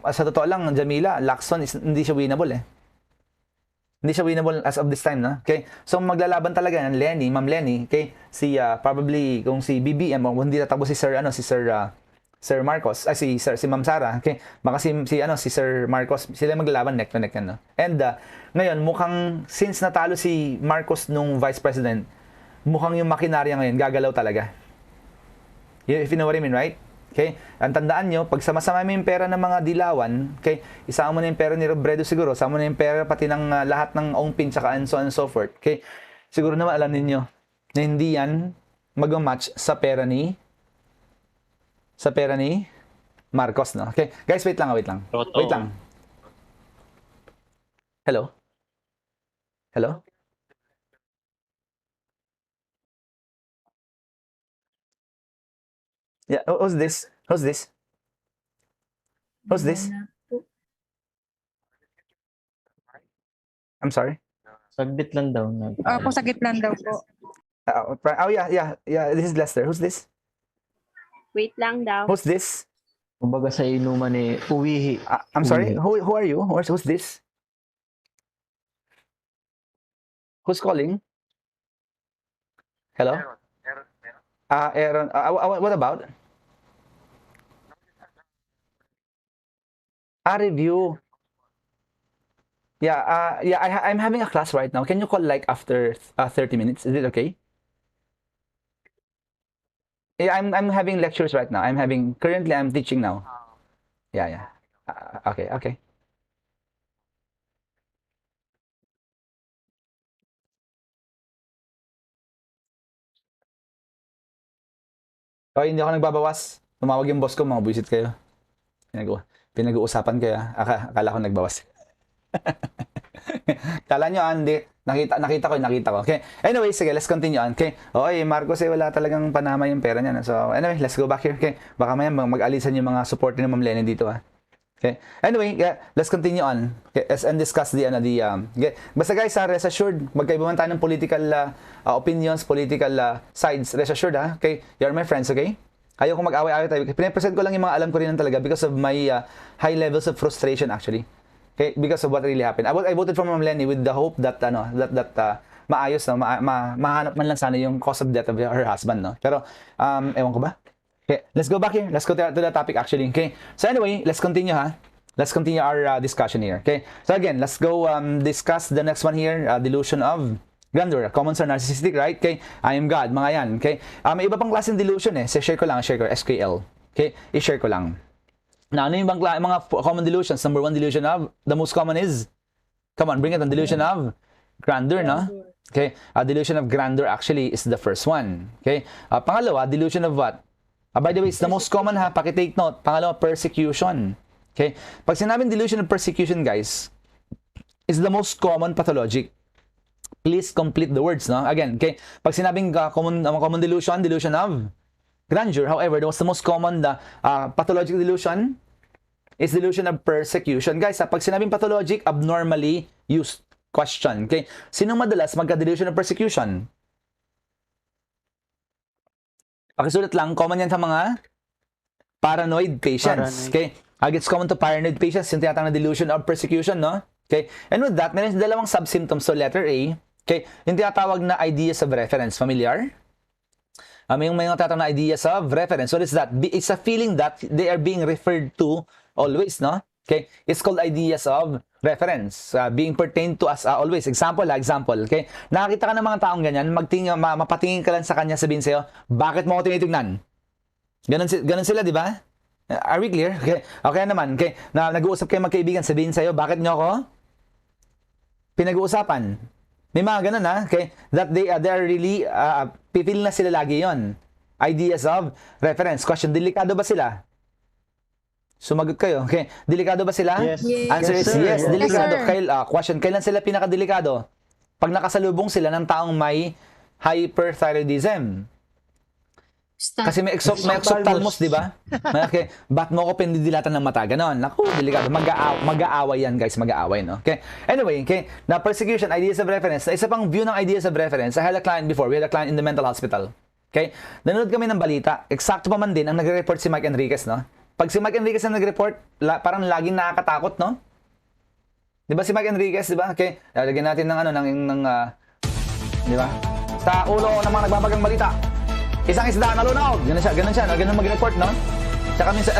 sa totoo lang, Jamila, Lacson hindi siya winnable, eh. Hindi siya winnable as of this time, no? Okay? So, maglalaban talaga ng Lenny, Ma'am Lenny, okay? Probably, kung si BBM, o hindi tatakbo si Sir Marcos, si Ma'am Sara, okay? Baka si Sir Marcos, sila maglalaban neck to neck, no? And, ngayon, mukhang, since natalo si Marcos nung Vice President, mukhang yung makinarya ngayon, gagalaw talaga. If you know what I mean, right? Okay? Ang tandaan nyo, pag sama-sama mo yung pera ng mga dilawan, okay, isama mo na yung pera ni Robredo siguro, sama mo na yung pera pati ng lahat ng ongpin, tsaka and so on and so forth, okay? Siguro naman alam ninyo na hindi yan mag-match sa pera ni Marcos, no? Okay? Guys, wait lang. Totoo. Wait lang. Hello? Yeah, who's this? I'm sorry. Saglit lang daw. Opo, sa gitna daw po. Yeah. This is Lester. Who's this? Wait lang daw. Who's this? Kumbaga sa inuman uwihi. I'm sorry. Who are you? Who's this? Who's calling? Hello? Aaron. What about? Review. Yeah, I'm having a class right now. Can you call like after 30 minutes? Is it okay? Yeah, I'm having lectures right now. Currently I'm teaching now. Yeah. Okay. Hindi ako nagbabawas. Tumawag yung boss ko, mga buisit kayo. Pinag-uusapan kayo. Akala ko nagbawas. Kala nyo, hindi. Nakita ko. Okay. Anyway, sige, let's continue on. Okay. Marcos, wala talagang panama yung pera niya. So, anyway, let's go back here. Okay. Baka maya mag-alisan yung mga support ni Ma'am Lenny dito, ha. Okay. Anyway, let's continue on. Okay, and discuss okay. Basta guys, rest assured, magkaiba man tayo ng political opinions, political sides, rest assured, ha. Okay. You're my friends, okay? Ayaw kong mag-away-away tayo. Pinapresent ko lang yung mga alam ko rin talaga because of my high levels of frustration actually. Okay, because of what really happened. I voted for Ma'am Lenny with the hope that maayos, no, mahanap man lang sana yung cause of death of her husband, no. Pero ewan ko ba? Okay, let's go back here. Let's go to the topic actually. Okay. So anyway, let's continue, ha. Let's continue our discussion here. Okay. So again, let's go discuss the next one here, delusion of grandeur. Commons are narcissistic, right? Okay. I am God, mga yan. Okay. May iba pang klaseng delusion eh. So share ko SQL. Okay. I-share ko lang. Now, ano yung mga common delusions? Number one delusion of, the most common is, come on, bring it on, delusion of grandeur, no? Okay. Delusion of grandeur actually is the first one. Okay. Pangalawa, delusion of what? By the way, it's the most common, ha. Paki-take note. Pangalawa, persecution. Okay. Pag sinabing delusion of persecution, guys, is the most common pathologic. Please complete the words, no? Again, okay. Pag sinabing common delusion of grandeur, however, the most common pathologic delusion is delusion of persecution. Guys, pag sinabing pathologic, abnormally used question. Okay? Sino madalas magka-delusion of persecution? Pakisulat lang, common yan sa mga paranoid patients. Okay? It's common to paranoid patients, yung tinatawag na delusion of persecution, no? Okay? And with that, meron dalawang sub-symptoms. So, letter A, okay, yung tinatawag na ideas of reference. Familiar? May mga tinatawag na ideas of reference. What is that? It's a feeling that they are being referred to always, no? Okay? It's called ideas of reference. Being pertained to us always. Example. Okay? Nakakita ka ng mga taong ganyan, mapatingin ka lang sa kanya, sabihin sa'yo, bakit mo ako tinitignan? Ganun sila, di ba? Are we clear? Okay. Okay naman. Okay. Nag-uusap kayo magkaibigan, sabihin sa'yo, bakit nyo ako pinag-uusapan? May mga ganun, ha? Okay. That they are really, pipil na sila lagi yon. Ideas of reference. Question, delikado ba sila? Sumagot kayo. Okay. Delikado ba sila? Yes. Answer Yes, is sir. yes. Yes, Delikado. sir. Question, kailan sila pinakadelikado? Pag nakasalubong sila ng taong may hyperthyroidism. Kasi may exophthalmos, di ba? Okay. Ba't mo ko pinidilatan ng mata? Ganon. Naku, delikado. Mag-aaway yan, guys. Mag-aaway, no? Okay. Anyway, okay. Na persecution, ideas of reference. Na isa pang view ng ideas of reference. I had a client before. We had a client in the mental hospital. Okay. Nanonood kami ng balita. Eksakto pa man din ang nagre-report si Mike Enriquez, no? Pag si Mike Enriquez ang nag-report, parang laging nakakatakot, no? Di ba si Mike Enriquez, di ba? Okay. Lalagyan natin ng di ba? Sa ulo ng mga nagbabagang balita. Isang isda nalunaw. Ganun siya. Ganun mag-report, no? Tsaka minsan,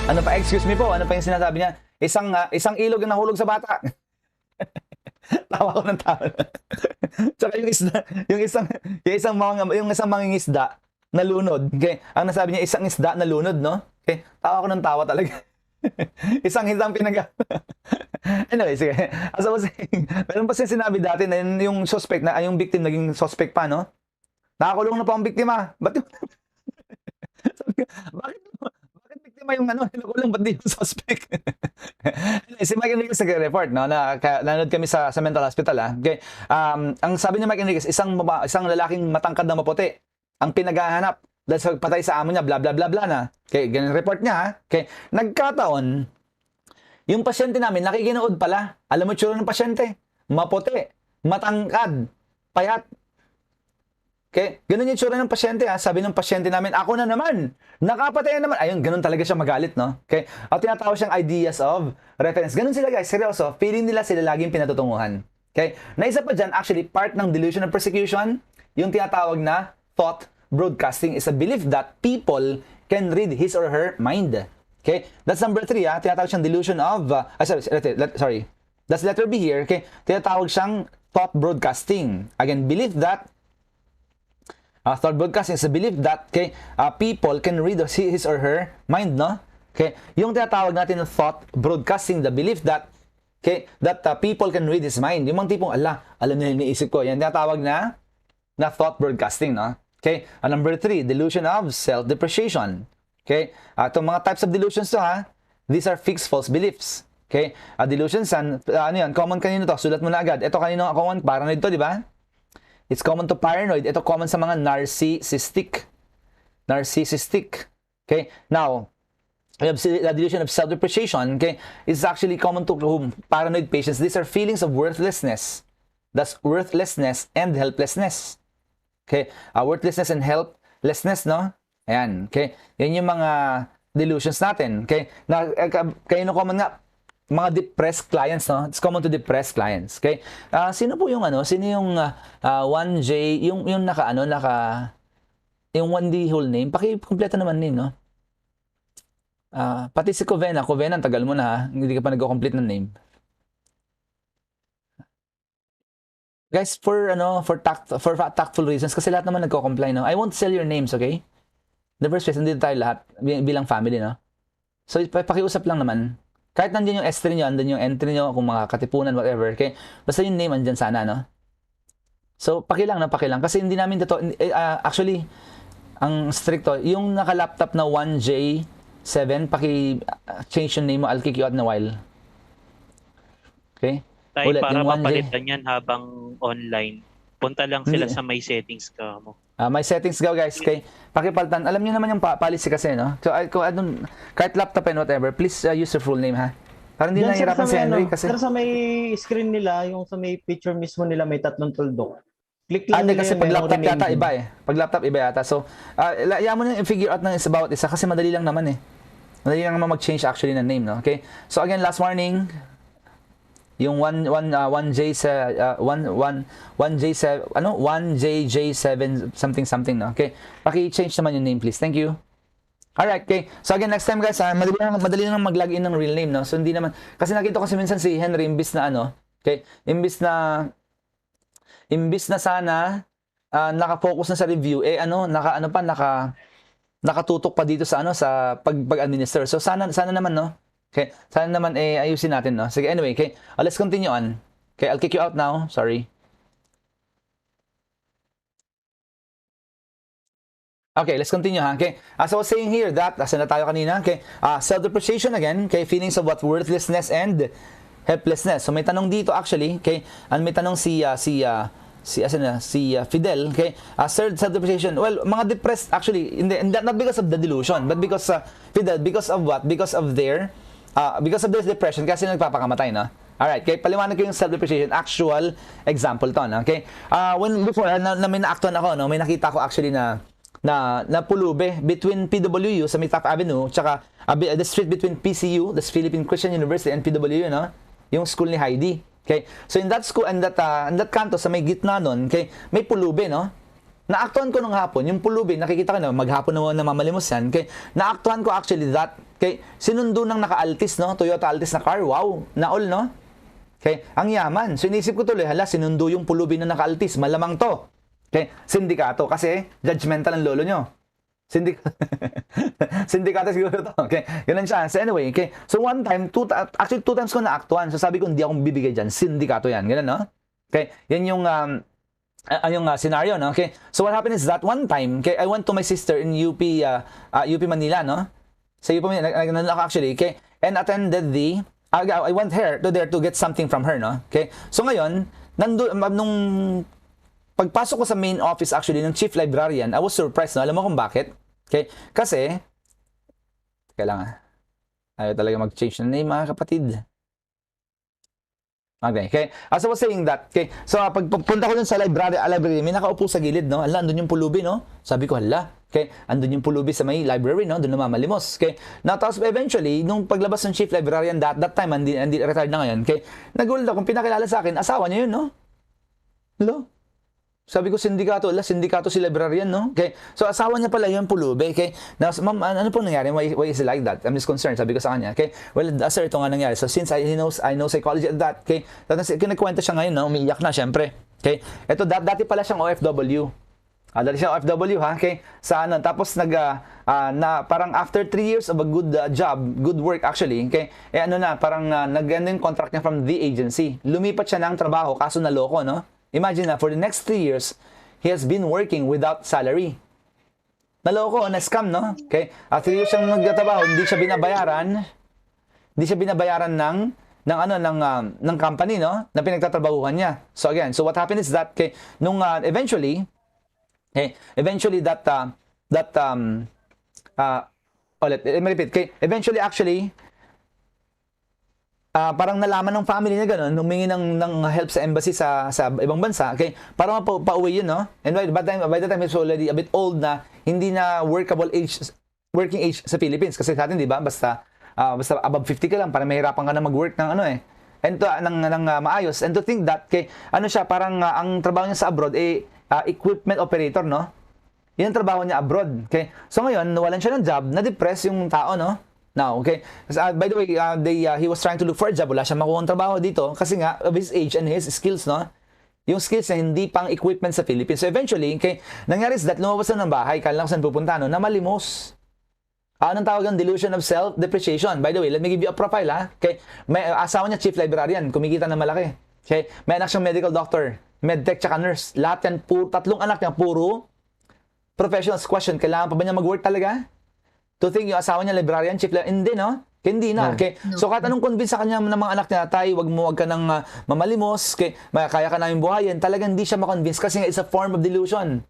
ano pa, excuse me po, ano pa yung sinasabi niya? Isang ilog na nahulog sa bata. Tawa ko ng tawa. Tsaka yung isang mangingisda nalunod. Okay? Ang nasabi niya, isang isda nalunod, no? Okay? Tawa ko ng tawa talaga. isang Anyway, sige. As I was saying, meron pa siya sinabi dati na yung suspect, yung victim naging suspect pa, no? Nakakulong na po ang biktima. Bakit biktima yung nakulong, ba't di yung suspect? Si Mike Enriquez nag-report, no? Nanood kami sa mental hospital, ha? Okay. Ang sabi ni Mike Enriquez, isang lalaking matangkad na maputi ang pinaghahanap dahil sa patay sa amo niya, bla bla bla bla na. Okay, ganun report niya, ha? Okay. Nagkataon, yung pasyente namin, nakikinood pala. Alam mo tsura ng pasyente? Maputi, matangkad, payat. Okay? Ganun yung tsura ng pasyente, ha? Sabi ng pasyente namin, ako na naman! Nakapatay naman! Ayun, ganun talaga siya magalit, no? Okay? At tinatawag siyang ideas of reference. Ganun sila, guys. Seryoso. Feeling nila sila laging pinatutunguhan. Okay? Na isa pa dyan, actually, part ng delusion of persecution, yung tinatawag na thought broadcasting is a belief that people can read his or her mind. Okay? That's number 3, ha? Tinatawag siyang delusion of... sorry. That's letter B here. Okay? Tinatawag siyang thought broadcasting. Again, belief that thought broadcasting is a belief that people can read his or her mind, no? Okay? Yung tinatawag natin ng thought broadcasting, the belief that people can read his mind. Yung mga tipong, alam nila yung iniisip ko. Yan tinatawag na thought broadcasting, no? Okay? Number 3, delusion of self-depreciation. Okay? Itong mga types of delusions to, ha? These are fixed false beliefs. Okay? Delusions, common kanino to? Sulat mo na agad. Ito kanino common? Paranoid to, di ba? It's common to paranoid. Ito common sa mga narcissistic. Okay? Now, we have the delusion of self-depreciation. Okay? It's actually common to paranoid patients. These are feelings of worthlessness. That's worthlessness and helplessness. Okay? Worthlessness and helplessness, no? Ayan. Okay? Yan yung mga delusions natin. Okay? Na, kayo common nga, mga depressed clients, no? It's common to depressed clients. Okay? Sino po yung sino yung 1J, yung yung 1D whole name? Paki-kompleto naman din, no? Pati si Covena, ang tagal mo na, ha? Hindi ka pa nag-complete ng name. Guys, for tactful reasons, kasi lahat naman nagko-comply, no? I won't sell your names, okay? The first place, nandito tayo lahat bilang family, no? So, pakiusap lang naman. Kahit nandiyan yung S3 nyo, andyan yung entry nyo, kung mga katipunan, whatever, okay? Basta yung name andyan sana, no? So, pakilang. Kasi hindi namin dito, actually, ang stricto, yung naka-laptop na 1J7, paki-change yung name mo, I'll kick you out in a while. Okay? Tayo, Ulit, para yung 1J. mapalitan yan habang online, punta lang sila sa may settings ka mo. May settings go, guys. Okay? Pakipalitan. Alam niyo naman yung policy kasi, no? So, kahit laptop and whatever, please use your full name, ha? Para hindi Diyan, sir, nahihirapan sa si may, Henry kasi... Sir, sa may screen nila, yung sa may picture mismo nila, may 3 tuldok. Click lang Hindi, nila kasi yun, pag may laptop rename yata din. iba eh. Pag laptop iba yata. So, mo na i-figure out ng bawat isa kasi madali lang naman eh. Madali lang naman mag-change actually ng name, no? Okay? So, again, last warning. Yung 1JJ7 something, no? Okay? Paki-change naman yung name, please. Thank you. Alright, okay. So again, next time guys, madali lang mag-log in ng real name, no? So hindi naman, kasi nakita ko kasi minsan si Henry, imbis na okay, imbis na sana naka-focus na sa review, nakatutok pa dito sa sa pag-administer. So sana naman, no? Okay, sana naman ayusin natin, no? Sige, anyway, okay. Let's continue on. Okay, I'll kick you out now. Sorry. Okay, let's continue, ha? Okay, as I was saying here that, asa na tayo kanina, okay, self-depreciation again, okay, feelings of what worthlessness and helplessness. So may tanong dito actually, okay, and may tanong si Fidel, okay, self-depreciation. Well, mga depressed actually, not because of the delusion, but because Fidel, because of what? Because of their depression, kasi nagpapakamatay, no? Alright, okay, paliwanag ko yung self-depreciation, actual example to, no? Okay, when before na may naaktuhan ako, no, may nakita ko actually na pulube between PWU sa Taft Avenue tsaka the street between PCU, the Philippine Christian University, and PWU, no? Yung school ni Heidi. Okay? So in that school and that kanto sa may gitna nun, okay, may pulube, no? Naaktuhan ko nung hapon, yung pulube, nakikita ko na maghapon na namamalimos yan. Okay? Naaktuhan ko actually that, okay, sinundo ng naka-Altis, no? Toyota Altis na car, wow, naol, no? Okay? Ang yaman. So inisip ko tuloy, hala, sinundo yung pulube na naka-Altis, malamang to. Okay, sindikato kasi judgmental ang lolo nyo. Sindikato siguro to. Okay, ganun siya. So anyway, okay. So one time, actually two times ko naaktuhan. So sabi ko, hindi ako bibigay dyan. Sindikato yan. Ganun, no? Okay, yan yung scenario, no? Okay. So what happened is that one time, okay, I went to my sister in UP Manila, no? Sa UP Manila, actually, okay, and attended I went there to get something from her, no? Okay. So ngayon, nung pagpasok ko sa main office actually ng chief librarian, I was surprised, no? Alam mo kung bakit? Okay? Kasi, kailangan, ayaw talaga mag-change na name, mga kapatid. Okay? As I was saying that, okay? So, pagpunta ko dun sa library, may nakaupo sa gilid, no? Hala, andun yung pulubi, no? Sabi ko, hala, okay? Andun yung pulubi sa may library, no? Doon namamalimos, okay? Now, tapos eventually, nung paglabas ng chief librarian, that time, hindi retired na ngayon, okay? Nagulat ako, kung pinakilala sa akin, asawa niya yun, no? Hello? Sabi ko, sindikato si librarian, no? Okay. So, asawa niya pala yung pulube, okay? Now, ma'am, ano po nangyari? Why is it like that? I'm just concerned. Sabi ko sa kanya, okay? Well, sir, ito nga nangyari. So, since I know psychology at that, okay? Tapos, kinakwenta siya ngayon, no? Umiiyak na, syempre. Okay? Ito, dati pala siyang OFW. Dati siyang OFW, ha? Okay? Tapos, parang after 3 years of a good job, good work actually, okay? Parang nag-end yung contract niya from the agency. Lumipat siya ng trabaho, kaso naloko, no? Imagine na, for the next 3 years, he has been working without salary. Naloko, na-scam, no? Okay? At 3 years siyang nagtatrabaho, hindi siya binabayaran ng company, no? Na pinagtatrabahuhan niya. So again, so what happened is that, okay, nung eventually eventually actually, parang nalaman ng family niya gano'n, humingi ng help sa embassy sa ibang bansa, okay, para mapauwi yun, no? And by the time he's already a bit old na, hindi na working age sa Philippines. Kasi sa atin, di ba, basta above 50 ka lang, para mahirapan ka na mag-work ng maayos. And to think that, okay, siya, parang ang trabaho niya sa abroad, equipment operator, no? Yan ang trabaho niya abroad, okay? So ngayon, nawalan siya ng job, na-depress yung tao, no? Now, okay. By the way, he was trying to look for a job. Wala siya makuha ng trabaho dito kasi nga of his age and his skills, no? Yung skills na hindi pang equipment sa Philippines. So eventually, okay, nangyari is that lumabas na ng bahay, kala ko saan pupunta, no? Na malimos. Anong tawag ng delusion of self-depreciation? By the way, let me give you a profile, ha? Okay. May asawa niya, chief librarian, kumikita na malaki. Okay. May anak siyang medical doctor, medtech, tsaka nurse. Lahat yan, tatlong anak niya, puro professionals. Question, kailangan pa ba niya mag-work talaga? To think yung asawa niya librarian, chief librarian, hindi, no? Hindi na. Okay? No. So kahit anong convince sa kanya ng mga anak niya, tay, wag ka nang mamalimos, okay? Kaya ka namin buhayin, talagang hindi siya makonvince kasi nga it's a form of delusion.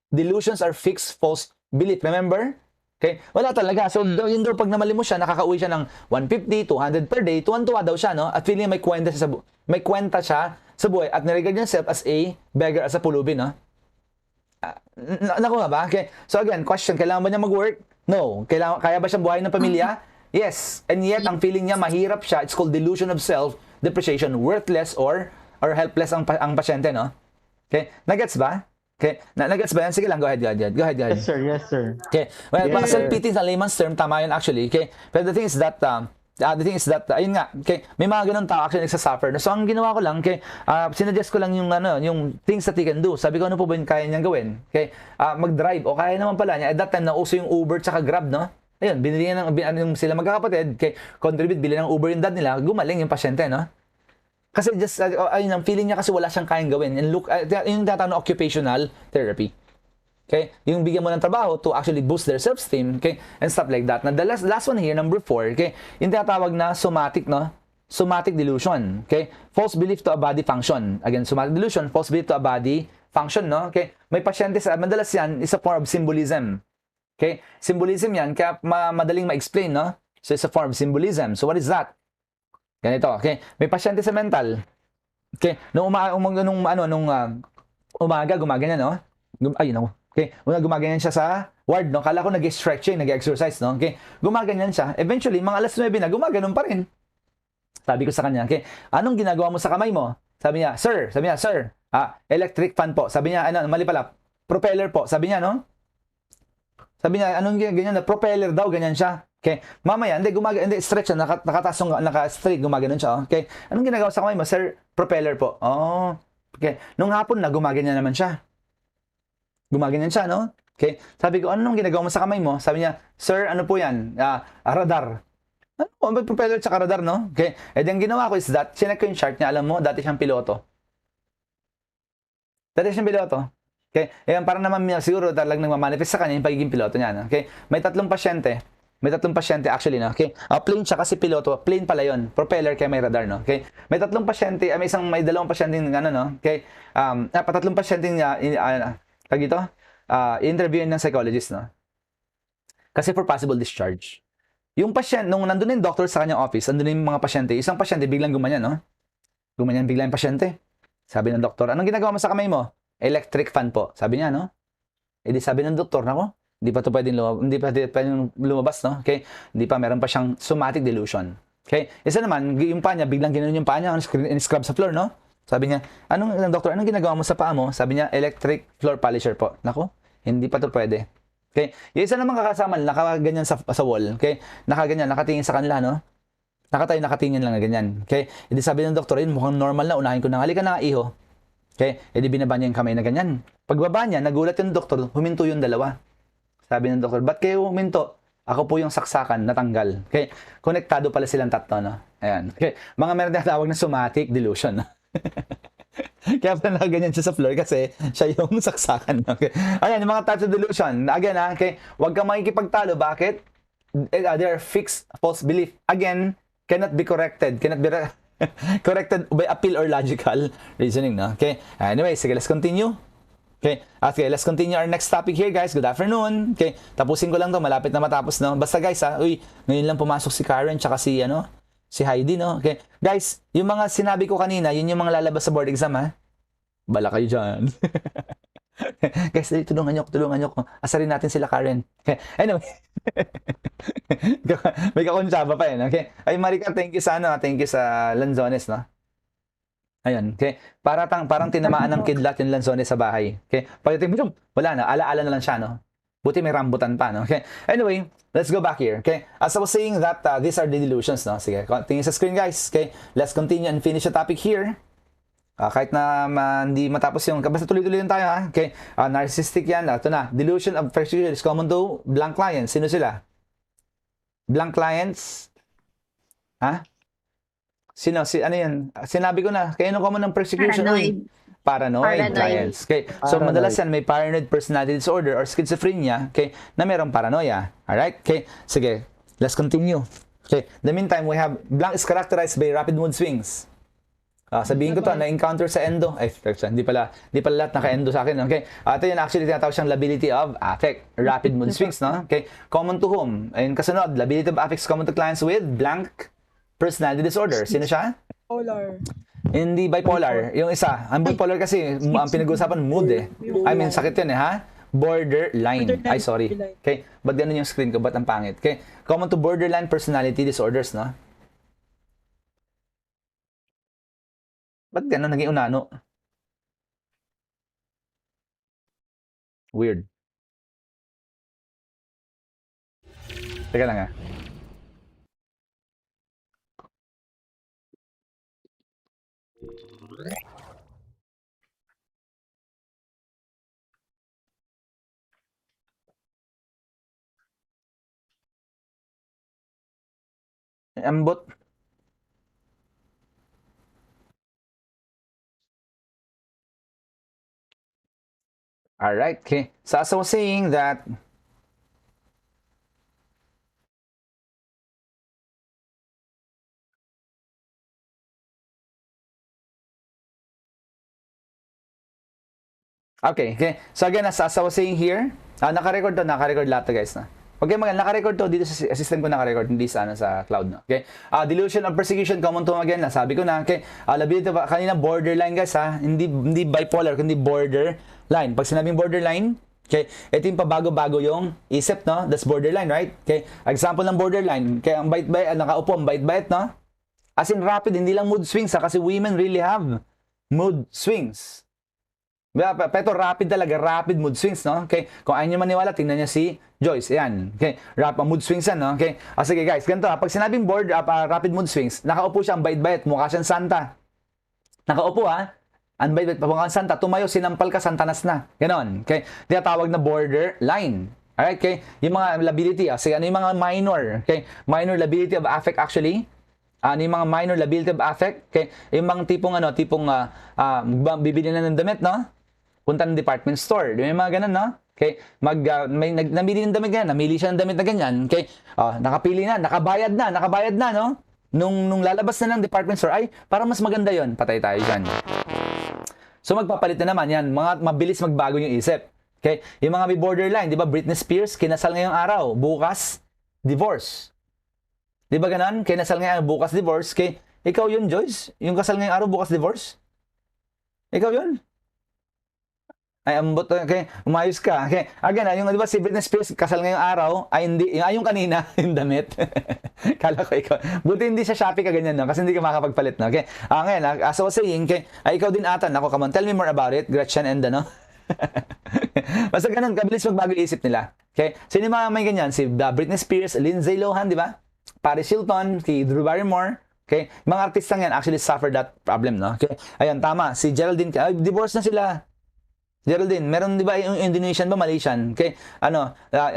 Delusions are fixed false belief. Remember? Okay? Wala talaga. So yun daw pag namalimos siya, nakakauwi siya ng 150, 200 per day, tuwan-tuwa daw siya, no? At feeling may kwenta siya sa buhay at niregard niya himself as a beggar, as a pulubi, no? Nakuha ba? Okay. So again, question, kailangan ba niya mag-work? No. Kaya ba siyang buhayin ng pamilya? Yes. And yet, ang feeling niya, mahirap siya. It's called delusion of self-depreciation. Worthless or helpless ang pasyente, no? Okay? Nagets ba? Okay, nag-gets ba yan? Sige lang, go ahead. Yes, sir. Yes, sir. Okay, well, Yes, self-pity sa layman's term, tama yun actually. Okay, but the thing is that, ayun nga, okay, may mga ganun tao actually nagsasuffer. So, ang ginawa ko lang, okay, sinuggest ko lang yung, yung things that he can do. Sabi ko, ano po ba yung kaya niyang gawin? Okay, mag-drive, o kaya naman pala niya. At that time, nauso yung Uber tsaka Grab, no? Ayun, binili niya yung sila magkakapatid, okay, contribute, bili ng Uber yung dad nila, gumaling yung pasyente, no? Kasi just, ayun, ang feeling niya kasi wala siyang kayang gawin. And look, yung tinatawag na occupational therapy. Okay? Yung bigyan mo ng trabaho to actually boost their self-esteem, okay? And stuff like that. Now, the last one here, number 4, okay? Yung tinatawag na somatic, no? Somatic delusion, okay? False belief to a body function. Again, somatic delusion, false belief to a body function, no? Okay? May pasyente sa, madalas yan, is a form of symbolism. Okay? Symbolism yan, kaya madaling ma-explain, no? So, it's a form of symbolism. So, what is that? Ganito, okay? May pasyente sa mental. Okay? Nung umaga, gumaganyan, no? Ayun, no? Okay? Gumaganyan siya sa ward, no? Kala ko nag-stretching, nag-exercise, no? Okay? Gumaganyan siya. Eventually, mga alas 9 na, gumaganon pa rin. Sabi ko sa kanya, okay? Anong ginagawa mo sa kamay mo? Sabi niya, sir, electric fan po. Sabi niya, mali pala, propeller po. Sabi niya, no? Sabi niya, anong ganyan na propeller daw, ganyan siya. Okay. Mamaya, hindi stretch siya, nakatasong, naka-straight, gumaganon siya. Okay. Anong ginagawa sa kamay mo? Sir, propeller po. Oh. Okay. Nung hapon na, gumaganyan naman siya. Gumaganyan siya, no? Okay. Sabi ko, anong ginagawa mo sa kamay mo? Sabi niya, sir, ano po yan? Radar. Ano? Propeller tsaka radar, no? Okay. Eh, ang ginawa ko is that, sinek ko yung chart niya, alam mo, dati siyang piloto. Okay. Ayan, para naman siguro talagang nagmamanifest sa kanya yung pagiging piloto niya. No? Okay. May tatlong pasyente actually, no? Okay. Plane siya kasi piloto. Plane pala yun. Propeller kaya may radar, no? Okay. May tatlong pasyente, may dalawang pasyente no? Okay. Tatlong pasyente interviewin ng psychologist, no? Kasi for possible discharge. Yung pasyente, nung nandun yung doctor sa kanyang office, nandun yung mga pasyente, isang pasyente biglang gumanyan, no? Gumanyan biglang yung pasyente. Sabi ng doktor, anong ginagawa mo sa kamay mo? Electric fan po. Sabi niya, no? Eh di sabi ng doktor, nako, hindi pa pwedeng lumabas, no? Okay? Hindi pa, meron pa siyang somatic delusion. Okay? Isa naman, yung paa niya, biglang ginanon yung paa niya, in-scrub sa floor, no? Sabi niya, doktor, anong ginagawa mo sa paa mo? Sabi niya, electric floor polisher po. Nako, hindi pa to pwede. Okay? Yung isa naman kakasama, nakaganyan sa wall. Okay? Nakaganyan, nakatingin sa kanila, no? Nakatingin lang na ganyan. Okay? Hindi sabi ng doktor, yun, mukhang normal na, unahin ko na, halika na, iho. Okay? E di binaba niya yung kamay na ganyan. Pagbaba niya, nagulat yung doktor, huminto yung dalawa. Sabi ng doktor, ba't kayo huminto? Ako po yung saksakan, natanggal. Okay? Konektado pala silang tatlo, no? Ayan. Okay? Mga meron tinatawag na somatic delusion. Kaya pala ganyan siya sa floor kasi siya yung saksakan. Okay? Ayan, yung mga types of delusion. Again, okay? Huwag kang makikipagtalo. Bakit? They are fixed false belief. Again, cannot be corrected. Cannot be corrected by appeal or logical reasoning, no? Okay. Anyway, sige, let's continue. Okay. Let's continue our next topic here, guys. Good afternoon. Okay. Tapusin ko lang 'to, malapit na matapos, no? Basta guys, ngayon lang pumasok si Karen tsaka si Heidi, no? Okay. Guys, yung mga sinabi ko kanina, yun yung mga lalabas sa board exam, ha? Bala kayo diyan. Guys, tulungan niyo ako. Asarin natin sila, Karen. Okay. Anyway. May kakonsyaba pa yun. Okay. Ay, Maricar, thank you sa Lanzones, no? Ayun, okay. Parang tinamaan ng kidlat yung Lanzones sa bahay. Okay. Pagdating mo, wala na. Ala-ala na lang siya, no? Buti may rambutan pa, no? Okay. Anyway, let's go back here. Okay. As I was saying that these are the delusions, no? Sige, tingin sa screen, guys. Okay. Let's continue and finish the topic here. Kahit na hindi matapos yung, basta tuloy-tuloy lang tayo, ha? Okay. Narcissistic yan. Ito na. Delusion of persecution is common to blank clients. Sino sila? Blank clients? Ha? Ano yan? Sinabi ko na. Kaya common ng persecution. Paranoid clients. Okay. So, madalas yan may paranoid personality disorder or schizophrenia, okay, na mayroong paranoia. Alright? Okay. Sige. Let's continue. Okay. In the meantime, we have blank is characterized by rapid mood swings. Sabihin ko to, na-encounter sa endo. Hindi pala lahat naka-endo sa akin. Okay? Ito yan, actually, tinatawag siyang lability of affect. Rapid mood swings, no? Okay? Common to whom? Ayun, kasunod, lability of affect is common to clients with blank personality disorder. Sino siya? Bipolar. Hindi bipolar. Yung isa. Ang bipolar kasi, ang pinag-uusapan, mood eh. I mean, sakit yan eh, ha? Borderline. Ay, sorry. Okay? Ba't ganun yung screen ko? Ba't ang pangit? Okay? Common to borderline personality disorders, no? Ba't gano'n naging unano? Weird. Teka lang, ah. Ambot. All right. Okay. So as I was saying that okay. So again, as I was saying here, naka-record lahat to, guys, na. Okay, naka-record to dito sa system ko, naka-record, hindi sa sa cloud, no. Okay. Delusion of persecution, common to again, nasabi ko na. Okay. Lability kanina borderline, guys, ha. Hindi bipolar, kundi borderline. Pag sinabing borderline, okay, ito yung pabago-bago yung isip, no? That's borderline, right? Okay. Example ng borderline, kaya ang bait-bait, nakaupo, ang bait-bait, no? As in rapid, hindi lang mood swings, ha, kasi women really have mood swings. Pero rapid talaga, rapid mood swings, no? Okay, kung ayaw nyo maniwala, tingnan nyo si Joyce, ayan. Okay, mood swings yan, no? Okay, sige guys, ganito, pag sinabing rapid mood swings, nakaupo siya, ang bait-bait, mukha siyang santa. Nakaupo, ha? Ang bait-bait, mukha siyang santa, tumayo, sinampal ka, santanas na. Ganon, okay? Tinatawag na borderline. Alright, okay? Yung mga lability, sige, ano yung mga minor? Okay, minor lability of affect actually. Ano yung mga minor lability of affect? Okay, yung mga tipong bibili na ng damit, no? Punta ng department store. May mga ganun, no? Okay, namili ng damit ganyan, namili siya ng damit na ganyan. Okay, nakapili na, nakabayad na, no? Nung lalabas na ng department store, ay, parang mas maganda yon, patay tayo dyan. So magpapalit na naman yan, mabilis magbago yung isip. Okay, yung mga may borderline, di ba, Britney Spears, kinasal ngayong araw, bukas, divorce. Di ba ganun? Kinasal ngayong bukas, divorce. Okay, ikaw yun, Joyce? Yung kasal ngayong araw, bukas, divorce? Ikaw yun? Ay, ambot, okay, umayos ka. Okay, again, yung, di ba, si Britney Spears, kasal ngayong araw, ay hindi, yung kanina, yung damit. Kala ko ikaw. Buti hindi siya Shopee ka ganyan, no? Kasi hindi ka makakapagpalit, no? Okay, ngayon, as I was saying, okay, ikaw din ata, nako, come on, tell me more about it, Gretchen and ano. Basta ganun, kabilis magbago isip nila. Okay, sino mga may ganyan? Si Britney Spears, Lindsay Lohan, di ba? Paris Hilton, si Drew Barrymore. Okay, mga artistang yan actually suffer that problem, no? Okay, ayun, tama, si Geraldine, divorce na sila. Geraldine, meron, di ba, yung Indonesian ba, Malaysian? Okay,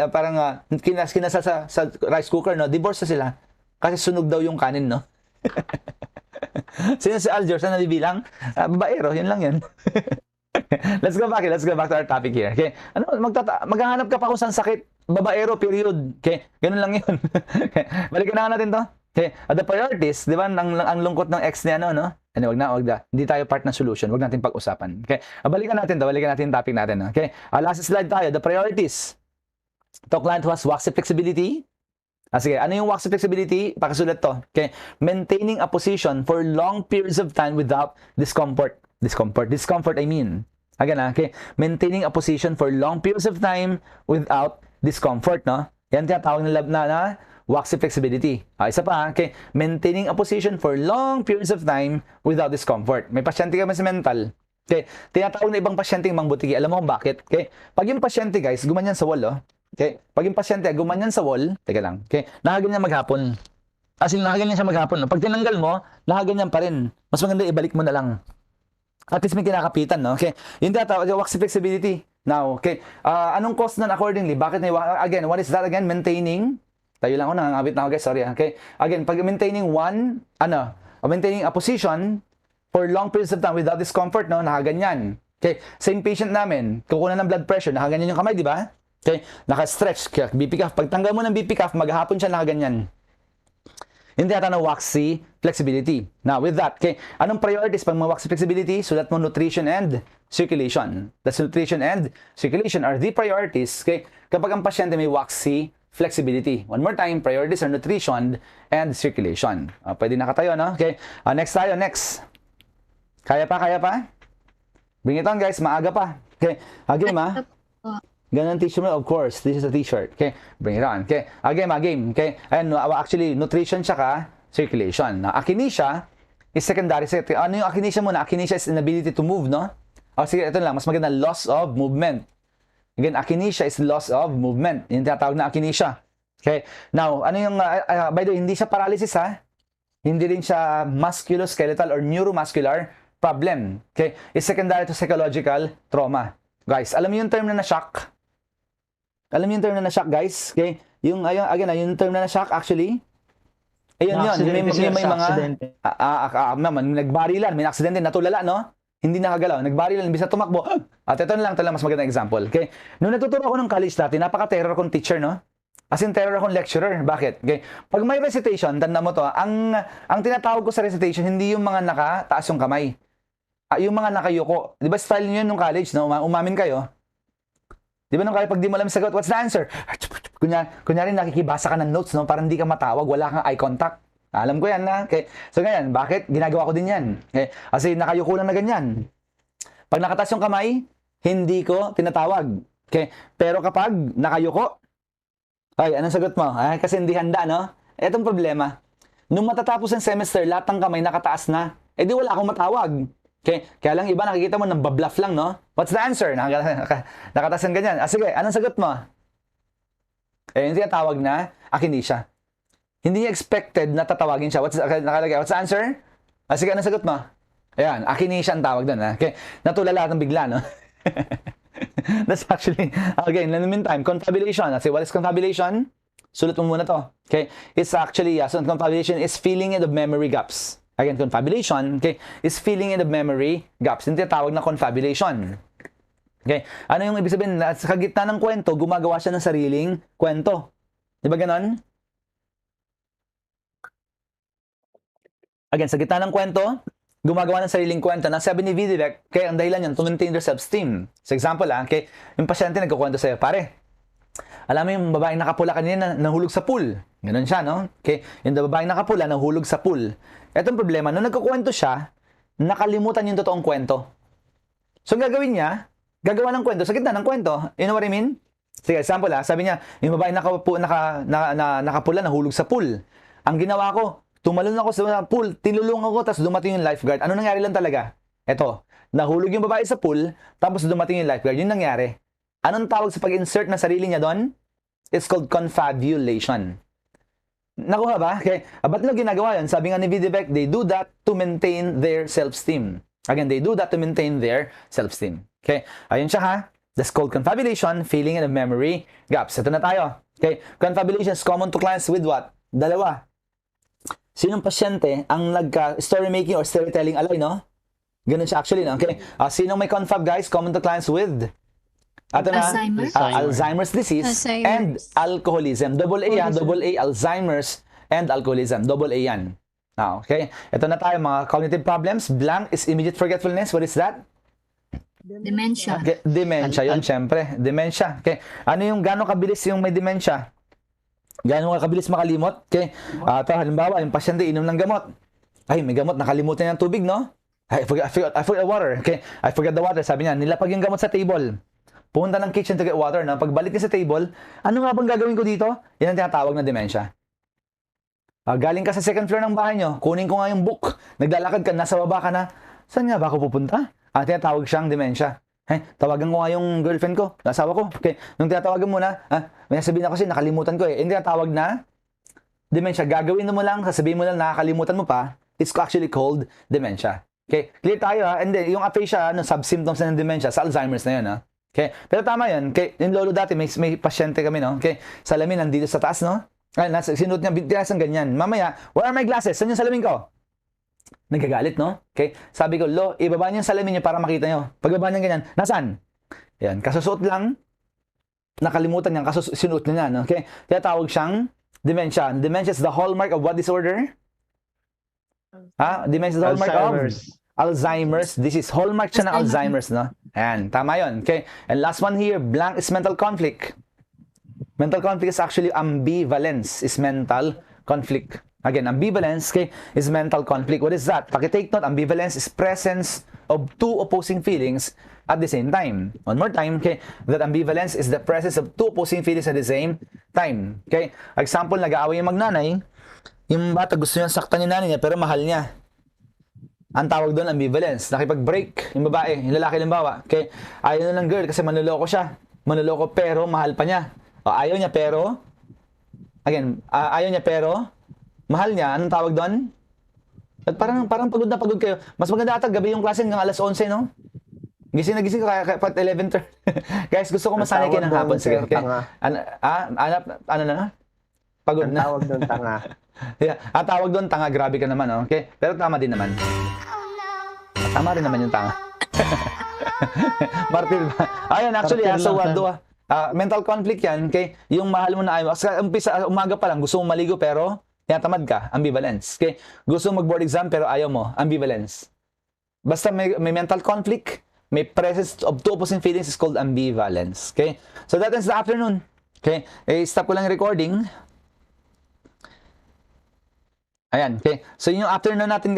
parang kinasal sa rice cooker, no? Divorce na sila. Kasi sunog daw yung kanin, no? Sino si Aljor? Saan nabibilang? Babaero, yun lang yun. Let's go back to our topic here. Okay, maghahanap ka pa kung saan sakit. Babaero, period. Okay, ganun lang yun. Balikan na natin to. Okay, the priorities, di ba, ang lungkot ng ex niya, no? Wag na. Hindi tayo part ng solution. Wag natin pag-usapan. Okay? Balikan natin yung topic natin. Okay? Last slide tayo. The priorities. To client who has waxy flexibility. Sige, ano yung waxy flexibility? Pakisulat to. Okay? Maintaining a position for long periods of time without discomfort. Discomfort, I mean. Again, okay? Maintaining a position for long periods of time without discomfort, no? Yan tinatawag na waxy flexibility. Isa pa, okay? Maintaining a position for long periods of time without discomfort. May pasyente ka mas mental. Okay? Tinatawag na ibang pasyente yung mangbutiki. Alam mo kung bakit? Okay? Pag yung pasyente, guys, gumanyan sa wall, oh. Okay? Pag yung pasyente, gumanyan sa wall, teka lang, okay? Nakaganyan maghapon. As in, nakaganyan siya maghapon. No? Pag tinanggal mo, nakaganyan pa rin. Mas maganda, ibalik mo na lang. At least may kinakapitan, no? Okay? Yung tinatawag, waxy flexibility. Now, okay? Anong cause na accordingly? Bakit na, again, what is that again? Maintaining. Tayo lang ako, nangangabit na ako, guys. Sorry, okay? Again, pag maintaining maintaining a position for long periods of time without discomfort, no? Nakaganyan. Okay? Same patient namin, kukunan ng blood pressure, nakaganyan yung kamay, di ba? Okay? Naka-stretch, BP cuff. Pag tanggal mo ng BP cuff, maghapon siya nakaganyan. Hindi ata na waxy flexibility. Now, with that, okay, anong priorities pag mga waxy flexibility? Sulat mo nutrition and circulation. That's nutrition and circulation are the priorities, okay, kapag ang pasyente may waxy flexibility. One more time, priorities are nutrition and circulation. Pwede nakatayo, no? Okay, next tayo, next. Kaya pa? Bring it on, guys, maaga pa. Okay, game, ha? Ganun t-shirt mo, of course. This is a t-shirt. Okay, bring it on. Okay, game. Okay, and actually, nutrition tsaka circulation. Now, akinesia is secondary. Ano yung akinesia muna? Akinesia is inability to move, no? Sige, ito lang. Mas maganda, loss of movement. Again, akinesia is loss of movement. Yung tinatawag na akinesia. Okay? Now, ano yung, by the way, hindi siya paralysis ha? Hindi rin siya musculoskeletal or neuromuscular problem. Okay? It's secondary to psychological trauma. Guys, alam mo yung term na na-shock? Alam mo yung term na na-shock, guys? Okay? Yung, again, yung term na na-shock, actually, ayun yun. May mga nagbarilan, may aksidente, natulala, no? Hindi nakagalaw, nagbarilan, imbis na tumakbo. At ito lang mas magandang example. Okay? Nung natuturo ako ng college dati, napaka-terror akong teacher, no? As in, terror akong lecturer. Bakit? Okay? Pag may recitation, tanda mo to, ang tinatawag ko sa recitation, hindi yung mga nakataas yung kamay. Yung mga nakayuko. Di ba style nyo nung college, no? Umamin kayo. Di ba nung college, pag di mo alam sagot, what's the answer? Kunyari nakikibasa ka ng notes, no? Para hindi ka matawag, wala kang eye contact. Alam ko yan na. Okay. So ganyan, bakit? Ginagawa ko din yan. Okay. Kasi nakayuko lang na ganyan. Pag nakataas yung kamay, hindi ko tinatawag. Okay. Pero kapag nakayuko, ay, anong sagot mo? Ay, kasi hindi handa, no? Etong problema. Nung matatapos ang semester, lahat ng kamay nakataas na. Eh di wala akong matawag. Okay? Kaya lang iba nakikita mo ng babluff lang, no? What's the answer? Nakataas ng ganyan. Sige, anong sagot mo? Eh, yung tinatawag na akinesia. Hindi niya expected na tatawagin siya. Nakalagay, what's the answer? Sige, anong sagot mo? Ayan, akinesia ang tawag doon. Okay? Natulala ng bigla, no? That's actually, okay, in the meantime, confabulation. Say, what is confabulation? Sulat mo muna to. Okay? It's actually, so confabulation is filling in of memory gaps. Again, confabulation, okay, is filling in of memory gaps. Yung tinatawag na confabulation. Okay? Ano yung ibig sabihin? Sa gitna ng kwento, gumagawa siya ng sariling kwento. Di ba ganon? Again, sa gitna ng kwento, gumagawa ng sariling kwento na sabi ni Vidivek, kaya ang dahilan yun, to maintain their self-esteem. So example, okay, yung pasyente nagkukwento sa'yo, pare, alam mo yung babaeng nakapula kanina nahulog sa pool. Ganon siya, no? Okay, yung babaeng nakapula nahulog sa pool. Etong problema, nung nagkukwento siya, nakalimutan yung totoong kwento. So ang gagawin niya, gagawa ng kwento sa gitna ng kwento. You know what I mean? Sige, example sabi niya, yung babaeng nakapula nahulog sa pool. Ang ginawa ko, tumalon ako sa pool, tinulungan ko, tapos dumating yung lifeguard. Ano nangyari lang talaga? Eto, nahulog yung babae sa pool, tapos dumating yung lifeguard. Yun nangyari. Anong tawag sa pag-insert na sarili niya doon? It's called confabulation. Nakuha ba? Okay. Ba't nila ginagawa yun? Sabi nga ni Vidivek, they do that to maintain their self-esteem. Again, they do that to maintain their self-esteem. Okay. Ayun siya ha. That's called confabulation, filling in of memory gaps. Ito na tayo. Okay. Confabulation is common to clients with what? Dalawa. Sinong pasyente ang nagka-story making or storytelling alay, no? Ganun siya actually, no? Okay. Sinong may confab, guys? Common to clients with? Ato na, Alzheimer's disease and alcoholism. Double A, Alzheimer's and alcoholism. Double A yan. Now, okay. Ito na tayo, mga cognitive problems. Blank is immediate forgetfulness. What is that? Dementia. Okay. Dementia, yun, syempre. Dementia. Okay. Ano yung gano'ng kabilis yung may dementia? Gano'ng kabilis makalimot? Okay. Ito, halimbawa, yung pasyente inom ng gamot. Ay, may gamot, nakalimutan niya ng tubig, no? I forgot the water. Okay. I forgot the water. Sabi niya, nilapag yung gamot sa table. Pumunta ng kitchen to get water, na pagbalik niya sa table, ano nga bang gagawin ko dito? Yan ang tinatawag na dementia. Galing ka sa second floor ng bahay nyo, kunin ko nga yung book. Naglalakad ka, nasa baba ka na, saan nga ba ako pupunta? Tinatawag siyang dementia. Tawagan ko nga yung girlfriend ko, asawa ko. Okay. Nung tinatawagan mo na, may sabihin ako kasi nakalimutan ko Yung tinatawag na dementia. Gagawin mo lang, sasabihin mo lang nakakalimutan mo pa, it's actually called dementia. Okay. Clear tayo And then, yung aphasia, sub-symptoms na ng dementia, sa Alzheimer's na yun Okay. Pero tama yun. Okay. Yung lolo dati, may pasyente kami, no? Okay. Salamin nandito sa taas, no? Ay, sinuot niya, bintilas ng ganyan. Mamaya, where are my glasses? Saan yung salamin ko? Nagagalit, no? Okay. Sabi ko, lo, ibaba niyo yung salamin niyo para makita niyo. Pagbaba niya ganyan, nasaan? Yan. Kasusuot lang, nakalimutan niya, sinuot niya, no? Okay. Kaya tawag siyang dementia. Dementia is the hallmark of what disorder? Dementia is the hallmark of Alzheimer's disease. Hallmark siya ng Alzheimer's, no? Ayan, tama yun. Okay. And last one here, blank is mental conflict. Mental conflict is actually ambivalence is mental conflict. Again, ambivalence is mental conflict. What is that? Paki-take note, ambivalence is presence of two opposing feelings at the same time. One more time, that ambivalence is the presence of two opposing feelings at the same time. Okay? Example, nag-aaway yung magnanay, yung bata gusto niya saktan yung nanay niya pero mahal niya. Ang tawag doon, ambivalence. Nakipag-break yung babae, yung lalaki limbawa. Okay? Ayaw na ng girl kasi manloloko siya. manloloko pero mahal pa niya. O, ayaw niya pero, again, ayaw niya pero, mahal niya. Anong tawag doon? At parang pagod na pagod kayo. Mas maganda ata gabi yung klase hanggang alas 11, no? Gising na gising kaya pat 11:30. Guys, gusto ko masanay kayo ng hapon. Sige, okay. Ano na? Pagod Ang na. tawag doon tanga. Yeah. Tawag doon tanga, grabe ka naman, oh. Okay? Pero tama din naman. Tama rin naman yung tanga. Martir ba? Ayun, actually, Martir so lang, what mental conflict yan, okay? Yung mahal mo na ayaw. Kasi umpisa, umaga pa lang, gusto mong maligo pero tinatamad ka, ambivalence. Okay? Gusto mong mag-board exam pero ayaw mo, ambivalence. Basta may mental conflict, may presence of two opposing feelings is called ambivalence. Okay? So that ends the afternoon. Okay? Stop ko lang recording. Ayan, okay? So yun yung afternoon natin.